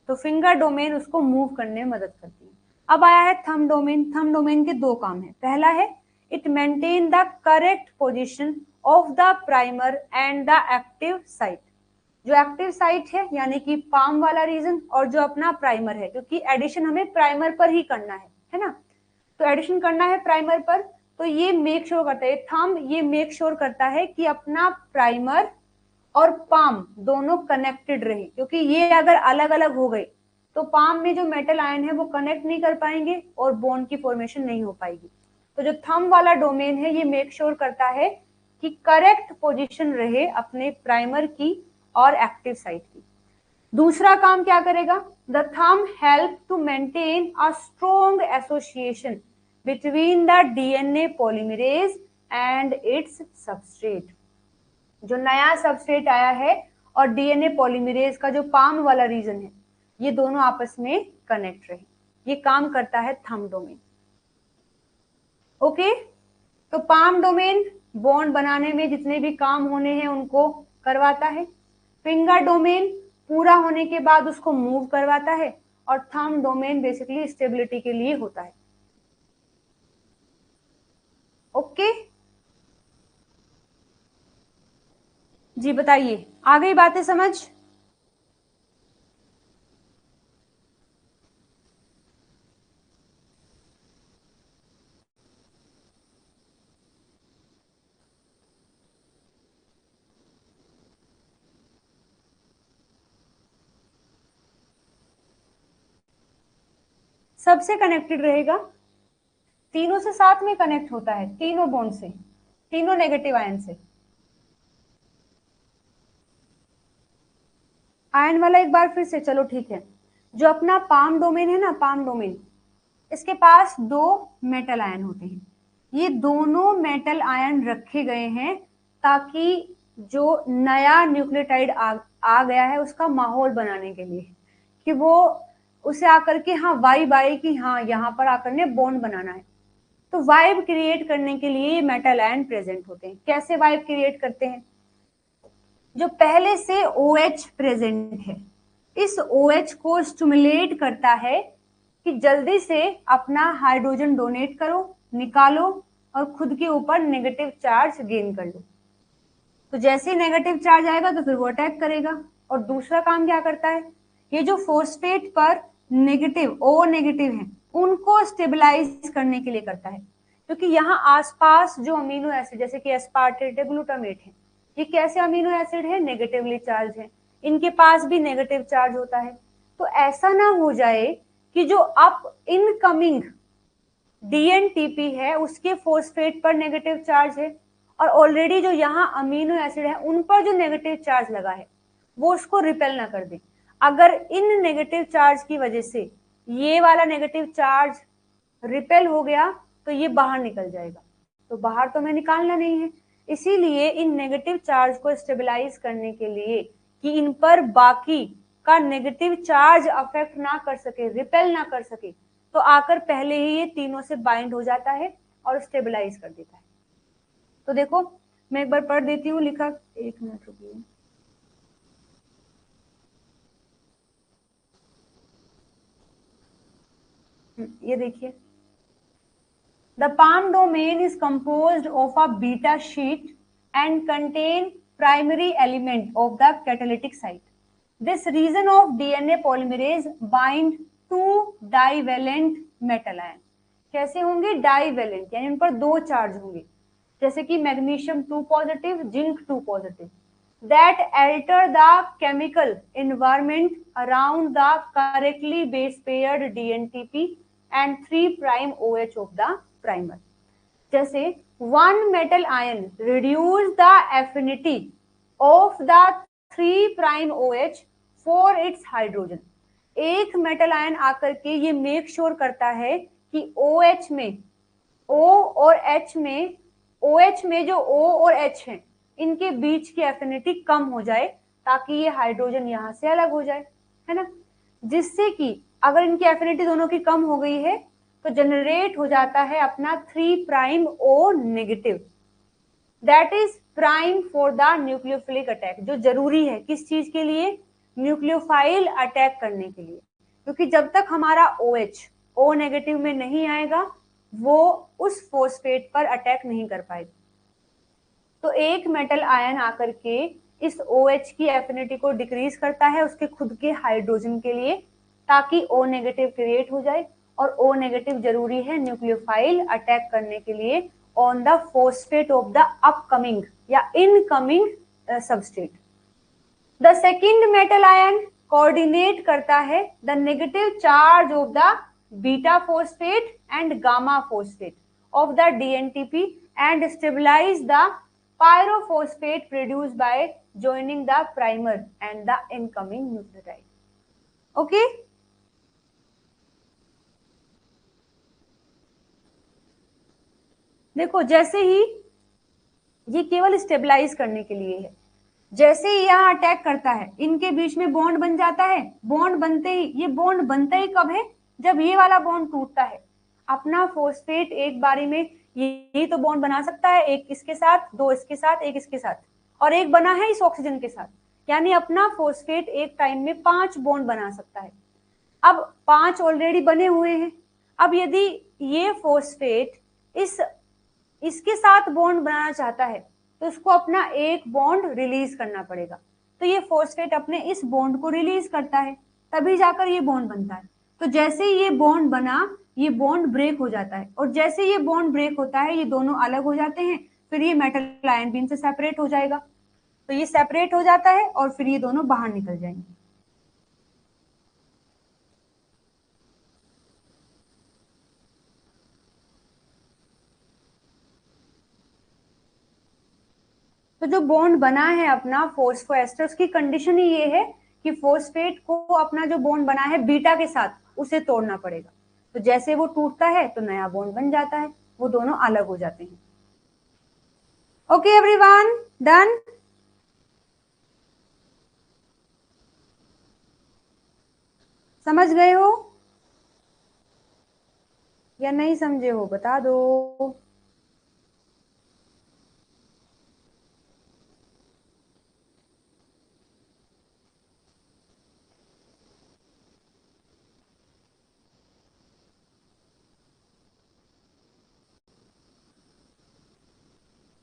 तो फिंगर डोमेन उसको मूव करने में मदद करती है। अब आया है थंब डोमेन। थंब डोमेन के दो काम है। पहला है it maintain the correct position of the primer and the active site. जो एक्टिव साइट है यानी कि पाम वाला रीजन, और जो अपना प्राइमर है, क्योंकि एडिशन हमें प्राइमर पर ही करना है ना, तो एडिशन करना है प्राइमर पर, तो ये मेक श्योर करता है, थंब ये मेक श्योर करता है कि अपना प्राइमर और पाम दोनों कनेक्टेड रहे, क्योंकि ये अगर अलग अलग हो गए तो पाम में जो मेटल आयन है वो कनेक्ट नहीं कर पाएंगे और बॉन्ड की फॉर्मेशन नहीं हो पाएगी। तो जो थंब वाला डोमेन है ये मेक श्योर करता है कि करेक्ट पोजीशन रहे अपने प्राइमर की और एक्टिव साइट की। दूसरा काम क्या करेगा? The thumb help to maintain a strong association between the DNA polymerase and its substrate. जो नया सबस्ट्रेट आया है और डीएनए पॉलीमरेज का जो पाम वाला रीजन है, ये दोनों आपस में कनेक्ट रहे, ये काम करता है थंब डोमेन। ओके, तो पाम डोमेन बॉन्ड बनाने में जितने भी काम होने हैं उनको करवाता है, फिंगर डोमेन पूरा होने के बाद उसको मूव करवाता है, और थंब डोमेन बेसिकली स्टेबिलिटी के लिए होता है। ओके जी, बताइए आ गई बातें समझ? सबसे कनेक्टेड रहेगा, तीनों से साथ में कनेक्ट होता है, तीनों बॉन्ड से, तीनों नेगेटिव आयन से। आयन वाला एक बार फिर से, चलो ठीक है। जो अपना पाम डोमेन है ना, पाम डोमेन, इसके पास दो मेटल आयन होते हैं। ये दोनों मेटल आयन रखे गए हैं ताकि जो नया न्यूक्लियोटाइड आ गया है उसका माहौल बनाने के लिए, कि वो उसे आकर के हाँ वाइब आए कि हाँ यहाँ पर आकर ने बॉन्ड बनाना है। तो वाइब क्रिएट करने के लिए ये मेटल आयन प्रेजेंट होते हैं। कैसे वाइब क्रिएट करते हैं? जो पहले से OH प्रेजेंट है, इस OH को स्टिमुलेट करता है कि जल्दी से अपना हाइड्रोजन डोनेट करो, निकालो और खुद के ऊपर नेगेटिव चार्ज गेन कर लो। तो जैसे ही नेगेटिव चार्ज आएगा तो फिर वो अटैक करेगा। और दूसरा काम क्या करता है, ये जो फॉस्फेट पर नेगेटिव ओ नेगेटिव है उनको स्टेबलाइज करने के लिए करता है, क्योंकि यहाँ आसपास जो अमीनो एसिड जैसे कि एस्पार्टेट है, ग्लूटामेट है, ये कैसे अमीनो एसिड है, नेगेटिवली चार्ज है, इनके पास भी नेगेटिव चार्ज होता है। तो ऐसा ना हो जाए कि जो अप इनकमिंग डीएनटीपी है उसके फॉस्फेट पर नेगेटिव चार्ज है और ऑलरेडी जो यहाँ अमीनो एसिड है उन पर जो नेगेटिव चार्ज लगा है वो उसको रिपेल ना कर दे। अगर इन नेगेटिव चार्ज की वजह से ये वाला नेगेटिव चार्ज रिपेल हो गया तो ये बाहर निकल जाएगा, तो बाहर तो हमें निकालना नहीं है। इसीलिए इन नेगेटिव चार्ज को स्टेबलाइज करने के लिए कि इन पर बाकी का नेगेटिव चार्ज अफेक्ट ना कर सके, रिपेल ना कर सके, तो आकर पहले ही ये तीनों से बाइंड हो जाता है और स्टेबलाइज कर देता है। तो देखो मैं एक बार पढ़ देती हूँ, लिखा, एक मिनट रुकिए। ये देखिए, the palm domain is composed of a beta sheet and contain primary element of the catalytic site. This region of DNA polymerase bind to divalent metal ion. कैसे होंगे, डाइवेलेंट, यानी उन पर दो चार्ज होंगे, जैसे कि magnesium 2 positive, zinc 2 positive, that alter the chemical environment around the correctly base paired DNTP and 3' OH of the primer. जैसे one metal ion reduce the affinity of the 3' OH for its hydrogen. एक metal ion आकर के ये make sure करता है कि OH में, O और H में, OH में जो O और H है इनके बीच की एफिनिटी कम हो जाए ताकि ये हाइड्रोजन यहां से अलग हो जाए, है ना, जिससे कि अगर इनकी एफिनिटी दोनों की कम हो गई है तो जनरेट हो जाता है अपना 3' O negative, that is prime for the nucleophilic attack, जो जरूरी है किस चीज के लिए, न्यूक्लियोफाइल अटैक करने के लिए, क्योंकि जब तक हमारा OH O नेगेटिव में नहीं आएगा वो उस फॉस्फेट पर अटैक नहीं कर पाएगा। तो एक मेटल आयन आकर के इस OH की एफिनिटी को डिक्रीज करता है उसके खुद के हाइड्रोजन के लिए, ताकि O नेगेटिव क्रिएट हो जाए, और O नेगेटिव जरूरी है न्यूक्लियोफाइल अटैक करने के लिए on the phosphate of the upcoming या incoming substrate. The second metal ion coordinate करता है the negative charge of the beta phosphate and gamma phosphate of the DNTP and stabilize the pyrophosphate produced by joining the primer and the incoming nucleotide. Okay? देखो जैसे ही ये केवल stabilise करने के लिए है, जैसे ही यहाँ अटैक करता है इनके बीच में बॉन्ड बन जाता है, बॉन्ड बनते ही, ये बॉन्ड बनता ही कब है, जब ये वाला बॉन्ड टूटता है। अपना फॉस्फेट एक बारी में यही तो बॉन्ड बना सकता है, एक इसके साथ, दो इसके साथ, एक इसके साथ, और एक बना है इस ऑक्सीजन के साथ, यानी अपना फॉस्फेट एक टाइम में 5 बॉन्ड बना सकता है। अब 5 ऑलरेडी बने हुए हैं, अब यदि ये फॉस्फेट इसके साथ बॉन्ड बनाना चाहता है तो उसको अपना एक बॉन्ड रिलीज करना पड़ेगा, तो ये फॉस्फेट अपने इस बॉन्ड को रिलीज करता है, तभी जाकर ये बॉन्ड बनता है। तो जैसे ही ये बॉन्ड बना ये बॉन्ड ब्रेक हो जाता है, और जैसे ये बॉन्ड ब्रेक होता है ये दोनों अलग हो जाते हैं, फिर ये मेटल आयन भी इनसे सेपरेट हो जाएगा, तो ये सेपरेट हो जाता है और फिर ये दोनों बाहर निकल जाएंगे। तो जो बॉन्ड बना है अपना फॉस्फोएस्टर, उसकी कंडीशन ही ये है कि फॉस्फेट को अपना जो बॉन्ड बना है बीटा के साथ उसे तोड़ना पड़ेगा, तो जैसे वो टूटता है तो नया बॉन्ड बन जाता है, वो दोनों अलग हो जाते हैं। Okay everyone, done? समझ गए हो या नहीं समझे हो, बता दो।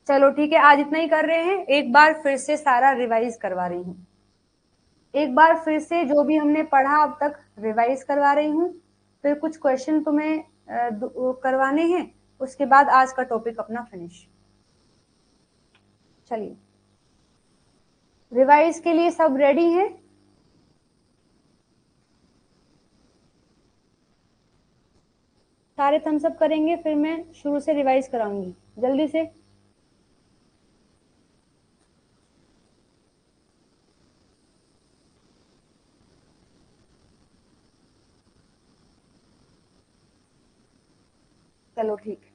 चलो ठीक है, आज इतना ही कर रहे हैं। एक बार फिर से सारा रिवाइज करवा रही हूँ, एक बार फिर से जो भी हमने पढ़ा अब तक रिवाइज करवा रही हूँ, फिर कुछ क्वेश्चन तुम्हें करवाने हैं, उसके बाद आज का टॉपिक अपना फिनिश। चलिए, रिवाइज के लिए सब रेडी हैं? सारे थम्स अप करेंगे, फिर मैं शुरू से रिवाइज कराऊंगी, जल्दी से। चलो ठीक है।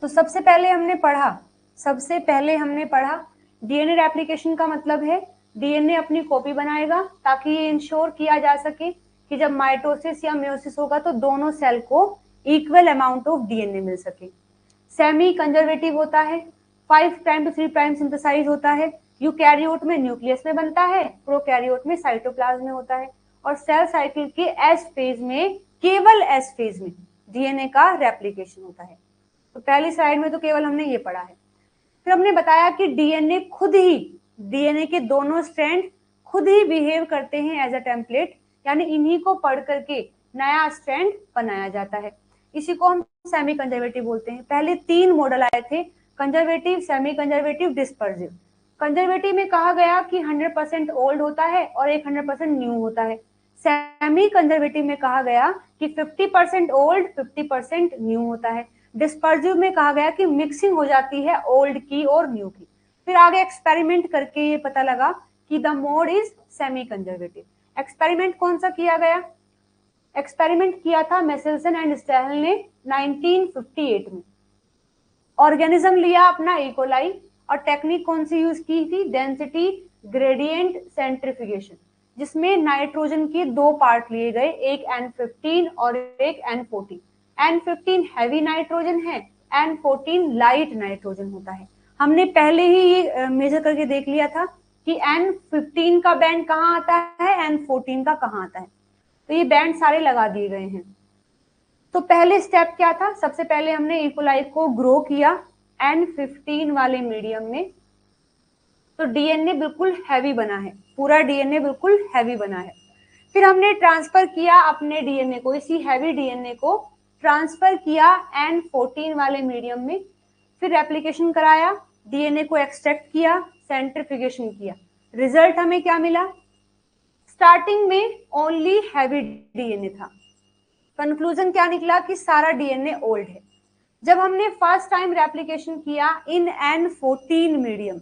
तो सबसे पहले हमने पढ़ा डीएनए रेप्लिकेशन का मतलब है डीएनए अपनी कॉपी बनाएगा ताकि ये इंश्योर किया जा सके कि जब माइटोसिस या मेयोसिस होगा तो दोनों सेल को इक्वल अमाउंट ऑफ डीएनए मिल सके। सेमी कंजर्वेटिव होता है, 5 प्राइम टू 3 प्राइम सिंथेसाइज होता है, यूकैरियोट में न्यूक्लियस में बनता है, प्रोकैरियोट में साइटोप्लाज्म में होता है, और सेल साइकिल के एस फेज में, केवल एस फेज में डीएनए का रेप्लिकेशन होता है। तो पहली स्लाइड में तो केवल हमने ये पढ़ा है। फिर हमने बताया कि डीएनए खुद ही, डीएनए के दोनों स्ट्रैंड खुद ही बिहेव करते हैं एज अ टेम्पलेट, यानी इन्हीं को पढ़ करके नया स्ट्रैंड बनाया जाता है। इसी को हम सेमी कंजर्वेटिव बोलते हैं। पहले 3 मॉडल आए थे, conservative, semi conservative, dispersive. Conservative में कहा गया कि 100% ओल्ड होता है और 100% न्यू होता है। सेमी कंजर्वेटिव में कहा गया कि 50% ओल्ड, 50% न्यू होता है। डिस्पर्सिव में कहा गया कि मिक्सिंग हो जाती है ओल्ड की और न्यू की। फिर आगे एक्सपेरिमेंट करके ये पता लगा कि the mode is semi conservative. Experiment कौन सा किया गया? एक्सपेरिमेंट किया था मेसेल्सन एंड स्टेहल ने 1958 में। ऑर्गेनिज्म लिया अपना इकोलाई, और टेक्निक कौन सी यूज की थी? डेंसिटी ग्रेडियंट सेंट्रीफ्यूगेशन, जिसमें नाइट्रोजन के 2 पार्ट लिए गए, एक N15 और एक N14। N15 हैवी नाइट्रोजन है, N14 लाइट नाइट्रोजन होता है। हमने पहले ही ये मेजर करके देख लिया था कि N15 का बैंड कहाँ आता है, N14 का कहाँ आता है, तो ये बैंड सारे लगा दिए गए हैं। तो पहले स्टेप क्या था? सबसे पहले हमने इकोलाई को ग्रो किया N15 वाले मीडियम में, तो डीएनए बिल्कुल हैवी बना है, पूरा डीएनए बिल्कुल हैवी बना है। फिर हमने ट्रांसफर किया अपने डीएनए को, इसी हैवी डीएनए को ट्रांसफर किया N14 वाले मीडियम में। फिर रेप्लिकेशन कराया, डीएनए को एक्सट्रैक्ट किया, सेंट्रीफ्यूगेशन किया। रिजल्ट हमें क्या मिला? स्टार्टिंग में ओनली हैवी डीएनए था, कंक्लूजन क्या निकला कि सारा डीएनए ओल्ड है। जब हमने फर्स्ट टाइम रेप्लिकेशन किया इन N14 मीडियम,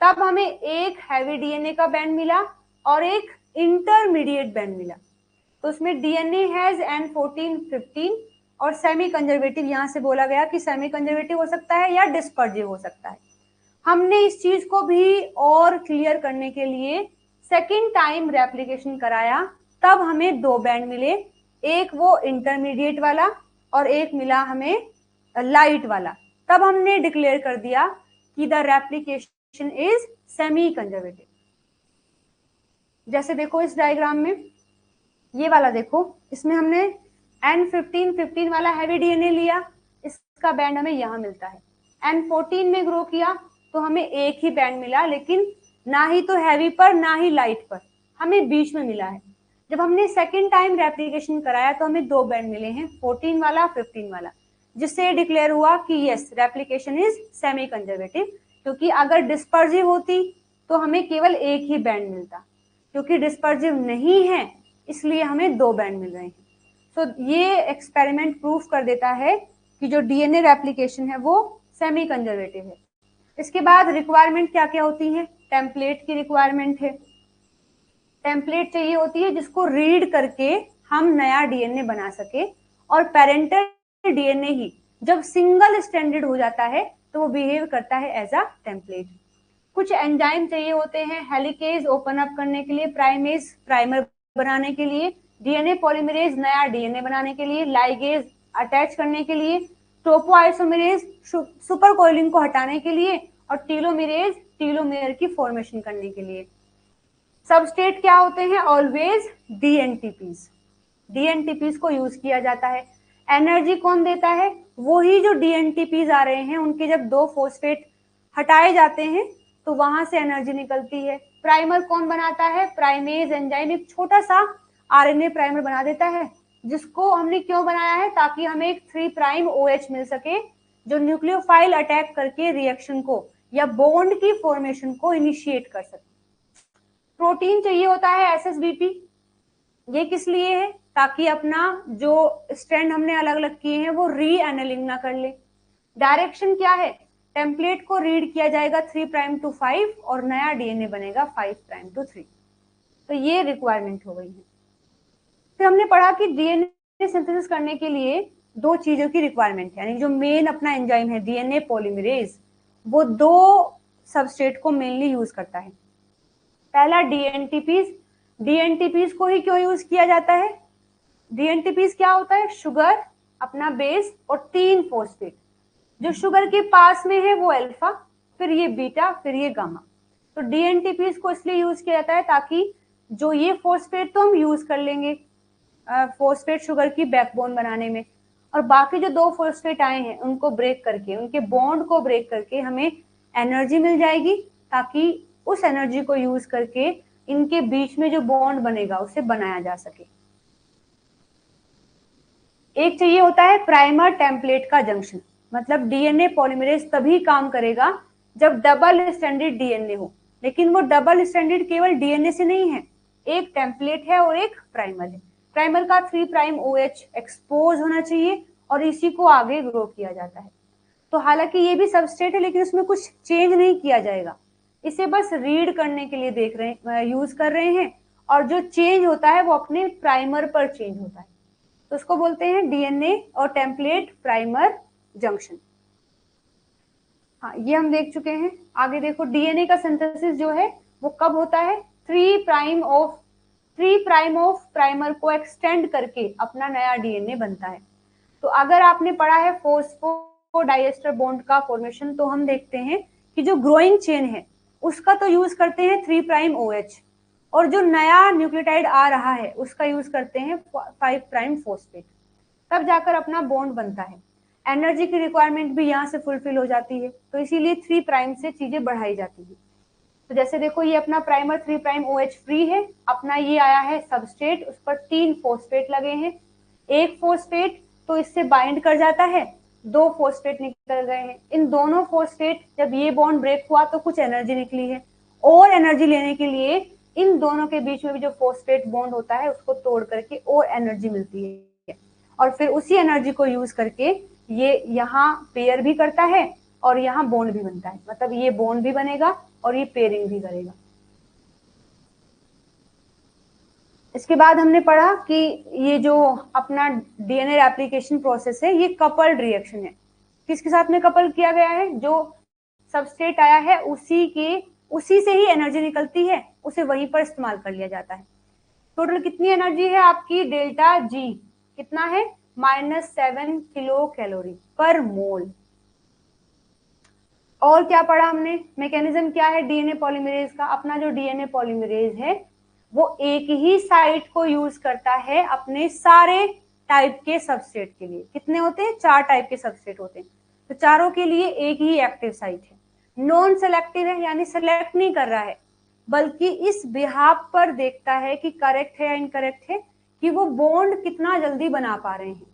तब हमें एक हैवी डीएनए का बैंड मिला और एक इंटरमीडिएट बैंड मिला। तो उसमें डीएनए हैज N14 15, और सेमी कंजर्वेटिव, यहां से बोला गया कि सेमी कंजर्वेटिव हो सकता है या डिस्पर्सिव हो सकता है। हमने इस चीज को भी और क्लियर करने के लिए सेकेंड टाइम रेप्लिकेशन कराया, तब हमें 2 बैंड मिले, एक वो इंटरमीडिएट वाला और एक मिला हमें लाइट वाला। तब हमने डिक्लेयर कर दिया कि the replication is semi conservative. जैसे देखो इस डायग्राम में, ये वाला देखो, इसमें हमने N15 15 वाला हैवी डीएनए लिया, इसका बैंड हमें यहां मिलता है। N14 में ग्रो किया तो हमें एक ही बैंड मिला, लेकिन ना ही तो हैवी पर ना ही लाइट पर, हमें बीच में मिला है। जब हमने सेकेंड टाइम रेप्लिकेशन कराया तो हमें 2 बैंड मिले हैं, 14 वाला, 15 वाला, जिससे डिक्लेयर हुआ कि yes, replication is semi conservative. क्योंकि अगर डिस्पर्सिव होती तो हमें केवल एक ही बैंड मिलता, क्योंकि डिस्पर्सिव नहीं है इसलिए हमें 2 बैंड मिल रहे हैं। तो ये एक्सपेरिमेंट प्रूफ कर देता है कि जो डीएनए रेप्लिकेशन है वो सेमी कंजर्वेटिव है। इसके बाद रिक्वायरमेंट क्या क्या होती है? टेम्पलेट की रिक्वायरमेंट है, टेम्पलेट चाहिए होती है जिसको रीड करके हम नया डीएनए बना सके, और पेरेंटल डीएनए ही जब सिंगल स्टैंडर्ड हो जाता है तो वो बिहेव करता है एज अ टेम्पलेट। कुछ एंजाइम चाहिए होते हैं हेलिकेज ओपन अप करने के लिए, प्राइमेज प्राइमर बनाने के लिए, डीएनए पॉलीमरेज नया डीएनए बनाने के लिए, लाइगेज अटैच करने के लिए, टोपोआइसोमेरेज सुपर कोइलिंग को हटाने के लिए, और टीलोमेरेज टीलोमेयर की फॉर्मेशन करने के लिए। सबस्ट्रेट क्या होते हैं? Always dNTPs. डीएनटीपीज को यूज किया जाता है। एनर्जी कौन देता है? वही जो डीएनटीपीज आ रहे हैं, उनके जब दो फॉस्फेट हटाए जाते हैं तो वहां से एनर्जी निकलती है। प्राइमर कौन बनाता है? प्राइमेज एंजाइम एक छोटा सा आरएनए प्राइमर बना देता है, जिसको हमने क्यों बनाया है? ताकि हमें एक 3 प्राइम OH मिल सके, जो न्यूक्लियोफाइल अटैक करके रिएक्शन को या बॉन्ड की फॉर्मेशन को इनिशिएट कर सके। प्रोटीन चाहिए होता है SSBP, ये किस लिए है? ताकि अपना जो स्ट्रैंड हमने अलग अलग किए हैं वो री एनेलिंग ना कर ले। डायरेक्शन क्या है? टेम्पलेट को रीड किया जाएगा 3 प्राइम टू 5 और नया डीएनए बनेगा 5 प्राइम टू 3। तो ये रिक्वायरमेंट हो गई है। फिर हमने पढ़ा कि डीएनए सिंथेसिस करने के लिए दो चीजों की रिक्वायरमेंट है, यानी जो मेन अपना एंजाइम है डीएनए पॉलीमरेज, वो दो सबस्ट्रेट को मेनली यूज करता है। पहला डीएनटीपीज। डीएनटीपीज को ही क्यों यूज किया जाता है? डीएनटीपीज क्या होता है? शुगर, अपना बेस और 3 फॉस्फेट। जो शुगर के पास में है वो अल्फा, फिर ये बीटा, फिर ये गामा। तो डीएनटीपीज को इसलिए यूज किया जाता है ताकि जो ये फॉस्फेट तो हम यूज कर लेंगे फॉस्फेट शुगर की बैकबोन बनाने में, और बाकी जो 2 फॉस्फेट आए हैं उनको ब्रेक करके, उनके बॉन्ड को ब्रेक करके हमें एनर्जी मिल जाएगी, ताकि उस एनर्जी को यूज करके इनके बीच में जो बॉन्ड बनेगा उसे बनाया जा सके। एक चाहिए होता है प्राइमर टेम्पलेट का जंक्शन, मतलब डीएनए पॉलीमरेज तभी काम करेगा जब डबल स्ट्रैंडेड डीएनए हो। लेकिन वो डबल स्ट्रैंडेड केवल डीएनए से नहीं है, एक टेम्पलेट है और एक प्राइमर है। प्राइमर का 3 प्राइम OH एक्सपोज होना चाहिए और इसी को आगे ग्रो किया जाता है। तो हालांकि ये भी सबस्ट्रेट है, लेकिन उसमें कुछ चेंज नहीं किया जाएगा, इसे बस रीड करने के लिए देख रहे हैं, यूज कर रहे हैं, और जो चेंज होता है वो अपने प्राइमर पर चेंज होता है। तो उसको बोलते हैं डीएनए और टेम्पलेट प्राइमर जंक्शन। हाँ, ये हम देख चुके हैं। आगे देखो, डीएनए का सिंथेसिस जो है वो कब होता है? 3 प्राइम ऑफ प्राइमर को एक्सटेंड करके अपना नया डीएनए बनता है। तो अगर आपने पढ़ा है फॉस्फोडाइएस्टर बॉन्ड का फॉर्मेशन, तो हम देखते हैं कि जो ग्रोइंग चेन है उसका तो यूज करते हैं 3 प्राइम OH, और जो नया न्यूक्लियोटाइड आ रहा है उसका यूज करते हैं 5 प्राइम फॉस्फेट, तब जाकर अपना बॉन्ड बनता है। एनर्जी की रिक्वायरमेंट भी यहाँ से फुलफिल हो जाती है, तो इसीलिए 3 प्राइम से चीजें बढ़ाई जाती है। तो जैसे देखो, ये अपना प्राइमर 3 प्राइम OH फ्री है, अपना ये आया है सबस्ट्रेट, उस पर 3 फॉस्फेट लगे हैं। एक फॉस्फेट तो इससे बाइंड कर जाता है, 2 फॉस्फेट निकल गए हैं। इन दोनों फॉस्फेट जब ये बॉन्ड ब्रेक हुआ तो कुछ एनर्जी निकली है, और एनर्जी लेने के लिए इन दोनों के बीच में भी जो फॉस्फेट बॉन्ड होता है उसको तोड़ करके और एनर्जी मिलती है, और फिर उसी एनर्जी को यूज करके ये यहाँ पेयर भी करता है और यहाँ बॉन्ड भी बनता है, मतलब ये बॉन्ड भी बनेगा और ये पेयरिंग भी करेगा। इसके बाद हमने पढ़ा कि ये जो अपना डीएनए रेप्लिकेशन प्रोसेस है ये कपल्ड रिएक्शन है। किसके साथ में कपल किया गया है? जो सबस्ट्रेट आया है उसी से ही एनर्जी निकलती है, उसे वहीं पर इस्तेमाल कर लिया जाता है। टोटल कितनी एनर्जी है आपकी? डेल्टा जी कितना है? -7 किलो कैलोरी पर मोल। और क्या पढ़ा हमने? मैकेनिज्म क्या है डीएनए पॉलीमरेज का? अपना जो डीएनए पॉलीमरेज है वो एक ही साइट को यूज करता है अपने सारे टाइप के सबस्ट्रेट के लिए। कितने होते हैं? 4 टाइप के सबस्ट्रेट होते हैं, तो चारों के लिए एक ही एक्टिव साइट है। नॉन सेलेक्टिव है, यानी सेलेक्ट नहीं कर रहा है, बल्कि इस बिहाफ पर देखता है कि करेक्ट है या इनकरेक्ट है, कि वो बॉन्ड कितना जल्दी बना पा रहे हैं।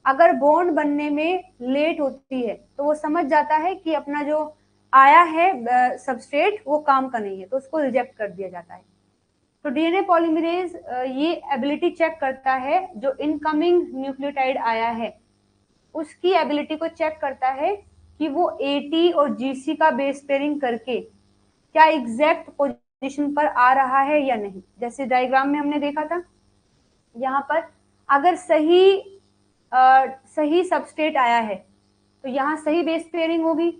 अगर बॉन्ड बनने में लेट होती है तो वो समझ जाता है कि अपना जो आया है सबस्ट्रेट वो काम का नहीं है, तो उसको रिजेक्ट कर दिया जाता है। तो डीएनए पॉलीमरेज ये एबिलिटी चेक करता है, जो इनकमिंग न्यूक्लियोटाइड आया है उसकी एबिलिटी को चेक करता है कि वो एटी और जीसी का बेस पेयरिंग करके क्या एग्जैक्ट पोजीशन पर आ रहा है या नहीं। जैसे डायग्राम में हमने देखा था, यहाँ पर अगर सही सबस्ट्रेट आया है तो यहाँ सही बेस पेयरिंग होगी,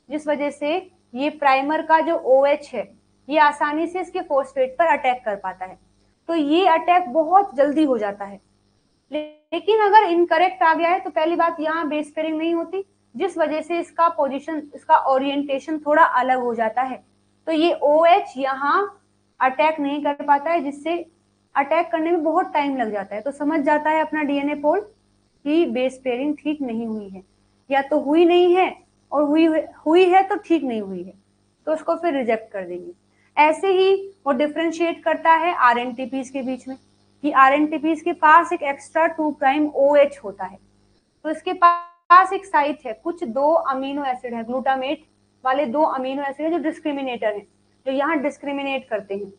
जिस वजह से ये प्राइमर का जो OH है ये आसानी से इसके फॉस्फेट पर अटैक कर पाता है, तो ये अटैक बहुत जल्दी हो जाता है। लेकिन अगर इनकरेक्ट आ गया है तो पहली बात यहाँ बेस पेयरिंग नहीं होती, जिस वजह से इसका पोजीशन, इसका ओरिएंटेशन थोड़ा अलग हो जाता है, तो ये OH यहाँ अटैक नहीं कर पाता है, जिससे अटैक करने में बहुत टाइम लग जाता है, तो समझ जाता है अपना डीएनए पोल कि बेस पेयरिंग ठीक नहीं हुई है, या तो हुई नहीं है, और हुई है तो ठीक नहीं हुई है, तो उसको फिर रिजेक्ट कर देंगे। ऐसे ही वो डिफ्रेंशिएट करता है आरएनटीपीज के बीच में, कि आरएनटीपीज के पास एक एक्स्ट्रा 2 प्राइम ओएच होता है, तो इसके पास एक साइट है, कुछ 2 अमीनो एसिड है, ग्लूटामेट वाले 2 अमीनो एसिड है जो डिस्क्रिमिनेटर है, जो यहाँ डिस्क्रिमिनेट करते हैं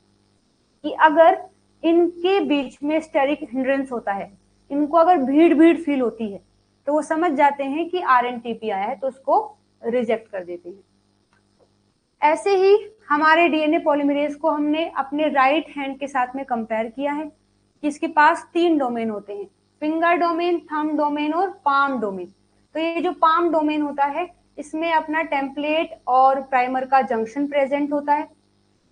कि अगर इनके बीच में स्टेरिक हिंड्रेंस होता है, इनको अगर भीड़ भीड़ फील होती है, तो वो समझ जाते हैं कि आरएनटीपी आया है, तो उसको रिजेक्ट कर देते हैं। ऐसे ही हमारे डीएनए पॉलीमरेज को हमने अपने राइट हैंड के साथ में कंपेयर किया है कि इसके पास 3 डोमेन होते हैं, फिंगर डोमेन, थंब डोमेन और पाम डोमेन। तो ये जो पाम डोमेन होता है, इसमें अपना टेम्पलेट और प्राइमर का जंक्शन प्रेजेंट होता है,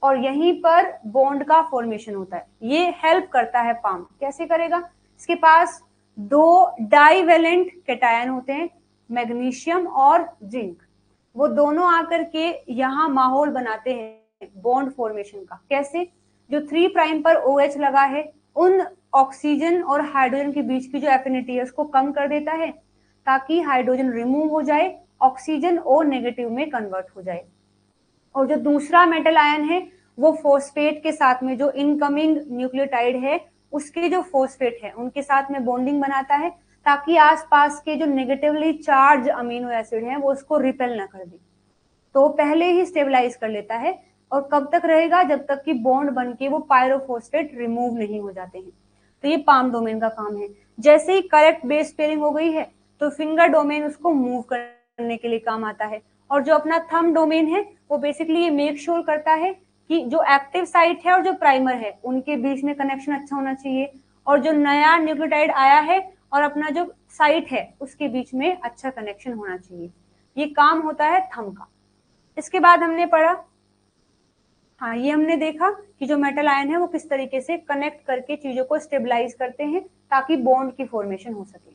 और यहीं पर बॉन्ड का फॉर्मेशन होता है। ये हेल्प करता है पाम, कैसे करेगा, इसके पास 2 डाइवेलेंट कैटायन होते हैं, मैग्नीशियम और जिंक, वो दोनों आकर के यहाँ माहौल बनाते हैं बॉन्ड फॉर्मेशन का। कैसे, जो 3 प्राइम पर OH लगा है, उन ऑक्सीजन और हाइड्रोजन के बीच की जो एफिनिटी है उसको कम कर देता है, ताकि हाइड्रोजन रिमूव हो जाए, ऑक्सीजन O नेगेटिव में कन्वर्ट हो जाए। और जो दूसरा मेटल आयन है, वो फॉस्फेट के साथ में, जो इनकमिंग न्यूक्लियोटाइड है उसके जो फॉस्फेट है उनके साथ में बॉन्डिंग बनाता है, ताकि आसपास के जो नेगेटिवली चार्ज अमीनो एसिड हैं वो उसको रिपेल ना कर दे, तो पहले ही स्टेबलाइज कर लेता है। और कब तक रहेगा, जब तक कि बॉन्ड बन के वो पायरोफॉस्फेट रिमूव नहीं हो जाते हैं। तो ये पाम डोमेन का काम है। जैसे ही करेक्ट बेस पेयरिंग हो गई है, तो फिंगर डोमेन उसको मूव करने के लिए काम आता है, और जो अपना थंब डोमेन है वो बेसिकली ये मेक श्योर करता है कि जो एक्टिव साइट है और जो प्राइमर है उनके बीच में कनेक्शन अच्छा होना चाहिए, और जो नया न्यूक्लियोटाइड आया है और अपना जो साइट है उसके बीच में अच्छा कनेक्शन होना चाहिए। ये काम होता है थंब का। इसके बाद हमने पढ़ा, हाँ ये हमने देखा कि जो मेटल आयन है वो किस तरीके से कनेक्ट करके चीजों को स्टेबलाइज करते हैं ताकि बॉन्ड की फॉर्मेशन हो सके।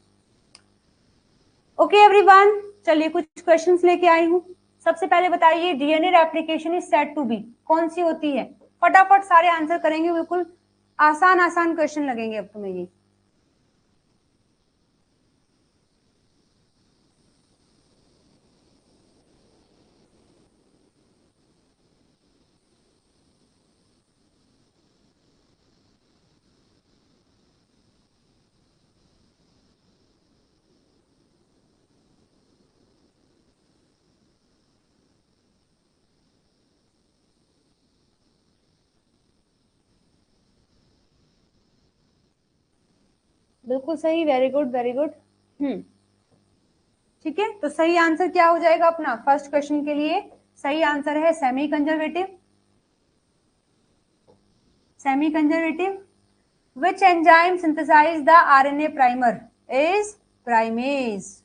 ओके एवरीवन, चलिए कुछ क्वेश्चंस लेके आई हूँ। सबसे पहले बताइए, DNA replication is said to be, कौन सी होती है? फटाफट सारे आंसर करेंगे, बिल्कुल आसान आसान क्वेश्चन लगेंगे अब तुम्हें ये। बिल्कुल सही, वेरी गुड वेरी गुड। ठीक है, तो सही आंसर क्या हो जाएगा अपना फर्स्ट क्वेश्चन के लिए? सही आंसर है semi conservative. Semi conservative. Which enzyme synthesize the RNA primer? Is primase.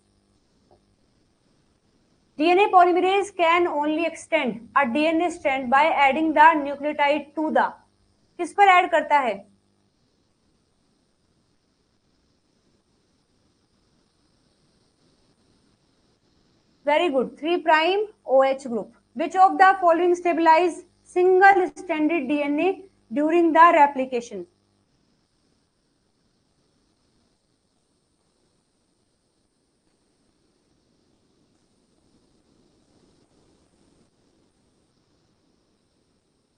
DNA polymerase can only extend a DNA strand by adding the nucleotide to the, किस पर ऐड करता है? Very good, 3 prime OH group. Which of the following stabilize single stranded DNA during the replication?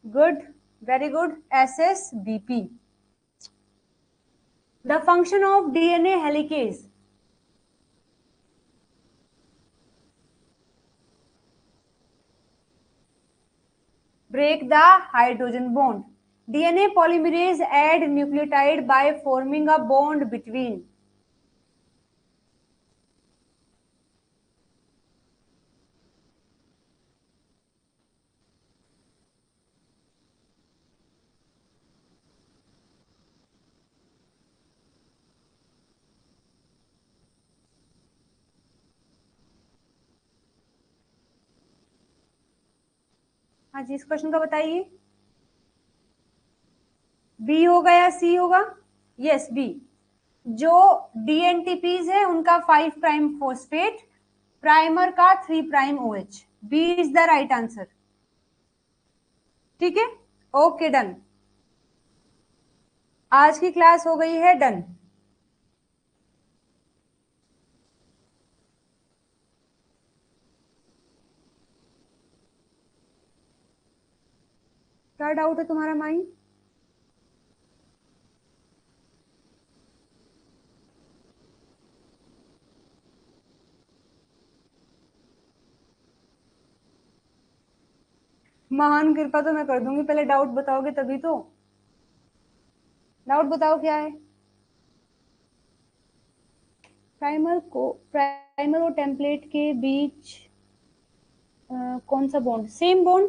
Good, very good, SSBP. The function of DNA helicase. Break the hydrogen bond. DNA polymerase add nucleotide by forming a bond between. हाँ जी, इस question का बताइए। B होगा या सी होगा? Yes B. जो dNTPs है उनका 5 प्राइम फॉस्फेट, प्राइमर का 3 prime OH. B is the right answer. ठीक है, ओके डन। आज की क्लास हो गई है डन। क्या डाउट है तुम्हारा माई? महान कृपा तो मैं कर दूंगी, पहले डाउट बताओगे तभी तो। डाउट बताओ क्या है। प्राइमर और टेम्पलेट के बीच कौन सा बॉन्ड? Same bond.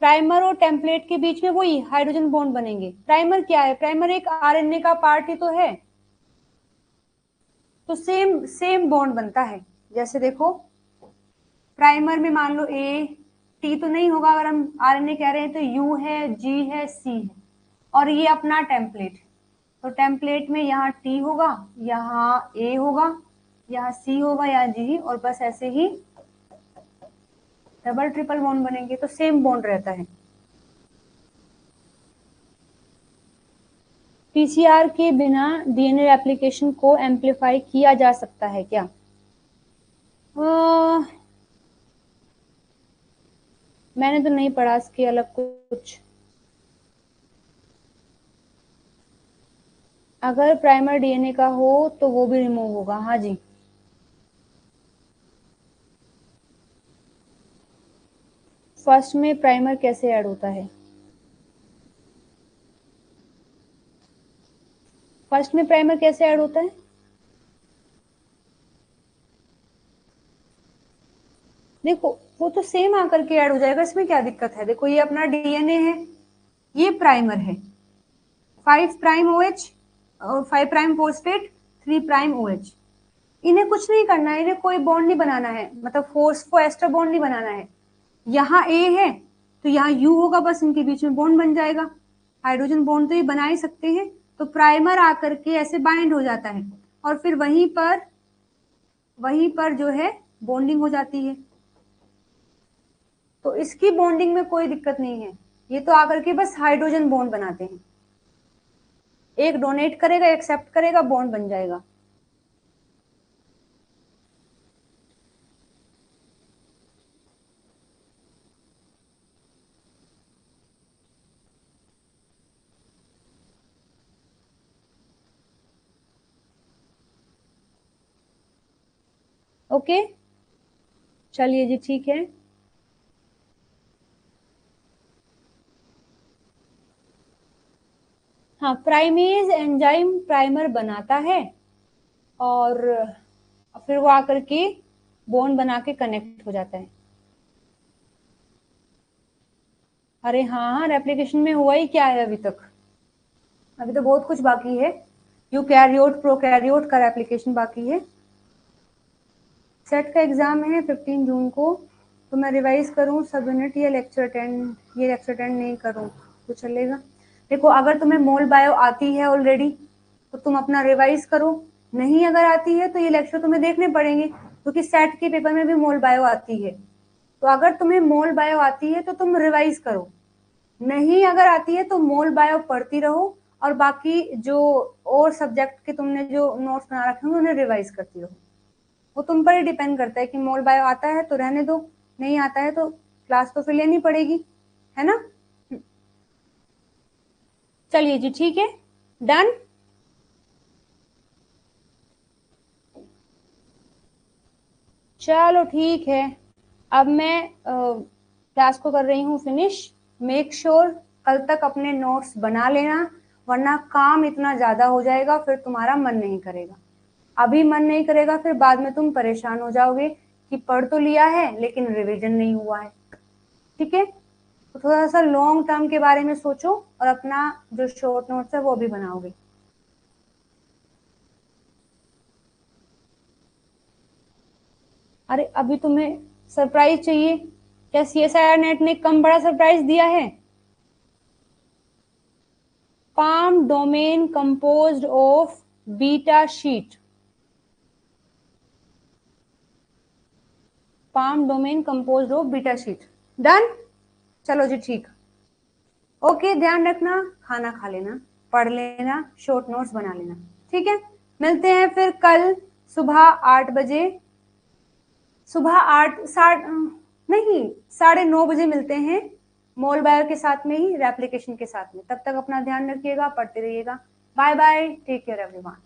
प्राइमर और टेम्पलेट के बीच में वही हाइड्रोजन बॉन्ड बनेंगे। प्राइमर क्या है? प्राइमर एक आरएनए का पार्ट ही तो है, तो सेम सेम बॉन्ड बनता है। जैसे देखो, प्राइमर में मान लो ए, टी तो नहीं होगा, अगर हम आरएनए कह रहे हैं तो यू है, जी है, सी है, और ये अपना टेम्पलेट। तो टेम्पलेट में यहाँ टी होगा, यहाँ ए होगा, यहाँ सी होगा, यहाँ जी, और बस ऐसे ही डबल ट्रिपल बॉन्ड बनेंगे, तो सेम बॉन्ड रहता है। पीसीआर के बिना डीएनए एप्लीकेशन को एम्पलीफाई किया जा सकता है क्या? मैंने तो नहीं पढ़ा इसके अलग कुछ। अगर प्राइमर डीएनए का हो तो वो भी रिमूव होगा, हाँ जी। फर्स्ट में प्राइमर कैसे ऐड होता है? फर्स्ट में प्राइमर कैसे ऐड होता है? देखो, वो तो सेम आकर के ऐड हो जाएगा, इसमें क्या दिक्कत है। देखो, ये अपना डीएनए है, ये प्राइमर है, 5' OH और 5' फॉस्फेट, 3' OH। इन्हें कुछ नहीं करना है, इन्हें कोई बॉन्ड नहीं बनाना है, मतलब फोर्सफो एस्टर बॉन्ड नहीं बनाना है। यहाँ ए है तो यहाँ यू होगा, बस इनके बीच में बॉन्ड बन जाएगा। हाइड्रोजन बॉन्ड तो ये बना ही सकते हैं, तो प्राइमर आकर के ऐसे बाइंड हो जाता है, और फिर वहीं पर जो है बॉन्डिंग हो जाती है। तो इसकी बॉन्डिंग में कोई दिक्कत नहीं है, ये तो आकर के बस हाइड्रोजन बॉन्ड बनाते हैं। एक डोनेट करेगा, एक्सेप्ट करेगा, बॉन्ड बन जाएगा। ओके, चलिए जी, ठीक है। हाँ, प्राइमेज एंजाइम प्राइमर बनाता है, और फिर वो आकर के बॉन्ड बना के कनेक्ट हो जाता है। अरे हाँ हाँ, रेप्लिकेशन में हुआ ही क्या है अभी तक? अभी तो बहुत कुछ बाकी है। यूकैरियोट प्रोकैरियोट का रेप्लिकेशन बाकी है। सेट का एग्जाम है 15 जून को, तो मैं रिवाइज करूँ सब यूनिट, ये लेक्चर अटेंड, ये लेक्चर अटेंड नहीं करूँ तो चलेगा? देखो, अगर तुम्हें मोल बायो आती है ऑलरेडी तो तुम अपना रिवाइज करो, नहीं अगर आती है तो ये लेक्चर तुम्हें देखने पड़ेंगे, क्योंकि सेट के पेपर में भी मोल बायो आती है। तो अगर तुम्हें मोल बायो आती है तो तुम रिवाइज करो, नहीं अगर आती है तो मोल बायो पढ़ती रहो, और बाकी जो और सब्जेक्ट के तुमने जो नोट्स बना रखे होंगे उन्हें रिवाइज करती रहो। वो तुम पर ही डिपेंड करता है कि मोल बायो आता है तो रहने दो, नहीं आता है तो क्लास तो फिर लेनी पड़ेगी, है ना? चलिए जी, ठीक है, डन। चलो ठीक है, अब मैं क्लास को कर रही हूँ फिनिश। मेक श्योर कल तक अपने नोट्स बना लेना, वरना काम इतना ज्यादा हो जाएगा फिर तुम्हारा मन नहीं करेगा। अभी मन नहीं करेगा, फिर बाद में तुम परेशान हो जाओगे कि पढ़ तो लिया है लेकिन रिवीजन नहीं हुआ है। ठीक है, तो थोड़ा सा लॉन्ग टर्म के बारे में सोचो, और अपना जो शॉर्ट नोट्स है वो भी बनाओगे। अरे अभी तुम्हें सरप्राइज चाहिए क्या? सीएसआईआर नेट ने कम बड़ा सरप्राइज दिया है। palm domain composed of beta sheet। palm domain composed of beta sheet। Done, चलो जी, ठीक। ओके, ध्यान रखना, खाना खा लेना। पढ़ लेना, शॉर्ट नोट्स बना लेना। ठीक है, मिलते हैं फिर कल सुबह 8 बजे, सुबह 9:30 बजे मिलते हैं मोल बायो के साथ में ही, रेप्लिकेशन के साथ में। तब तक अपना ध्यान रखिएगा, पढ़ते रहिएगा। Bye bye, take care everyone.